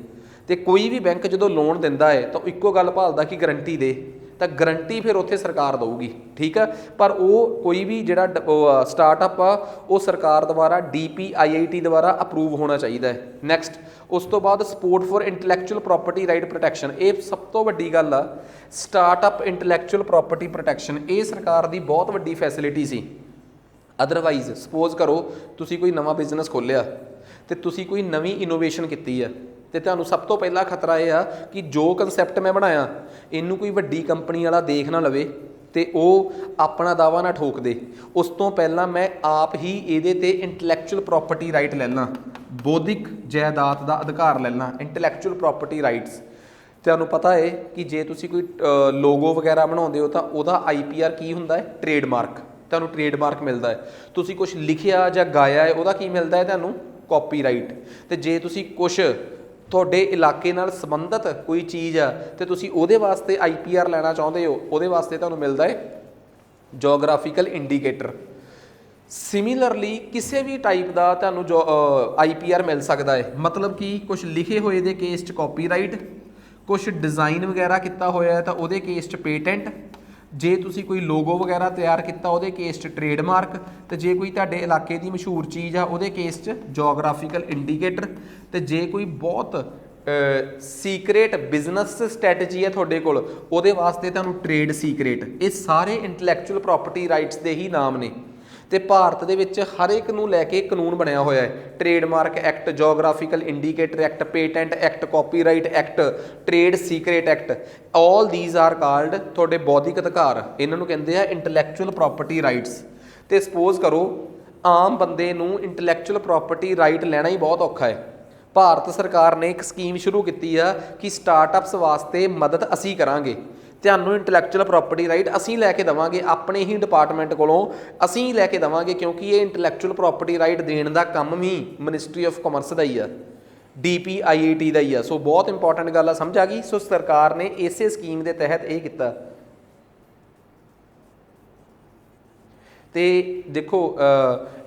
ਅਤੇ ਕੋਈ ਵੀ ਬੈਂਕ ਜਦੋਂ ਲੋਨ ਦਿੰਦਾ ਹੈ ਤਾਂ ਇੱਕੋ ਗੱਲ ਭਾਲਦਾ ਕਿ ਗਰੰਟੀ ਦੇ, ਤਾਂ ਗਰੰਟੀ ਫਿਰ ਉੱਥੇ ਸਰਕਾਰ ਦਊਗੀ, ਠੀਕ ਆ। ਪਰ ਉਹ ਕੋਈ ਵੀ ਜਿਹੜਾ ਸਟਾਰਟਅਪ ਆ ਉਹ ਸਰਕਾਰ ਦੁਆਰਾ DPIIT ਦੁਆਰਾ ਅਪਰੂਵ ਹੋਣਾ ਚਾਹੀਦਾ ਹੈ। ਨੈਕਸਟ, ਉਸ ਤੋਂ ਬਾਅਦ support for intellectual property right protection. ਇਹ ਸਭ ਤੋਂ ਵੱਡੀ ਗੱਲ ਆ, ਸਟਾਰਟਅਪ ਇੰਟੈਲੈਕਚੁਅਲ ਪ੍ਰੋਪਰਟੀ ਪ੍ਰੋਟੈਕਸ਼ਨ। ਇਹ ਸਰਕਾਰ ਦੀ ਬਹੁਤ ਵੱਡੀ ਫੈਸਿਲਿਟੀ ਸੀ। ਅਦਰਵਾਈਜ਼ ਸਪੋਜ਼ ਕਰੋ ਤੁਸੀਂ ਕੋਈ ਨਵਾਂ ਬਿਜ਼ਨਸ ਖੋਲ੍ਹਿਆ ਅਤੇ ਤੁਸੀਂ ਕੋਈ ਨਵੀਂ ਇਨੋਵੇਸ਼ਨ ਕੀਤੀ ਆ, ਅਤੇ ਤੁਹਾਨੂੰ ਸਭ ਤੋਂ ਪਹਿਲਾ ਖਤਰਾ ਇਹ ਆ ਕਿ ਜੋ ਕੰਸੈਪਟ ਮੈਂ ਬਣਾਇਆ ਇਹਨੂੰ ਕੋਈ ਵੱਡੀ ਕੰਪਨੀ ਵਾਲਾ ਦੇਖ ਨਾ ਲਵੇ ਅਤੇ ਉਹ ਆਪਣਾ ਦਾਅਵਾ ਨਾ ਠੋਕ ਦੇ। ਉਸ ਤੋਂ ਪਹਿਲਾਂ ਮੈਂ ਆਪ ਹੀ ਇਹਦੇ 'ਤੇ ਇੰਟੈਲੈਕਚੁਅਲ ਪ੍ਰੋਪਰਟੀ ਰਾਈਟ ਲੈ ਲਾਂ, ਬੌਧਿਕ ਜਾਇਦਾਦ ਦਾ ਅਧਿਕਾਰ ਲੈ ਲਾਂ, ਇੰਟੈਲੈਕਚੁਅਲ ਪ੍ਰੋਪਰਟੀ ਰਾਈਟਸ। ਤੁਹਾਨੂੰ ਪਤਾ ਹੈ ਕਿ ਜੇ ਤੁਸੀਂ ਕੋਈ ਲੋਗੋ ਵਗੈਰਾ ਬਣਾਉਂਦੇ ਹੋ ਤਾਂ ਉਹਦਾ IPR ਕੀ ਹੁੰਦਾ ਹੈ? ਟ੍ਰੇਡਮਾਰਕ। ਤੁਹਾਨੂੰ ਟ੍ਰੇਡਮਾਰਕ ਮਿਲਦਾ ਹੈ। ਤੁਸੀਂ ਕੁਛ ਲਿਖਿਆ ਜਾਂ ਗਾਇਆ ਹੈ, ਉਹਦਾ ਕੀ ਮਿਲਦਾ ਹੈ? ਤੁਹਾਨੂੰ ਕਾਪੀਰਾਈਟ। ਅਤੇ ਜੇ ਤੁਸੀਂ ਕੁਛ ਤੁਹਾਡੇ ਇਲਾਕੇ ਨਾਲ ਸੰਬੰਧਿਤ ਕੋਈ ਚੀਜ਼ ਆ ਅਤੇ ਤੁਸੀਂ ਉਹਦੇ ਵਾਸਤੇ IPR ਲੈਣਾ ਚਾਹੁੰਦੇ ਹੋ, ਉਹਦੇ ਵਾਸਤੇ ਤੁਹਾਨੂੰ ਮਿਲਦਾ ਹੈ ਜੋਗ੍ਰਾਫੀਕਲ ਇੰਡੀਕੇਟਰ। ਸਿਮਿਲਰਲੀ ਕਿਸੇ ਵੀ ਟਾਈਪ ਦਾ ਤੁਹਾਨੂੰ IPR ਮਿਲ ਸਕਦਾ ਹੈ। ਮਤਲਬ ਕਿ ਕੁਛ ਲਿਖੇ ਹੋਏ ਦੇ ਕੇਸ 'ਚ ਕਾਪੀਰਾਈਟ, ਕੁਛ ਡਿਜ਼ਾਈਨ ਵਗੈਰਾ ਕੀਤਾ ਹੋਇਆ ਹੈ ਤਾਂ ਉਹਦੇ ਕੇਸ 'ਚ ਪੇਟੈਂਟ, ਜੇ ਤੁਸੀਂ ਕੋਈ ਲੋਗੋ ਵਗੈਰਾ ਤਿਆਰ ਕੀਤਾ ਉਹਦੇ ਕੇਸ 'ਚ ਟ੍ਰੇਡਮਾਰਕ, ਅਤੇ ਜੇ ਕੋਈ ਤੁਹਾਡੇ ਇਲਾਕੇ ਦੀ ਮਸ਼ਹੂਰ ਚੀਜ਼ ਆ ਉਹਦੇ ਕੇਸ 'ਚ ਜੋਗ੍ਰਾਫੀਕਲ ਇੰਡੀਕੇਟਰ, ਅਤੇ ਜੇ ਕੋਈ ਬਹੁਤ ਸੀਕਰੇਟ ਬਿਜ਼ਨਸ ਸਟ੍ਰੈਟਜੀ ਹੈ ਤੁਹਾਡੇ ਕੋਲ ਉਹਦੇ ਵਾਸਤੇ ਤੁਹਾਨੂੰ ਟ੍ਰੇਡ ਸੀਕਰੇਟ। ਇਹ ਸਾਰੇ ਇੰਟੈਲੈਕਚੁਅਲ ਪ੍ਰੋਪਰਟੀ ਰਾਈਟਸ ਦੇ ਹੀ ਨਾਮ ਨੇ। ਅਤੇ ਭਾਰਤ ਦੇ ਵਿੱਚ ਹਰ ਇੱਕ ਨੂੰ ਲੈ ਕੇ ਕਾਨੂੰਨ ਬਣਿਆ ਹੋਇਆ ਹੈ। Trademark act, geographical indicator act, patent act, copyright act, trade secret act, all these are called ਤੁਹਾਡੇ ਬੌਧਿਕ ਅਧਿਕਾਰ। ਇਹਨਾਂ ਨੂੰ ਕਹਿੰਦੇ ਆ ਇੰਟੈਲੈਕਚੁਅਲ ਪ੍ਰੋਪਰਟੀ ਰਾਈਟਸ। ਅਤੇ ਸਪੋਜ਼ ਕਰੋ ਆਮ ਬੰਦੇ ਨੂੰ ਇੰਟੈਲੈਕਚੁਅਲ ਪ੍ਰੋਪਰਟੀ ਰਾਈਟ ਲੈਣਾ ਹੀ ਬਹੁਤ ਔਖਾ ਹੈ। ਭਾਰਤ ਸਰਕਾਰ ਨੇ ਇੱਕ ਸਕੀਮ ਸ਼ੁਰੂ ਕੀਤੀ ਆ ਕਿ ਸਟਾਰਟਅਪਸ ਵਾਸਤੇ ਮਦਦ ਅਸੀਂ ਕਰਾਂਗੇ, ਤੁਹਾਨੂੰ ਇੰਟੈਲੈਕਚੁਅਲ ਪ੍ਰੋਪਰਟੀ ਰਾਈਟ ਅਸੀਂ ਲੈ ਕੇ ਦੇਵਾਂਗੇ, ਆਪਣੇ ਹੀ ਡਿਪਾਰਟਮੈਂਟ ਕੋਲੋਂ ਅਸੀਂ ਲੈ ਕੇ ਦੇਵਾਂਗੇ, ਕਿਉਂਕਿ ਇਹ ਇੰਟੈਲੈਕਚੁਅਲ ਪ੍ਰੋਪਰਟੀ ਰਾਈਟ ਦੇਣ ਦਾ ਕੰਮ ਵੀ ਮਿਨਿਸਟਰੀ ਆਫ ਕਾਮਰਸ ਦਾ ਹੀ ਆ, DPIIT ਦਾ ਹੀ ਆ। ਸੋ ਬਹੁਤ ਇੰਪੋਰਟੈਂਟ ਗੱਲ ਆ, ਸਮਝ ਆ ਗਈ। ਸੋ ਸਰਕਾਰ ਨੇ ਇਸੇ ਸਕੀਮ ਦੇ ਤਹਿਤ ਇਹ ਕੀਤਾ। ਅਤੇ ਦੇਖੋ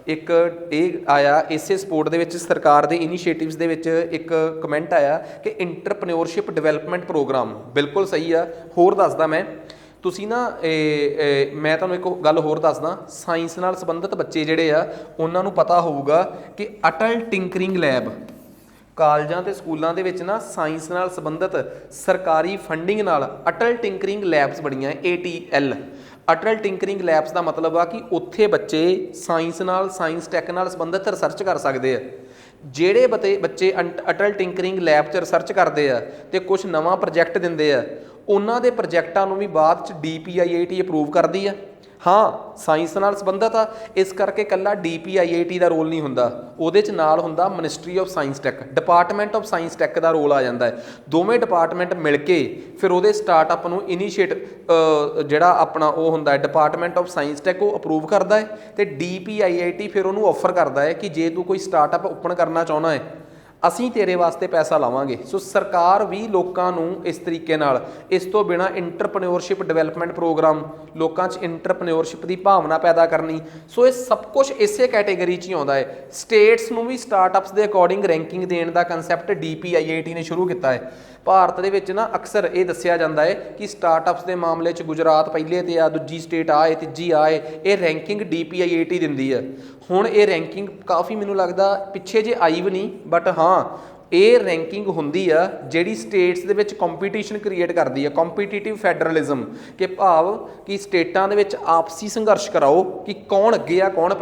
ਇੱਕ ਇਹ ਆਇਆ ਇਸੇ ਸਪੋਰਟ ਦੇ ਵਿੱਚ ਸਰਕਾਰ ਦੇ ਇਨੀਸ਼ੀਏਟਿਵਸ ਦੇ ਵਿੱਚ ਇੱਕ ਕਮੈਂਟ ਆਇਆ ਕਿ ਇੰਟਰਪ੍ਰੇਨਿਓਰਸ਼ਿਪ ਡਿਵੈਲਪਮੈਂਟ ਪ੍ਰੋਗਰਾਮ। ਬਿਲਕੁਲ ਸਹੀ ਆ। ਹੋਰ ਦੱਸਦਾ ਤੁਸੀਂ ਨਾ ਮੈਂ ਤੁਹਾਨੂੰ ਇੱਕ ਗੱਲ ਹੋਰ ਦੱਸਦਾ, ਸਾਇੰਸ ਨਾਲ ਸੰਬੰਧਿਤ ਬੱਚੇ ਜਿਹੜੇ ਆ ਉਹਨਾਂ ਨੂੰ ਪਤਾ ਹੋਊਗਾ ਕਿ ਅਟਲ ਟਿੰਕਰਿੰਗ ਲੈਬ ਕਾਲਜਾਂ ਅਤੇ ਸਕੂਲਾਂ ਦੇ ਵਿੱਚ ਨਾ ਸਾਇੰਸ ਨਾਲ ਸੰਬੰਧਿਤ ਸਰਕਾਰੀ ਫੰਡਿੰਗ ਨਾਲ ਅਟਲ ਟਿੰਕਰਿੰਗ ਲੈਬਸ ਬਣੀਆਂ, ATL। ਅਟਲ ਟਿੰਕਰਿੰਗ ਲੈਬਸ ਦਾ ਮਤਲਬ ਆ ਕਿ ਉੱਥੇ ਬੱਚੇ ਸਾਇੰਸ ਟੈਕ ਨਾਲ ਸੰਬੰਧਿਤ ਰਿਸਰਚ ਕਰ ਸਕਦੇ ਆ। ਜਿਹੜੇ ਬੱਚੇ ਅਟਲ ਟਿੰਕਰਿੰਗ ਲੈਬ 'ਚ ਰਿਸਰਚ ਕਰਦੇ ਆ ਅਤੇ ਕੁਛ ਨਵਾਂ ਪ੍ਰੋਜੈਕਟ ਦਿੰਦੇ ਆ, ਉਹਨਾਂ ਦੇ ਪ੍ਰੋਜੈਕਟਾਂ ਨੂੰ ਵੀ ਬਾਅਦ 'ਚ DPIIT ਅਪਰੂਵ ਕਰਦੀ ਆ। ਹਾਂ, ਸਾਇੰਸ ਨਾਲ ਸੰਬੰਧਿਤ ਆ, ਇਸ ਕਰਕੇ ਇਕੱਲਾ DPIIT ਦਾ ਰੋਲ ਨਹੀਂ ਹੁੰਦਾ, ਉਹਦੇ 'ਚ ਨਾਲ ਹੁੰਦਾ ministry of science tech, department of science tech ਦਾ ਰੋਲ ਆ ਜਾਂਦਾ ਹੈ। ਦੋਵੇਂ ਡਿਪਾਰਟਮੈਂਟ ਮਿਲ ਕੇ ਫਿਰ ਉਹਦੇ ਸਟਾਰਟਅਪ ਨੂੰ ਜਿਹੜਾ ਆਪਣਾ ਉਹ ਹੁੰਦਾ ਹੈ ਡਿਪਾਰਟਮੈਂਟ ਆਫ ਸਾਇੰਸ ਟੈਕ, ਉਹ ਅਪਰੂਵ ਕਰਦਾ ਹੈ ਅਤੇ DPIIT ਫਿਰ ਉਹਨੂੰ ਆਫਰ ਕਰਦਾ ਹੈ ਕਿ ਜੇ ਤੂੰ ਕੋਈ ਸਟਾਰਟਅਪ ਓਪਨ ਕਰਨਾ ਚਾਹੁੰਦਾ ਹੈ ਅਸੀਂ ਤੇਰੇ ਵਾਸਤੇ ਪੈਸਾ ਲਾਵਾਂਗੇ। ਸੋ ਸਰਕਾਰ ਵੀ ਲੋਕਾਂ ਨੂੰ ਇਸ ਤਰੀਕੇ ਨਾਲ, ਇਸ ਤੋਂ ਬਿਨਾਂ ਇੰਟਰਪ੍ਰੈਨਿਓਰਸ਼ਿਪ ਡਿਵੈਲਪਮੈਂਟ ਪ੍ਰੋਗਰਾਮ, ਲੋਕਾਂ 'ਚ ਇੰਟਰਪ੍ਰੈਨਿਓਰਸ਼ਿਪ ਦੀ ਭਾਵਨਾ ਪੈਦਾ ਕਰਨੀ, ਸੋ ਇਹ ਸਭ ਕੁਝ ਇਸੇ ਕੈਟੇਗਰੀ 'ਚ ਹੀ ਆਉਂਦਾ ਹੈ। ਸਟੇਟਸ ਨੂੰ ਵੀ ਸਟਾਰਟਅਪਸ ਦੇ ਅਕੋਰਡਿੰਗ ਰੈਂਕਿੰਗ ਦੇਣ ਦਾ ਕੰਸੈਪਟ DPIIT ਨੇ ਸ਼ੁਰੂ ਕੀਤਾ ਹੈ। ਭਾਰਤ ਦੇ ਵਿੱਚ ਨਾ ਅਕਸਰ ਇਹ ਦੱਸਿਆ ਜਾਂਦਾ ਹੈ ਕਿ ਸਟਾਰਟਅਪਸ ਦੇ ਮਾਮਲੇ 'ਚ ਗੁਜਰਾਤ ਪਹਿਲੇ 'ਤੇ ਆ, ਦੂਜੀ ਸਟੇਟ ਆ ਏ, ਤੀਜੀ ਆ ਏ। ਇਹ ਰੈਂਕਿੰਗ DPIIT ਦਿੰਦੀ ਹੈ। ਹੁਣ ਇਹ ਰੈਂਕਿੰਗ ਕਾਫੀ ਮੈਨੂੰ ਲੱਗਦਾ ਪਿੱਛੇ ਜੇ ਆਈ ਵੀ ਨਹੀਂ, ਬਟ ਹਾਂ ਇਹ ਰੈਂਕਿੰਗ ਹੁੰਦੀ ਆ ਜਿਹੜੀ ਸਟੇਟਸ ਦੇ ਵਿੱਚ ਕੰਪੀਟੀਸ਼ਨ ਕ੍ਰੀਏਟ ਕਰਦੀ ਆ, ਕੰਪੀਟੀਟਿਵ ਫੈਡਰਲਿਜ਼ਮ, ਕਿ ਭਾਵ ਕਿ ਸਟੇਟਾਂ ਦੇ ਵਿੱਚ ਆਪਸੀ ਸੰਘਰਸ਼ ਕਰਾਓ ਕਿ ਕੌਣ ਅੱਗੇ ਆ ਕੌਣ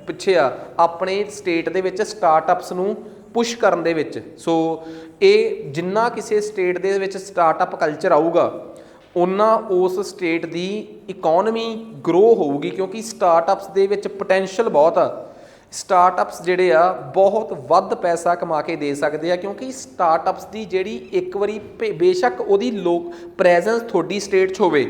ਪਿੱਛੇ ਆ ਆਪਣੇ ਸਟੇਟ ਦੇ ਵਿੱਚ ਸਟਾਰਟਅਪਸ ਨੂੰ ਪੁਸ਼ ਕਰਨ ਦੇ ਵਿੱਚ। ਸੋ ਇਹ ਜਿੰਨਾ ਕਿਸੇ ਸਟੇਟ ਦੇ ਵਿੱਚ ਸਟਾਰਟਅਪ ਕਲਚਰ ਆਊਗਾ ਉਹਨਾਂ ਉਸ ਸਟੇਟ ਦੀ ਇਕੋਨਮੀ ਗਰੋ ਹੋਊਗੀ, ਕਿਉਂਕਿ ਸਟਾਰਟਅਪਸ ਦੇ ਵਿੱਚ ਪੋਟੈਂਸ਼ੀਅਲ ਬਹੁਤ ਆ। ਸਟਾਰਟਅਪਸ ਜਿਹੜੇ ਆ ਬਹੁਤ ਵੱਧ ਪੈਸਾ ਕਮਾ ਕੇ ਦੇ ਸਕਦੇ ਆ, ਕਿਉਂਕਿ ਸਟਾਰਟਅਪਸ ਦੀ ਜਿਹੜੀ ਇੱਕ ਵਾਰੀ ਬੇਸ਼ੱਕ ਉਹਦੀ ਲੋਕ ਪ੍ਰੈਜ਼ੈਂਸ ਤੁਹਾਡੀ ਸਟੇਟ 'ਚ ਹੋਵੇ,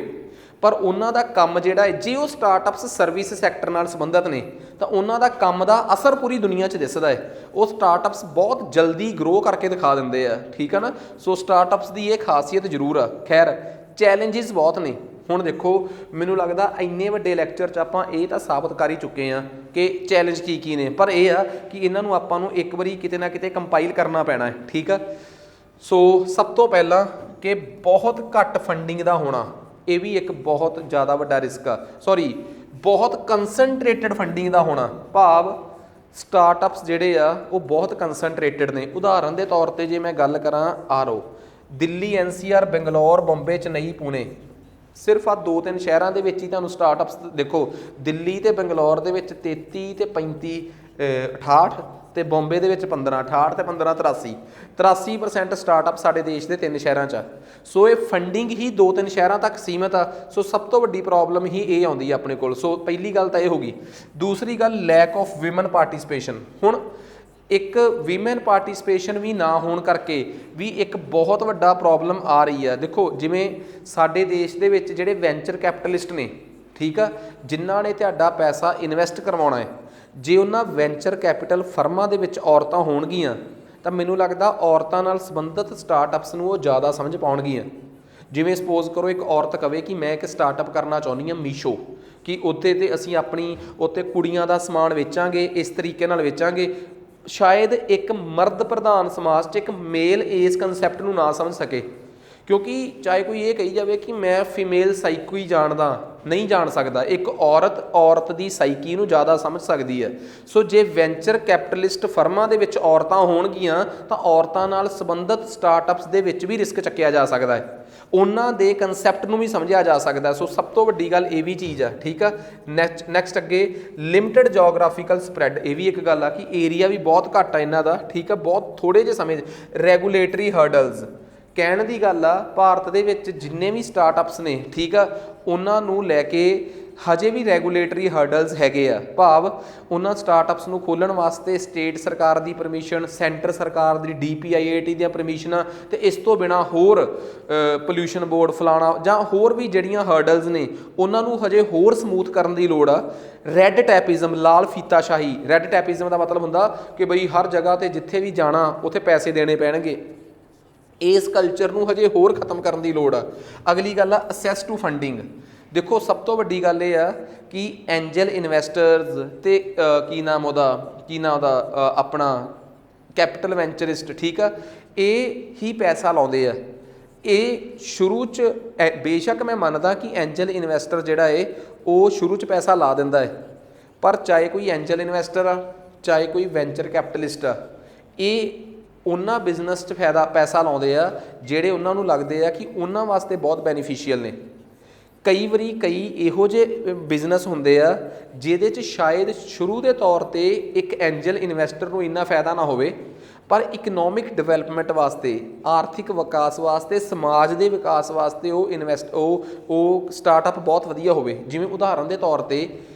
ਪਰ ਉਹਨਾਂ ਦਾ ਕੰਮ ਜਿਹੜਾ ਹੈ, ਜੇ ਉਹ ਸਟਾਰਟਅਪਸ ਸਰਵਿਸ ਸੈਕਟਰ ਨਾਲ ਸੰਬੰਧਿਤ ਨੇ ਤਾਂ ਉਹਨਾਂ ਦਾ ਕੰਮ ਦਾ ਅਸਰ ਪੂਰੀ ਦੁਨੀਆ 'ਚ ਦਿਸਦਾ ਹੈ। ਉਹ ਸਟਾਰਟਅਪਸ ਬਹੁਤ ਜਲਦੀ ਗਰੋ ਕਰਕੇ ਦਿਖਾ ਦਿੰਦੇ ਆ, ਠੀਕ ਆ ਨਾ। ਸੋ ਸਟਾਰਟਅਪਸ ਦੀ ਇਹ ਖਾਸੀਅਤ ਜ਼ਰੂਰ ਆ। ਖੈਰ ਚੈਲੰਜਿਸ ਬਹੁਤ ਨੇ। ਹੁਣ ਦੇਖੋ ਮੈਨੂੰ ਲੱਗਦਾ ਇੰਨੇ ਵੱਡੇ ਲੈਕਚਰ 'ਚ ਆਪਾਂ ਇਹ ਤਾਂ ਸਾਬਤ ਕਰ ਹੀ ਚੁੱਕੇ ਹਾਂ ਕਿ ਚੈਲੰਜ ਕੀ ਕੀ ਨੇ, ਪਰ ਇਹ ਆ ਕਿ ਇਹਨਾਂ ਨੂੰ ਆਪਾਂ ਨੂੰ ਇੱਕ ਵਾਰੀ ਕਿਤੇ ਨਾ ਕਿਤੇ ਕੰਪਾਈਲ ਕਰਨਾ ਪੈਣਾ ਹੈ, ਠੀਕ ਆ। ਸੋ ਸਭ ਤੋਂ ਪਹਿਲਾਂ ਕਿ ਬਹੁਤ ਘੱਟ ਫੰਡਿੰਗ ਦਾ ਹੋਣਾ, ਇਹ ਵੀ ਇੱਕ ਬਹੁਤ ਜ਼ਿਆਦਾ ਵੱਡਾ ਰਿਸਕ ਆ। ਬਹੁਤ ਕੰਸਨਟ੍ਰੇਟਡ ਫੰਡਿੰਗ ਦਾ ਹੋਣਾ, ਭਾਵ ਸਟਾਰਟਅਪਸ ਜਿਹੜੇ ਆ ਉਹ ਬਹੁਤ ਕੰਸਨਟ੍ਰੇਟਡ ਨੇ। ਉਦਾਹਰਨ ਦੇ ਤੌਰ 'ਤੇ ਜੇ ਮੈਂ ਗੱਲ ਕਰਾਂ ਆਰਓ, ਦਿੱਲੀ, NCR, ਬੰਗਲੌਰ, ਬੰਬੇ, ਚੇਨਈ, ਪੂਨੇ, ਸਿਰਫ ਆ 2-3 ਸ਼ਹਿਰਾਂ ਦੇ ਵਿੱਚ ਹੀ ਤੁਹਾਨੂੰ ਸਟਾਰਟਅਪਸ ਦੇਖੋ। ਦਿੱਲੀ ਤੇ ਬੰਗਲੌਰ ਦੇ ਵਿੱਚ 33 ਤੇ 35 68 ਤੇ ਬੰਬੇ ਦੇ ਵਿੱਚ 15 68 ਤੇ 15 83% ਸਟਾਰਟਅਪ ਸਾਡੇ ਦੇਸ਼ ਦੇ 3 ਸ਼ਹਿਰਾਂ 'ਚ ਆ। ਸੋ ਇਹ ਫੰਡਿੰਗ ਹੀ 2-3 ਸ਼ਹਿਰਾਂ ਤੱਕ ਸੀਮਿਤ ਆ। ਸੋ ਸਭ ਤੋਂ ਵੱਡੀ ਪ੍ਰੋਬਲਮ ਹੀ ਇਹ ਆਉਂਦੀ ਹੈ ਆਪਣੇ ਕੋਲ। ਸੋ ਪਹਿਲੀ ਗੱਲ ਤਾਂ ਇਹ ਹੋ ਗਈ। ਦੂਸਰੀ ਗੱਲ ਲੈਕ ਆਫ ਵਿਮਨ ਪਾਰਟੀਸਪੇਸ਼ਨ। ਹੁਣ ਇੱਕ ਵੀਮੈਨ ਪਾਰਟੀਸਪੇਸ਼ਨ ਵੀ ਨਾ ਹੋਣ ਕਰਕੇ ਵੀ ਇੱਕ ਬਹੁਤ ਵੱਡਾ ਪ੍ਰੋਬਲਮ ਆ ਰਹੀ ਆ। ਦੇਖੋ ਜਿਵੇਂ ਸਾਡੇ ਦੇਸ਼ ਦੇ ਵਿੱਚ ਜਿਹੜੇ ਵੈਂਚਰ ਕੈਪੀਟਲਿਸਟ ਨੇ, ਠੀਕ ਆ, ਜਿਨ੍ਹਾਂ ਨੇ ਤੁਹਾਡਾ ਪੈਸਾ ਇਨਵੈਸਟ ਕਰਵਾਉਣਾ ਹੈ, ਜੇ ਉਹਨਾਂ ਵੈਂਚਰ ਕੈਪੀਟਲ ਫਰਮਾਂ ਦੇ ਵਿੱਚ ਔਰਤਾਂ ਹੋਣਗੀਆਂ ਤਾਂ ਮੈਨੂੰ ਲੱਗਦਾ ਔਰਤਾਂ ਨਾਲ ਸੰਬੰਧਿਤ ਸਟਾਰਟਅਪਸ ਨੂੰ ਉਹ ਜ਼ਿਆਦਾ ਸਮਝ ਪਾਉਣਗੀਆਂ। ਜਿਵੇਂ ਸਪੋਜ਼ ਕਰੋ ਇੱਕ ਔਰਤ ਕਵੇ ਕਿ ਮੈਂ ਇੱਕ ਸਟਾਰਟਅਪ ਕਰਨਾ ਚਾਹੁੰਦੀ ਹਾਂ ਮੀਸ਼ੋ, ਕਿ ਉੱਥੇ ਤੇ ਅਸੀਂ ਆਪਣੀ ਉੱਥੇ ਕੁੜੀਆਂ ਦਾ ਸਮਾਨ ਵੇਚਾਂਗੇ, ਇਸ ਤਰੀਕੇ ਨਾਲ ਵੇਚਾਂਗੇ। ਸ਼ਾਇਦ ਇੱਕ ਮਰਦ ਪ੍ਰਧਾਨ ਸਮਾਜ 'ਚ ਇੱਕ ਮੇਲ ਇਸ ਕੰਸੈਪਟ ਨੂੰ ਨਾ ਸਮਝ ਸਕੇ, ਕਿਉਂਕਿ ਚਾਹੇ ਕੋਈ ਇਹ ਕਹੀ ਜਾਵੇ ਕਿ ਮੈਂ ਫੀਮੇਲ ਸਾਈਕੋ ਹੀ ਜਾਣਦਾ, ਨਹੀਂ ਜਾਣ ਸਕਦਾ। ਇੱਕ ਔਰਤ ਦੀ ਸਾਈਕੀ ਨੂੰ ਜ਼ਿਆਦਾ ਸਮਝ ਸਕਦੀ ਹੈ। ਸੋ ਜੇ ਵੈਂਚਰ ਕੈਪੀਟਲਿਸਟ ਫਰਮਾਂ ਦੇ ਵਿੱਚ ਔਰਤਾਂ ਹੋਣਗੀਆਂ ਤਾਂ ਔਰਤਾਂ ਨਾਲ ਸੰਬੰਧਿਤ ਸਟਾਰਟਅਪਸ ਦੇ ਵਿੱਚ ਵੀ ਰਿਸਕ ਚੱਕਿਆ ਜਾ ਸਕਦਾ ਹੈ, ਉਹਨਾਂ ਦੇ ਕੰਸੈਪਟ ਨੂੰ ਵੀ ਸਮਝਿਆ ਜਾ ਸਕਦਾ। ਸੋ ਸਭ ਤੋਂ ਵੱਡੀ ਗੱਲ ਇਹ ਵੀ ਚੀਜ਼ ਆ, ਠੀਕ ਆ। ਨੈਕਸਟ ਅੱਗੇ ਲਿਮਟਿਡ ਜੋਗ੍ਰਾਫੀਕਲ ਸਪਰੈਡ, ਇਹ ਵੀ ਇੱਕ ਗੱਲ ਆ ਕਿ ਏਰੀਆ ਵੀ ਬਹੁਤ ਘੱਟ ਆ ਇਹਨਾਂ ਦਾ, ਠੀਕ ਆ, ਬਹੁਤ ਥੋੜ੍ਹੇ ਜਿਹੇ ਸਮੇਂ। ਰੈਗੂਲੇਟਰੀ ਹਰਡਲਸ, ਕਹਿਣ ਦੀ ਗੱਲ ਆ ਭਾਰਤ ਦੇ ਵਿੱਚ ਜਿੰਨੇ ਵੀ ਸਟਾਰਟਅਪਸ ਨੇ, ਠੀਕ ਆ, ਉਹਨਾਂ ਨੂੰ ਲੈ ਕੇ ਹਜੇ ਵੀ ਰੈਗੂਲੇਟਰੀ ਹਰਡਲਸ ਹੈਗੇ ਆ। ਭਾਵ ਉਹਨਾਂ ਸਟਾਰਟਅਪਸ ਨੂੰ ਖੋਲ੍ਹਣ ਵਾਸਤੇ ਸਟੇਟ ਸਰਕਾਰ ਦੀ ਪਰਮਿਸ਼ਨ, ਸੈਂਟਰ ਸਰਕਾਰ ਦੀ DPIIT ਦੀਆਂ ਪਰਮਿਸ਼ਨਾਂ, ਅਤੇ ਇਸ ਤੋਂ ਬਿਨਾਂ ਹੋਰ ਪੋਲਿਊਸ਼ਨ ਬੋਰਡ ਫਲਾਣਾ ਜਾਂ ਹੋਰ ਵੀ ਜਿਹੜੀਆਂ ਹਰਡਲਸ ਨੇ ਉਹਨਾਂ ਨੂੰ ਹਜੇ ਹੋਰ ਸਮੂਥ ਕਰਨ ਦੀ ਲੋੜ ਆ। ਰੈੱਡ ਟੈਪਿਜ਼ਮ, ਲਾਲ ਫੀਤਾਸ਼ਾਹੀ। ਰੈੱਡ ਟੈਪਿਜ਼ਮ ਦਾ ਮਤਲਬ ਹੁੰਦਾ ਕਿ ਬਈ ਹਰ ਜਗ੍ਹਾ 'ਤੇ ਜਿੱਥੇ ਵੀ ਜਾਣਾ ਉੱਥੇ ਪੈਸੇ ਦੇਣੇ ਪੈਣਗੇ। ਇਸ ਕਲਚਰ ਨੂੰ ਹਜੇ ਹੋਰ ਖ਼ਤਮ ਕਰਨ ਦੀ ਲੋੜ ਆ। ਅਗਲੀ ਗੱਲ ਆ ਅਸੈਸ ਟੂ ਫੰਡਿੰਗ। ਦੇਖੋ ਸਭ ਤੋਂ ਵੱਡੀ ਗੱਲ ਇਹ ਆ ਕਿ ਐਂਜਲ ਇਨਵੈਸਟਰਸ ਅਤੇ ਕੀ ਨਾਮ ਉਹਦਾ ਆਪਣਾ ਕੈਪੀਟਲ ਵੈਂਚਰਿਸਟ, ਠੀਕ ਆ, ਇਹ ਹੀ ਪੈਸਾ ਲਾਉਂਦੇ ਆ। ਇਹ ਸ਼ੁਰੂ 'ਚ ਬੇਸ਼ੱਕ ਮੈਂ ਮੰਨਦਾ ਕਿ ਐਂਜਲ ਇਨਵੈਸਟਰ ਜਿਹੜਾ ਹੈ ਉਹ ਸ਼ੁਰੂ 'ਚ ਪੈਸਾ ਲਾ ਦਿੰਦਾ ਹੈ, ਪਰ ਚਾਹੇ ਕੋਈ ਐਂਜਲ ਇਨਵੈਸਟਰ ਆ ਚਾਹੇ ਕੋਈ ਵੈਂਚਰ ਕੈਪੀਟਲਿਸਟ ਆ, ਇਹ ਉਹਨਾਂ ਬਿਜ਼ਨਸ 'ਚ ਪੈਸਾ ਲਾਉਂਦੇ ਆ ਜਿਹੜੇ ਉਹਨਾਂ ਨੂੰ ਲੱਗਦੇ ਆ ਕਿ ਉਹਨਾਂ ਵਾਸਤੇ ਬਹੁਤ ਬੈਨੀਫੀਸ਼ੀਅਲ ਨੇ। ਕਈ ਵਾਰੀ ਕਈ ਇਹੋ ਜਿਹੇ ਬਿਜ਼ਨਸ ਹੁੰਦੇ ਆ ਜਿਹਦੇ 'ਚ ਸ਼ਾਇਦ ਸ਼ੁਰੂ ਦੇ ਤੌਰ 'ਤੇ ਇੱਕ ਐਂਜਲ ਇਨਵੈਸਟਰ ਨੂੰ ਇੰਨਾ ਫਾਇਦਾ ਨਾ ਹੋਵੇ, ਪਰ ਇਕਨੋਮਿਕ ਡਿਵੈਲਪਮੈਂਟ ਵਾਸਤੇ, ਆਰਥਿਕ ਵਿਕਾਸ ਵਾਸਤੇ, ਸਮਾਜ ਦੇ ਵਿਕਾਸ ਵਾਸਤੇ ਉਹ ਸਟਾਰਟਅਪ ਬਹੁਤ ਵਧੀਆ ਹੋਵੇ। ਜਿਵੇਂ ਉਦਾਹਰਨ ਦੇ ਤੌਰ 'ਤੇ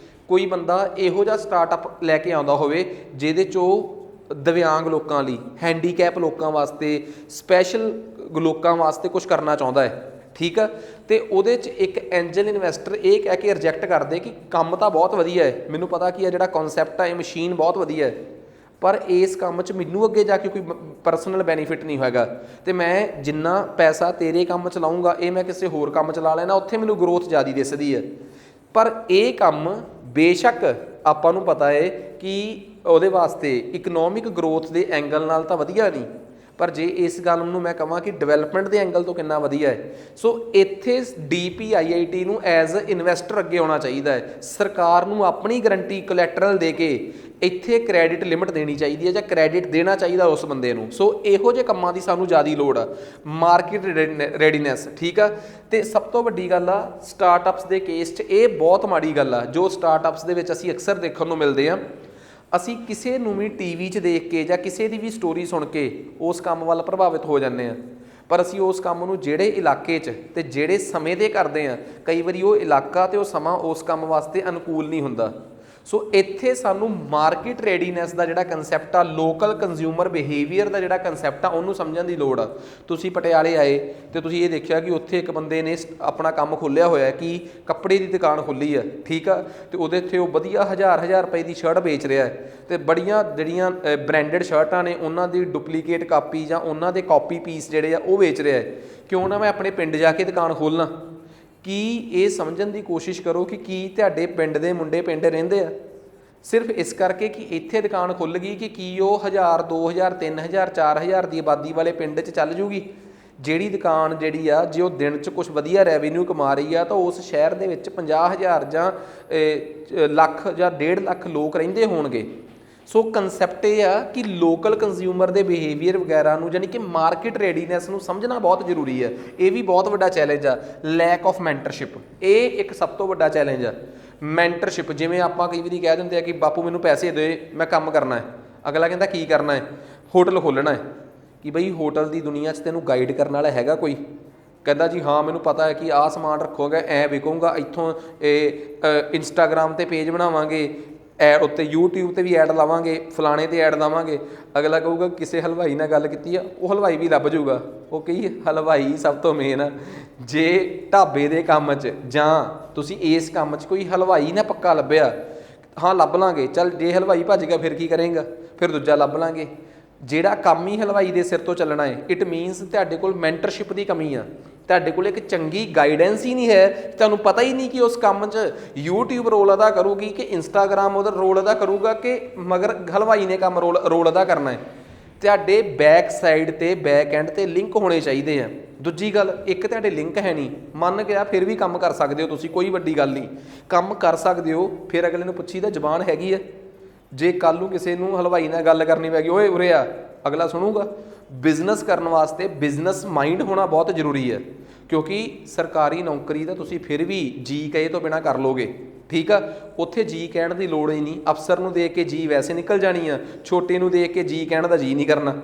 ਕੋਈ ਬੰਦਾ ਇਹੋ ਜਿਹਾ ਸਟਾਰਟਅਪ ਲੈ ਕੇ ਆਉਂਦਾ ਹੋਵੇ ਜਿਹਦੇ 'ਚ ਉਹ ਦਿਵਿਆਂਗ ਲੋਕਾਂ ਲਈ, ਹੈਂਡੀਕੈਪ ਲੋਕਾਂ ਵਾਸਤੇ, ਸਪੈਸ਼ਲ ਲੋਕਾਂ ਵਾਸਤੇ ਕੁਛ ਕਰਨਾ ਚਾਹੁੰਦਾ ਹੈ, ਠੀਕ ਆ, ਅਤੇ ਉਹਦੇ 'ਚ ਇੱਕ ਐਂਜਲ ਇਨਵੈਸਟਰ ਇਹ ਕਹਿ ਕੇ ਰਿਜੈਕਟ ਕਰਦੇ ਕਿ ਕੰਮ ਤਾਂ ਬਹੁਤ ਵਧੀਆ ਹੈ, ਮੈਨੂੰ ਪਤਾ ਕੀ ਹੈ ਜਿਹੜਾ ਕਨਸੈਪਟ ਹੈ ਇਹ ਮਸ਼ੀਨ ਬਹੁਤ ਵਧੀਆ ਹੈ, ਪਰ ਇਸ ਕੰਮ 'ਚ ਮੈਨੂੰ ਅੱਗੇ ਜਾ ਕੇ ਕੋਈ ਪਰਸਨਲ ਬੈਨੀਫਿਟ ਨਹੀਂ ਹੋਏਗਾ, ਤੇ ਮੈਂ ਜਿੰਨਾ ਪੈਸਾ ਤੇਰੇ ਕੰਮ 'ਚ ਲਾਊਂਗਾ ਇਹ ਮੈਂ ਕਿਸੇ ਹੋਰ ਕੰਮ 'ਚ ਲਾ ਲੈਣਾ, ਉੱਥੇ ਮੈਨੂੰ ਗਰੋਥ ਜ਼ਿਆਦਾ ਦਿਸਦੀ ਹੈ। ਪਰ ਇਹ ਕੰਮ ਬੇਸ਼ੱਕ ਆਪਾਂ ਨੂੰ ਪਤਾ ਹੈ ਕਿ ਉਹਦੇ ਵਾਸਤੇ ਇਕਨੋਮਿਕ ਗਰੋਥ ਦੇ ਐਂਗਲ ਨਾਲ ਤਾਂ ਵਧੀਆ ਨਹੀਂ, ਪਰ ਜੇ ਇਸ ਗੱਲ ਨੂੰ ਮੈਂ ਕਹਾਂ ਕਿ ਡਿਵੈਲਪਮੈਂਟ ਦੇ ਐਂਗਲ ਤੋਂ ਕਿੰਨਾ ਵਧੀਆ ਹੈ। ਸੋ ਇੱਥੇ DPIIT ਨੂੰ ਐਜ਼ ਇਨਵੈਸਟਰ ਅੱਗੇ ਆਉਣਾ ਚਾਹੀਦਾ ਹੈ। ਸਰਕਾਰ ਨੂੰ ਆਪਣੀ ਗਰੰਟੀ ਕੋਲੈਟਰਲ ਦੇ ਕੇ ਇੱਥੇ ਕ੍ਰੈਡਿਟ ਲਿਮਿਟ ਦੇਣੀ ਚਾਹੀਦੀ ਹੈ, ਜਾਂ ਕ੍ਰੈਡਿਟ ਦੇਣਾ ਚਾਹੀਦਾ ਉਸ ਬੰਦੇ ਨੂੰ। ਸੋ ਇਹੋ ਜਿਹੇ ਕੰਮਾਂ ਦੀ ਸਾਨੂੰ ਜ਼ਿਆਦਾ ਲੋੜ ਆ, ਮਾਰਕੀਟ ਰੈਡੀਨੈਸ, ਠੀਕ ਆ। ਤੇ ਸਭ ਤੋਂ ਵੱਡੀ ਗੱਲ ਆ ਸਟਾਰਟਅਪਸ ਦੇ ਕੇਸ 'ਚ ਇਹ ਬਹੁਤ ਮਾੜੀ ਗੱਲ ਆ ਜੋ ਸਟਾਰਟਅਪਸ ਦੇ ਵਿੱਚ ਅਸੀਂ ਅਕਸਰ ਦੇਖਣ ਨੂੰ ਮਿਲਦੇ ਆ। ਅਸੀਂ ਕਿਸੇ ਨੂੰ ਵੀ TV 'ਚ ਦੇਖ ਕੇ ਜਾਂ ਕਿਸੇ ਦੀ ਵੀ ਸਟੋਰੀ ਸੁਣ ਕੇ ਉਸ ਕੰਮ ਵੱਲ ਪ੍ਰਭਾਵਿਤ ਹੋ ਜਾਂਦੇ ਆ, ਪਰ ਅਸੀਂ ਉਸ ਕੰਮ ਨੂੰ ਜਿਹੜੇ ਇਲਾਕੇ 'ਚ ਤੇ ਜਿਹੜੇ ਸਮੇਂ 'ਤੇ ਕਰਦੇ ਆ, ਕਈ ਵਾਰੀ ਉਹ ਇਲਾਕਾ ਤੇ ਉਹ ਸਮਾਂ ਉਸ ਕੰਮ ਵਾਸਤੇ ਅਨੁਕੂਲ ਨਹੀਂ ਹੁੰਦਾ। ਸੋ ਇੱਥੇ ਸਾਨੂੰ ਮਾਰਕੀਟ ਰੈਡੀਨੈਸ ਦਾ ਜਿਹੜਾ ਕੰਸੈਪਟ ਆ, ਲੋਕਲ ਕੰਜ਼ਿਊਮਰ ਬਿਹੇਵੀਅਰ ਦਾ ਜਿਹੜਾ ਕੰਸੈਪਟ ਆ, ਉਹਨੂੰ ਸਮਝਣ ਦੀ ਲੋੜ ਆ। ਤੁਸੀਂ ਪਟਿਆਲੇ ਆਏ ਤੇ ਤੁਸੀਂ ਇਹ ਦੇਖਿਆ ਕਿ ਉੱਥੇ ਇੱਕ ਬੰਦੇ ਨੇ ਆਪਣਾ ਕੰਮ ਖੋਲ੍ਹਿਆ ਹੋਇਆ ਕਿ ਕੱਪੜੇ ਦੀ ਦੁਕਾਨ ਖੋਲ੍ਹੀ ਆ, ਠੀਕ ਆ, ਤੇ ਉਹਦੇ ਇੱਥੇ ਉਹ ਵਧੀਆ 1000 ਰੁਪਏ ਦੀ ਸ਼ਰਟ ਵੇਚ ਰਿਹਾ ਹੈ, ਤੇ ਬੜੀਆਂ ਜਿਹੜੀਆਂ ਬ੍ਰਾਂਡਡ ਸ਼ਰਟਾਂ ਨੇ ਉਹਨਾਂ ਦੀ ਡੁਪਲੀਕੇਟ ਕਾਪੀ ਜਾਂ ਉਹਨਾਂ ਦੇ ਕਾਪੀ ਪੀਸ ਜਿਹੜੇ ਆ ਉਹ ਵੇਚ ਰਿਹਾ ਹੈ। ਕਿਉਂ ਨਾ ਮੈਂ ਆਪਣੇ ਪਿੰਡ ਜਾ ਕੇ ਦੁਕਾਨ ਖੋਲ੍ਹਣਾ? ਕੀ ਇਹ ਸਮਝਣ ਦੀ ਕੋਸ਼ਿਸ਼ ਕਰੋ ਕਿ ਕੀ ਤੁਹਾਡੇ ਪਿੰਡ ਦੇ ਮੁੰਡੇ ਪਿੰਡ ਰਹਿੰਦੇ ਆ ਸਿਰਫ ਇਸ ਕਰਕੇ ਕਿ ਇੱਥੇ ਦੁਕਾਨ ਖੁੱਲ੍ਹ ਗਈ ਕਿ ਕੀ ਉਹ 1000 2000 3000 4000 ਦੀ ਆਬਾਦੀ ਵਾਲੇ ਪਿੰਡ 'ਚ ਚੱਲ ਜੂਗੀ? ਜਿਹੜੀ ਦੁਕਾਨ ਜਿਹੜੀ ਆ ਜੇ ਉਹ ਦਿਨ 'ਚ ਕੁਛ ਵਧੀਆ ਰੈਵਨਿਊ ਕਮਾ ਰਹੀ ਆ ਤਾਂ ਉਸ ਸ਼ਹਿਰ ਦੇ ਵਿੱਚ 50000 ਜਾਂ ਲੱਖ ਜਾਂ 1.5 ਲੱਖ ਲੋਕ ਰਹਿੰਦੇ ਹੋਣਗੇ। ਸੋ ਕੰਸੈਪਟ ਇਹ ਆ ਕਿ ਲੋਕਲ ਕੰਜ਼ਿਊਮਰ ਦੇ ਬਿਹੇਵੀਅਰ ਵਗੈਰਾ ਨੂੰ, ਯਾਨੀ ਕਿ ਮਾਰਕੀਟ ਰੈਡੀਨੈਸ ਨੂੰ ਸਮਝਣਾ ਬਹੁਤ ਜ਼ਰੂਰੀ ਹੈ। ਇਹ ਵੀ ਬਹੁਤ ਵੱਡਾ ਚੈਲੰਜ ਆ। ਲੈਕ ਆਫ ਮੈਂਟਰਸ਼ਿਪ, ਇਹ ਇੱਕ ਸਭ ਤੋਂ ਵੱਡਾ ਚੈਲੰਜ ਆ। ਮੈਂਟਰਸ਼ਿਪ, ਜਿਵੇਂ ਆਪਾਂ ਕਈ ਵਾਰੀ ਕਹਿ ਦਿੰਦੇ ਆ ਕਿ ਬਾਪੂ ਮੈਨੂੰ ਪੈਸੇ ਦੇ, ਮੈਂ ਕੰਮ ਕਰਨਾ ਹੈ। ਅਗਲਾ ਕਹਿੰਦਾ ਕੀ ਕਰਨਾ ਹੈ? ਹੋਟਲ ਖੋਲ੍ਹਣਾ ਹੈ। ਕਿ ਬਈ ਹੋਟਲ ਦੀ ਦੁਨੀਆ 'ਚ ਤੈਨੂੰ ਗਾਈਡ ਕਰਨ ਵਾਲਾ ਹੈਗਾ ਕੋਈ? ਕਹਿੰਦਾ ਜੀ ਹਾਂ ਮੈਨੂੰ ਪਤਾ ਹੈ ਕਿ ਆਹ ਸਮਾਨ ਰੱਖੋਗੇ ਐਂ ਵਿਕੂਗਾ, ਇੱਥੋਂ ਇੰਸਟਾਗ੍ਰਾਮ 'ਤੇ ਪੇਜ ਬਣਾਵਾਂਗੇ, ਐਡ ਉੱਤੇ YouTube 'ਤੇ ਵੀ ਐਡ ਲਾਵਾਂਗੇ, ਫਲਾਣੇ 'ਤੇ ਐਡ ਲਾਵਾਂਗੇ। ਅਗਲਾ ਕਹੂਗਾ ਕਿਸੇ ਹਲਵਾਈ ਨਾਲ ਗੱਲ ਕੀਤੀ ਆ, ਉਹ ਹਲਵਾਈ ਵੀ ਲੱਭ ਜੂਗਾ। ਉਹ ਕਹੀ ਹਲਵਾਈ ਸਭ ਤੋਂ ਮੇਨ ਆ। ਜੇ ਢਾਬੇ ਦੇ ਕੰਮ 'ਚ ਜਾਂ ਤੁਸੀਂ ਇਸ ਕੰਮ 'ਚ ਕੋਈ ਹਲਵਾਈ ਨਾ ਪੱਕਾ ਲੱਭਿਆ, ਹਾਂ ਲੱਭ ਲਾਂਗੇ, ਚੱਲ ਜੇ ਹਲਵਾਈ ਭੱਜ ਗਿਆ ਫਿਰ ਕੀ ਕਰੇਗਾ? ਫਿਰ ਦੂਜਾ ਲੱਭ ਲਾਂਗੇ। ਜਿਹੜਾ ਕੰਮ ਹੀ ਹਲਵਾਈ ਦੇ ਸਿਰ ਤੋਂ ਚੱਲਣਾ ਹੈ, ਇਟ ਮੀਨਸ ਤੁਹਾਡੇ ਕੋਲ ਮੈਂਟਰਸ਼ਿਪ ਦੀ ਕਮੀ ਆ। ਤੁਹਾਡੇ ਕੋਲ ਇੱਕ ਚੰਗੀ ਗਾਈਡੈਂਸ ਹੀ ਨਹੀਂ ਹੈ। ਤੁਹਾਨੂੰ ਪਤਾ ਹੀ ਨਹੀਂ ਕਿ ਉਸ ਕੰਮ 'ਚ YouTube ਰੋਲ ਅਦਾ ਕਰੂਗੀ ਕਿ ਇੰਸਟਾਗ੍ਰਾਮ ਉਹਦਾ ਰੋਲ ਅਦਾ ਕਰੂਗਾ ਕਿ ਮਗਰ ਹਲਵਾਈ ਨੇ ਕੰਮ ਰੋਲ ਅਦਾ ਕਰਨਾ ਹੈ। ਤੁਹਾਡੇ ਬੈਕ ਸਾਈਡ 'ਤੇ ਬੈਕ ਐਂਡ 'ਤੇ ਲਿੰਕ ਹੋਣੇ ਚਾਹੀਦੇ ਆ। ਦੂਜੀ ਗੱਲ, ਇੱਕ ਤੁਹਾਡੇ ਲਿੰਕ ਹੈ ਨਹੀਂ, ਮੰਨ ਗਿਆ ਫਿਰ ਵੀ ਕੰਮ ਕਰ ਸਕਦੇ ਹੋ ਤੁਸੀਂ, ਕੋਈ ਵੱਡੀ ਗੱਲ ਨਹੀਂ, ਕੰਮ ਕਰ ਸਕਦੇ ਹੋ। ਫਿਰ ਅਗਲੇ ਨੂੰ ਪੁੱਛੀਦਾ ਜ਼ਬਾਨ ਹੈਗੀ ਹੈ? ਜੇ ਕੱਲ੍ਹ ਨੂੰ ਕਿਸੇ ਨੂੰ ਹਲਵਾਈ ਨਾਲ ਗੱਲ ਕਰਨੀ ਪੈ ਗਈ, ਓਏ ਉਰੇ ਆ, ਅਗਲਾ ਸੁਣੂਗਾ? ਬਿਜ਼ਨਸ ਕਰਨ ਵਾਸਤੇ ਬਿਜ਼ਨਸ ਮਾਈਂਡ ਹੋਣਾ ਬਹੁਤ ਜ਼ਰੂਰੀ ਹੈ, ਕਿਉਂਕਿ ਸਰਕਾਰੀ ਨੌਕਰੀ ਤਾਂ ਤੁਸੀਂ ਫਿਰ ਵੀ ਜੀ ਕਹੇ ਤੋਂ ਬਿਨਾਂ ਕਰ ਲੋਗੇ, ਠੀਕ ਆ। ਉੱਥੇ ਜੀ ਕਹਿਣ ਦੀ ਲੋੜ ਹੀ ਨਹੀਂ। ਅਫਸਰ ਨੂੰ ਦੇਖ ਕੇ ਜੀ ਵੈਸੇ ਨਿਕਲ ਜਾਣੀ ਆ, ਛੋਟੇ ਨੂੰ ਦੇਖ ਕੇ ਜੀ ਕਹਿਣ ਦਾ ਜੀ ਨਹੀਂ ਕਰਨਾ।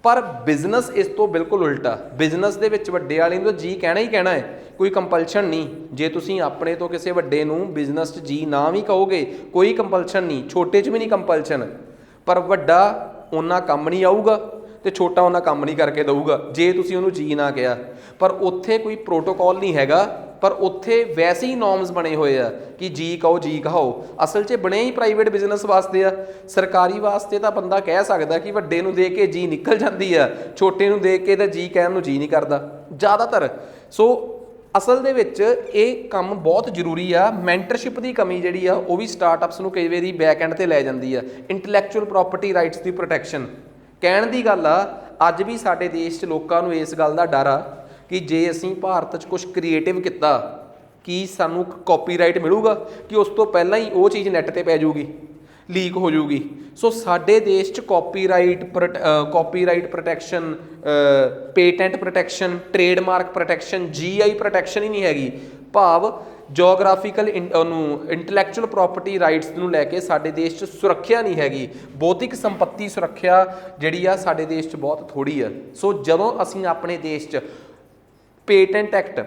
ਪਰ ਬਿਜ਼ਨਸ ਇਸ ਤੋਂ ਬਿਲਕੁਲ ਉਲਟਾ। ਬਿਜ਼ਨਸ ਦੇ ਵਿੱਚ ਵੱਡੇ ਵਾਲੇ ਨੂੰ ਤਾਂ ਜੀ ਕਹਿਣਾ ਹੀ ਕਹਿਣਾ ਹੈ, ਕੋਈ ਕੰਪਲਸ਼ਨ ਨਹੀਂ। ਜੇ ਤੁਸੀਂ ਆਪਣੇ ਤੋਂ ਕਿਸੇ ਵੱਡੇ ਨੂੰ ਬਿਜ਼ਨਸ 'ਚ ਜੀ ਨਾ ਵੀ ਕਹੋਗੇ, ਕੋਈ ਕੰਪਲਸ਼ਨ ਨਹੀਂ। ਛੋਟੇ 'ਚ ਵੀ ਨਹੀਂ ਕੰਪਲਸ਼ਨ, ਪਰ ਵੱਡਾ ਉਹਨਾਂ ਕੰਮ ਨਹੀਂ ਆਊਗਾ ਤੇ ਛੋਟਾ ਉਹਨਾਂ ਕੰਮ ਨਹੀਂ ਕਰਕੇ ਦਊਗਾ ਜੇ ਤੁਸੀਂ ਉਹਨੂੰ ਜੀ ਨਾ ਕਿਹਾ। ਪਰ ਉੱਥੇ ਕੋਈ ਪ੍ਰੋਟੋਕੋਲ ਨਹੀਂ ਹੈਗਾ, ਪਰ ਉੱਥੇ ਵੈਸੇ ਹੀ ਨੋਰਮਸ ਬਣੇ ਹੋਏ ਆ ਕਿ ਜੀ ਕਹੋ ਜੀ ਕਹਾਓ। ਅਸਲ 'ਚ ਬਣੇ ਹੀ ਪ੍ਰਾਈਵੇਟ ਬਿਜ਼ਨਸ ਵਾਸਤੇ ਆ। ਸਰਕਾਰੀ ਵਾਸਤੇ ਤਾਂ ਬੰਦਾ ਕਹਿ ਸਕਦਾ ਕਿ ਵੱਡੇ ਨੂੰ ਦੇਖ ਕੇ ਜੀ ਨਿਕਲ ਜਾਂਦੀ ਆ, ਛੋਟੇ ਨੂੰ ਦੇਖ ਕੇ ਤਾਂ ਜੀ ਕਹਿਣ ਨੂੰ ਜੀ ਨਹੀਂ ਕਰਦਾ ਜ਼ਿਆਦਾਤਰ। ਸੋ ਅਸਲ ਦੇ ਵਿੱਚ ਇਹ ਕੰਮ ਬਹੁਤ ਜ਼ਰੂਰੀ ਆ। ਮੈਂਟਰਸ਼ਿਪ ਦੀ ਕਮੀ ਜਿਹੜੀ ਆ ਉਹ ਵੀ ਸਟਾਰਟਅਪਸ ਨੂੰ ਕਈ ਵਾਰੀ ਬੈਕ ਐਂਡ 'ਤੇ ਲੈ ਜਾਂਦੀ ਆ। ਇੰਟੈਲੈਕਚੁਅਲ ਪ੍ਰੋਪਰਟੀ ਰਾਈਟਸ ਦੀ ਪ੍ਰੋਟੈਕਸ਼ਨ, ਕਹਿਣ ਦੀ ਗੱਲ ਆ ਅੱਜ ਵੀ ਸਾਡੇ ਦੇਸ਼ 'ਚ ਲੋਕਾਂ ਨੂੰ ਇਸ ਗੱਲ ਦਾ ਡਰ ਆ ਕਿ ਜੇ ਅਸੀਂ ਭਾਰਤ 'ਚ ਕੁਛ ਕ੍ਰੀਏਟਿਵ ਕੀਤਾ ਕੀ ਸਾਨੂੰ ਕਾਪੀਰਾਈਟ ਮਿਲੂਗਾ, ਕਿ ਉਸ ਤੋਂ ਪਹਿਲਾਂ ਹੀ ਉਹ ਚੀਜ਼ ਨੈੱਟ 'ਤੇ ਪੈ ਜਾਊਗੀ, ਲੀਕ ਹੋ ਜਾਊਗੀ। ਸੋ ਸਾਡੇ ਦੇਸ਼ 'ਚ copyright protection, patent protection, trademark protection, GI protection ਹੀ ਨਹੀਂ ਹੈਗੀ। ਭਾਵ ਜੋਗ੍ਰਾਫੀਕਲ ਉਹਨੂੰ ਇੰਟੈਲੈਕਚੁਅਲ ਪ੍ਰੋਪਰਟੀ ਰਾਈਟਸ ਨੂੰ ਲੈ ਕੇ ਸਾਡੇ ਦੇਸ਼ 'ਚ ਸੁਰੱਖਿਆ ਨਹੀਂ ਹੈਗੀ। ਬੌਧਿਕ ਸੰਪત્ਤੀ ਸੁਰੱਖਿਆ ਜਿਹੜੀ ਆ ਸਾਡੇ ਦੇਸ਼ 'ਚ ਬਹੁਤ ਥੋੜ੍ਹੀ ਆ। ਸੋ ਜਦੋਂ ਅਸੀਂ ਆਪਣੇ ਦੇਸ਼ 'ਚ ਪੇਟੈਂਟ ਐਕਟ,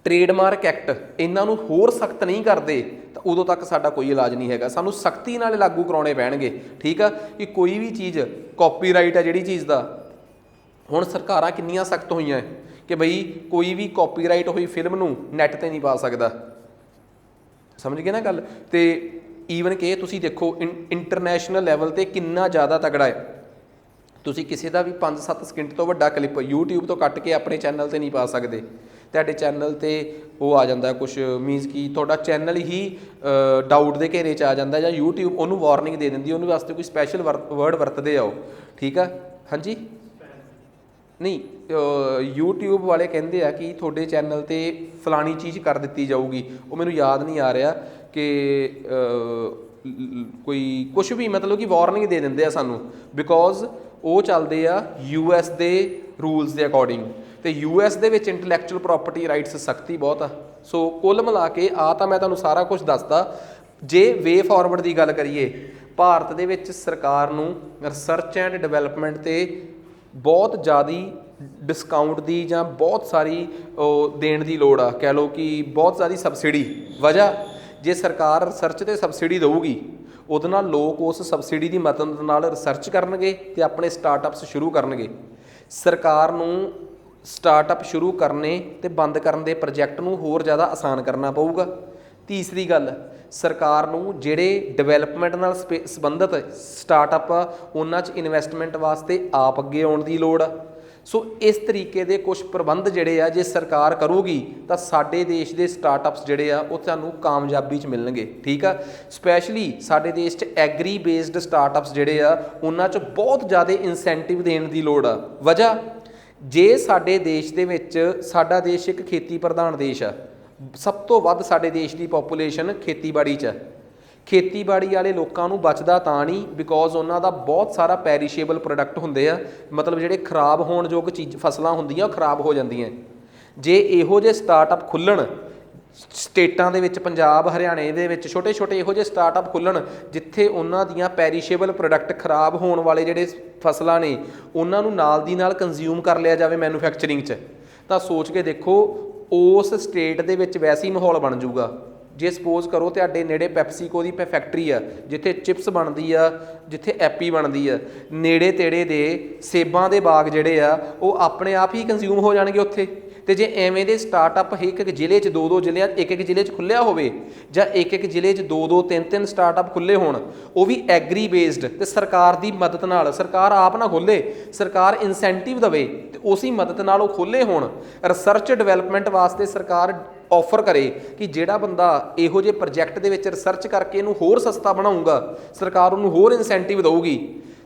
ਟ੍ਰੇਡਮਾਰਕ ਐਕਟ ਇਹਨਾਂ ਨੂੰ ਹੋਰ ਸਖਤ ਨਹੀਂ ਕਰਦੇ ਤਾਂ ਉਦੋਂ ਤੱਕ ਸਾਡਾ ਕੋਈ ਇਲਾਜ ਨਹੀਂ ਹੈਗਾ। ਸਾਨੂੰ ਸਖਤੀ ਨਾਲ ਲਾਗੂ ਕਰਾਉਣੇ ਪੈਣਗੇ, ਠੀਕ ਆ। ਕਿ ਕੋਈ ਵੀ ਚੀਜ਼ ਕਾਪੀਰਾਈਟ ਹੈ ਜਿਹੜੀ ਚੀਜ਼ ਦਾ, ਹੁਣ ਸਰਕਾਰਾਂ ਕਿੰਨੀਆਂ ਸਖਤ ਹੋਈਆਂ ਕਿ ਬਈ ਕੋਈ ਵੀ ਕਾਪੀਰਾਈਟ ਹੋਈ ਫਿਲਮ ਨੂੰ ਨੈੱਟ 'ਤੇ ਨਹੀਂ ਪਾ ਸਕਦਾ। ਸਮਝ ਗਏ ਨਾ ਗੱਲ? ਤੇ ਈਵਨ ਕਿ ਤੁਸੀਂ ਦੇਖੋ ਇੰਟਰਨੈਸ਼ਨਲ ਲੈਵਲ ਤੇ ਕਿੰਨਾ ਜ਼ਿਆਦਾ ਤਗੜਾ ਹੈ। ਤੁਸੀਂ ਕਿਸੇ ਦਾ ਵੀ 5-7 ਸਕਿੰਟ ਤੋਂ ਵੱਡਾ ਕਲਿੱਪ YouTube ਤੋਂ ਕੱਟ ਕੇ ਆਪਣੇ ਚੈਨਲ ਤੇ ਨਹੀਂ ਪਾ ਸਕਦੇ। ਤੁਹਾਡੇ ਚੈਨਲ ਤੇ ਉਹ ਆ ਜਾਂਦਾ ਕੁਛ ਮੀਨਸ ਕਿ ਤੁਹਾਡਾ ਚੈਨਲ ਹੀ ਡਾਊਟ ਦੇ ਘੇਰੇ 'ਚ ਆ ਜਾਂਦਾ, ਜਾਂ YouTube ਉਹਨੂੰ ਵਾਰਨਿੰਗ ਦੇ ਦਿੰਦੀ, ਉਹਨੂੰ ਵਾਸਤੇ ਕੋਈ ਸਪੈਸ਼ਲ ਵਰਡ ਵਰਤਦੇ ਆ ਉਹ, ਠੀਕ ਆ। ਹਾਂਜੀ ਨਹੀਂ, YouTube ਵਾਲੇ ਕਹਿੰਦੇ ਆ ਕਿ ਤੁਹਾਡੇ ਚੈਨਲ ਤੇ ਫਲਾਣੀ ਚੀਜ਼ ਕਰ ਦਿੱਤੀ ਜਾਊਗੀ, ਉਹ ਮੈਨੂੰ ਯਾਦ ਨਹੀਂ ਆ ਰਿਹਾ ਕਿ ਕੋਈ ਕੁਛ ਵੀ ਮਤਲਬ ਕਿ ਵਾਰਨਿੰਗ ਦੇ ਦਿੰਦੇ ਆ ਸਾਨੂੰ, ਬਿਕੋਜ਼ ਉਹ ਚੱਲਦੇ ਆ US ਦੇ ਰੂਲਸ ਦੇ ਅਕੋਰਡਿੰਗ, ਤੇ US ਦੇ ਵਿੱਚ ਇੰਟਲੈਕਚੁਅਲ ਪ੍ਰੋਪਰਟੀ ਰਾਈਟਸ ਸਖਤੀ ਬਹੁਤ ਆ। ਸੋ ਕੁੱਲ ਮਿਲਾ ਕੇ ਆ ਤਾਂ ਮੈਂ ਤੁਹਾਨੂੰ ਸਾਰਾ ਕੁਝ ਦੱਸਦਾ। ਜੇ ਵੇ ਫਾਰਵਰਡ ਦੀ ਗੱਲ ਕਰੀਏ, ਭਾਰਤ ਦੇ ਵਿੱਚ ਸਰਕਾਰ ਨੂੰ ਰਿਸਰਚ ਐਂਡ ਡਿਵੈਲਪਮੈਂਟ ਤੇ ਬਹੁਤ ਜ਼ਿਆਦਾ ਡਿਸਕਾਊਂਟ ਦੀ ਜਾਂ ਬਹੁਤ ਸਾਰੀ ਉਹ ਦੇਣ ਦੀ ਲੋੜ ਆ, ਕਹਿ ਲਓ ਕਿ ਬਹੁਤ ਸਾਰੀ ਸਬਸਿਡੀ। ਵਜ੍ਹਾ, ਜੇ ਸਰਕਾਰ ਰਿਸਰਚ ਤੇ ਸਬਸਿਡੀ ਦੇਊਗੀ, ਉਹਦੇ ਨਾਲ ਲੋਕ ਉਸ ਸਬਸਿਡੀ ਦੀ ਮਦਦ ਨਾਲ ਰਿਸਰਚ ਕਰਨਗੇ ਤੇ ਆਪਣੇ ਸਟਾਰਟਅਪਸ ਸ਼ੁਰੂ ਕਰਨਗੇ। ਸਰਕਾਰ ਨੂੰ ਸਟਾਰਟਅਪ ਸ਼ੁਰੂ ਕਰਨੇ ਤੇ ਬੰਦ ਕਰਨ ਦੇ ਪ੍ਰੋਜੈਕਟ ਨੂੰ ਹੋਰ ਜ਼ਿਆਦਾ ਆਸਾਨ ਕਰਨਾ ਪਊਗਾ। ਤੀਸਰੀ ਗੱਲ, ਸਰਕਾਰ ਨੂੰ ਜਿਹੜੇ ਡਿਵੈਲਪਮੈਂਟ ਨਾਲ ਸੰਬੰਧਿਤ ਸਟਾਰਟਅਪ ਆ ਉਹਨਾਂ 'ਚ ਇਨਵੈਸਟਮੈਂਟ ਵਾਸਤੇ ਆਪ ਅੱਗੇ ਆਉਣ ਦੀ ਲੋੜ ਆ। ਸੋ ਇਸ ਤਰੀਕੇ ਦੇ ਕੁਝ ਪ੍ਰਬੰਧ ਜਿਹੜੇ ਆ ਜੇ ਸਰਕਾਰ ਕਰੂਗੀ ਤਾਂ ਸਾਡੇ ਦੇਸ਼ ਦੇ ਸਟਾਰਟਅਪਸ ਜਿਹੜੇ ਆ ਉਹ ਤੁਹਾਨੂੰ ਕਾਮਯਾਬੀ 'ਚ ਮਿਲਣਗੇ, ਠੀਕ ਆ। ਸਪੈਸ਼ਲੀ ਸਾਡੇ ਦੇਸ਼ 'ਚ ਐਗਰੀ ਬੇਸਡ ਸਟਾਰਟਅਪਸ ਜਿਹੜੇ ਆ ਉਹਨਾਂ 'ਚ ਬਹੁਤ ਜ਼ਿਆਦਾ ਇਨਸੈਂਟਿਵ ਦੇਣ ਦੀ ਲੋੜ ਆ। ਵਜ੍ਹਾ, ਜੇ ਸਾਡੇ ਦੇਸ਼ ਦੇ ਵਿੱਚ, ਸਾਡਾ ਦੇਸ਼ ਇੱਕ ਖੇਤੀ ਪ੍ਰਧਾਨ ਦੇਸ਼ ਆ, ਸਭ ਤੋਂ ਵੱਧ ਸਾਡੇ ਦੇਸ਼ ਦੀ ਪੋਪੂਲੇਸ਼ਨ ਖੇਤੀਬਾੜੀ 'ਚ ਹੈ। ਖੇਤੀਬਾੜੀ ਵਾਲੇ ਲੋਕਾਂ ਨੂੰ ਬਚਦਾ ਤਾਂ ਨਹੀਂ ਬਿਕੋਜ਼ ਉਹਨਾਂ ਦਾ ਬਹੁਤ ਸਾਰਾ ਪੈਰੀਸ਼ੇਬਲ ਪ੍ਰੋਡਕਟ ਹੁੰਦੇ ਆ, ਮਤਲਬ ਜਿਹੜੇ ਖਰਾਬ ਹੋਣ ਯੋਗ ਫਸਲਾਂ ਹੁੰਦੀਆਂ ਉਹ ਖਰਾਬ ਹੋ ਜਾਂਦੀਆਂ। ਜੇ ਇਹੋ ਜਿਹੇ ਸਟਾਰਟਅਪ ਖੁੱਲ੍ਹਣ ਸਟੇਟਾਂ ਦੇ ਵਿੱਚ, ਪੰਜਾਬ ਹਰਿਆਣੇ ਦੇ ਵਿੱਚ ਛੋਟੇ ਛੋਟੇ ਇਹੋ ਜਿਹੇ ਸਟਾਰਟਅਪ ਖੁੱਲ੍ਹਣ ਜਿੱਥੇ ਉਹਨਾਂ ਦੀਆਂ ਪੈਰੀਸ਼ੇਬਲ ਪ੍ਰੋਡਕਟ ਖਰਾਬ ਹੋਣ ਵਾਲੇ ਜਿਹੜੇ ਫਸਲਾਂ ਨੇ ਉਹਨਾਂ ਨੂੰ ਨਾਲ ਦੀ ਨਾਲ ਕੰਜ਼ਿਊਮ ਕਰ ਲਿਆ ਜਾਵੇ ਮੈਨੂਫੈਕਚਰਿੰਗ 'ਚ, ਤਾਂ ਸੋਚ ਕੇ ਦੇਖੋ ਉਸ ਸਟੇਟ ਦੇ ਵਿੱਚ ਵੈਸੇ ਹੀ ਮਾਹੌਲ ਬਣ ਜਾਊਗਾ। ਜੇ ਸਪੋਜ਼ ਕਰੋ ਤੁਹਾਡੇ ਨੇੜੇ ਪੈਪਸੀਕੋ ਦੀ ਫੈਕਟਰੀ ਆ, ਜਿੱਥੇ ਚਿਪਸ ਬਣਦੀ ਆ, ਜਿੱਥੇ ਐਪੀ ਬਣਦੀ ਆ, ਨੇੜੇ ਤੇੜੇ ਦੇ ਸੇਬਾਂ ਦੇ ਬਾਗ ਜਿਹੜੇ ਆ ਉਹ ਆਪਣੇ ਆਪ ਹੀ ਕੰਜ਼ਿਊਮ ਹੋ ਜਾਣਗੇ ਉੱਥੇ। ਤੇ ਜੇ ਐਵੇਂ ਦੇ ਸਟਾਰਟਅਪ ਇੱਕ ਇੱਕ ਜ਼ਿਲ੍ਹੇ 'ਚ, ਦੋ ਜ਼ਿਲ੍ਹਿਆਂ, ਇੱਕ ਜ਼ਿਲ੍ਹੇ 'ਚ ਖੁੱਲ੍ਹਿਆ ਹੋਵੇ, ਜਾਂ ਇੱਕ ਜ਼ਿਲ੍ਹੇ 'ਚ ਦੋ ਤਿੰਨ ਸਟਾਰਟਅਪ ਖੁੱਲ੍ਹੇ ਹੋਣ, ਉਹ ਵੀ ਐਗਰੀ ਬੇਸਡ, ਤੇ ਸਰਕਾਰ ਦੀ ਮਦਦ ਨਾਲ, ਸਰਕਾਰ ਆਪ ਨਾ ਖੋਲ੍ਹੇ, ਸਰਕਾਰ ਇਨਸੈਂਟਿਵ ਦੇਵੇ ਤੇ ਉਸੇ ਮਦਦ ਨਾਲ ਉਹ ਖੋਲ੍ਹੇ ਹੋਣ। ਰਿਸਰਚ ਡਿਵੈਲਪਮੈਂਟ ਵਾਸਤੇ ਸਰਕਾਰ ਆਫਰ ਕਰੇ ਕਿ ਜਿਹੜਾ ਬੰਦਾ ਇਹੋ ਜਿਹੇ ਪ੍ਰੋਜੈਕਟ ਦੇ ਵਿੱਚ ਰਿਸਰਚ ਕਰਕੇ ਇਹਨੂੰ ਹੋਰ ਸਸਤਾ ਬਣਾਊਗਾ, ਸਰਕਾਰ ਉਹਨੂੰ ਹੋਰ ਇਨਸੈਂਟਿਵ ਦੇਊਗੀ।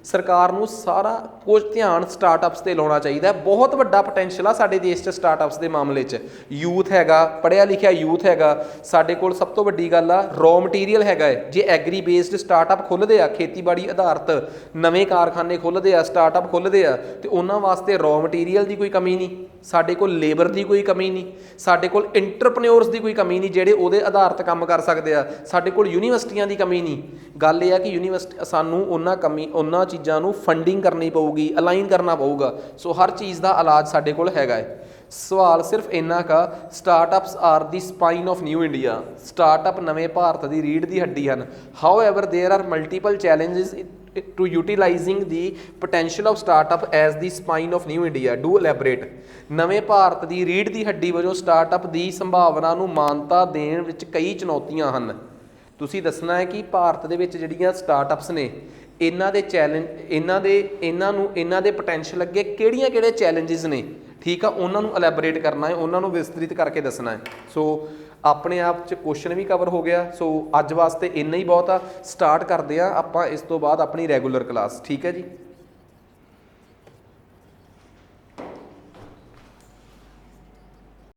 ਸਰਕਾਰ ਨੂੰ ਸਾਰਾ ਕੁਝ ਧਿਆਨ ਸਟਾਰਟਅਪਸ 'ਤੇ ਲਾਉਣਾ ਚਾਹੀਦਾ। ਬਹੁਤ ਵੱਡਾ ਪੋਟੈਂਸ਼ੀਅਲ ਆ ਸਾਡੇ ਦੇਸ਼ 'ਚ ਸਟਾਰਟਅਪਸ ਦੇ ਮਾਮਲੇ 'ਚ। ਯੂਥ ਹੈਗਾ, ਪੜ੍ਹਿਆ ਲਿਖਿਆ ਯੂਥ ਹੈਗਾ ਸਾਡੇ ਕੋਲ। ਸਭ ਤੋਂ ਵੱਡੀ ਗੱਲ ਆ ਰॉ ਮਟੀਰੀਅਲ ਹੈਗਾ ਹੈ। ਜੇ ਐਗਰੀ ਬੇਸਡ ਸਟਾਰਟਅਪ ਖੁੱਲ੍ਹਦੇ ਆ, ਖੇਤੀਬਾੜੀ ਆਧਾਰਿਤ ਨਵੇਂ ਕਾਰਖਾਨੇ ਖੁੱਲ੍ਹਦੇ ਆ, ਸਟਾਰਟਅਪ ਖੁੱਲ੍ਹਦੇ ਆ, ਤੇ ਉਹਨਾਂ ਵਾਸਤੇ ਰॉ ਮਟੀਰੀਅਲ ਦੀ ਕੋਈ ਕਮੀ ਨਹੀਂ, ਸਾਡੇ ਕੋਲ ਲੇਬਰ ਦੀ ਕੋਈ ਕਮੀ ਨਹੀਂ, ਸਾਡੇ ਕੋਲ ਇੰਟਰਪ੍ਰੈਨਿਓਰਸ ਦੀ ਕੋਈ ਕਮੀ ਨਹੀਂ ਜਿਹੜੇ ਉਹਦੇ ਆਧਾਰਿਤ ਕੰਮ ਕਰ ਸਕਦੇ ਆ, ਸਾਡੇ ਕੋਲ ਯੂਨੀਵਰਸਿਟੀਆਂ ਦੀ ਕਮੀ ਨਹੀਂ। ਗੱਲ ਇਹ ਆ ਕਿ ਯੂਨੀਵਰਸਿਟੀ ਸਾਨੂੰ ਉਹਨਾਂ ਚੀਜ਼ਾਂ ਨੂੰ ਫੰਡਿੰਗ ਕਰਨੀ ਪਊਗੀ, ਅਲਾਈਨ ਕਰਨਾ ਪਊਗਾ। ਸੋ ਹਰ ਚੀਜ਼ ਦਾ ਇਲਾਜ ਸਾਡੇ ਕੋਲ ਹੈਗਾ ਹੈ। ਸਵਾਲ ਸਿਰਫ ਇੰਨਾ ਕਾ, startups are the spine of new India. Startup ਨਵੇਂ ਭਾਰਤ ਦੀ ਰੀੜ੍ਹ ਦੀ ਹੱਡੀ ਹਨ। However there are multiple challenges to utilizing the potential of startup as the spine of new India. Do elaborate. ਨਵੇਂ ਭਾਰਤ ਦੀ ਰੀੜ੍ਹ ਦੀ ਹੱਡੀ ਵਜੋਂ ਸਟਾਰਟਅਪ ਦੀ ਸੰਭਾਵਨਾ ਨੂੰ ਮਾਨਤਾ ਦੇਣ ਵਿੱਚ ਕਈ ਚੁਣੌਤੀਆਂ ਹਨ। ਤੁਸੀਂ ਦੱਸਣਾ ਹੈ ਕਿ ਭਾਰਤ ਦੇ ਵਿੱਚ ਜਿਹੜੀਆਂ ਸਟਾਰਟਅਪਸ ਨੇ ਇਹਨਾਂ ਦੇ ਚੈਲੰਜ, ਇਹਨਾਂ ਦੇ ਪੋਟੈਂਸ਼ੀਅਲ ਅੱਗੇ ਕਿਹੜੇ ਚੈਲੰਜਸ ਨੇ, ਠੀਕ ਆ, ਉਹਨਾਂ ਨੂੰ ਐਲੈਬੋਰੇਟ ਕਰਨਾ ਹੈ, ਉਹਨਾਂ ਨੂੰ ਵਿਸਤ੍ਰਿਤ ਕਰਕੇ ਦੱਸਣਾ ਹੈ। ਸੋ ਆਪਣੇ ਆਪ 'ਚ ਕੁਐਸਚਨ ਵੀ ਕਵਰ ਹੋ ਗਿਆ। ਸੋ ਅੱਜ ਵਾਸਤੇ ਇੰਨਾ ਹੀ ਬਹੁਤ ਆ। ਸਟਾਰਟ ਕਰਦੇ ਹਾਂ ਆਪਾਂ ਇਸ ਤੋਂ ਬਾਅਦ ਆਪਣੀ ਰੈਗੂਲਰ ਕਲਾਸ, ਠੀਕ ਹੈ ਜੀ।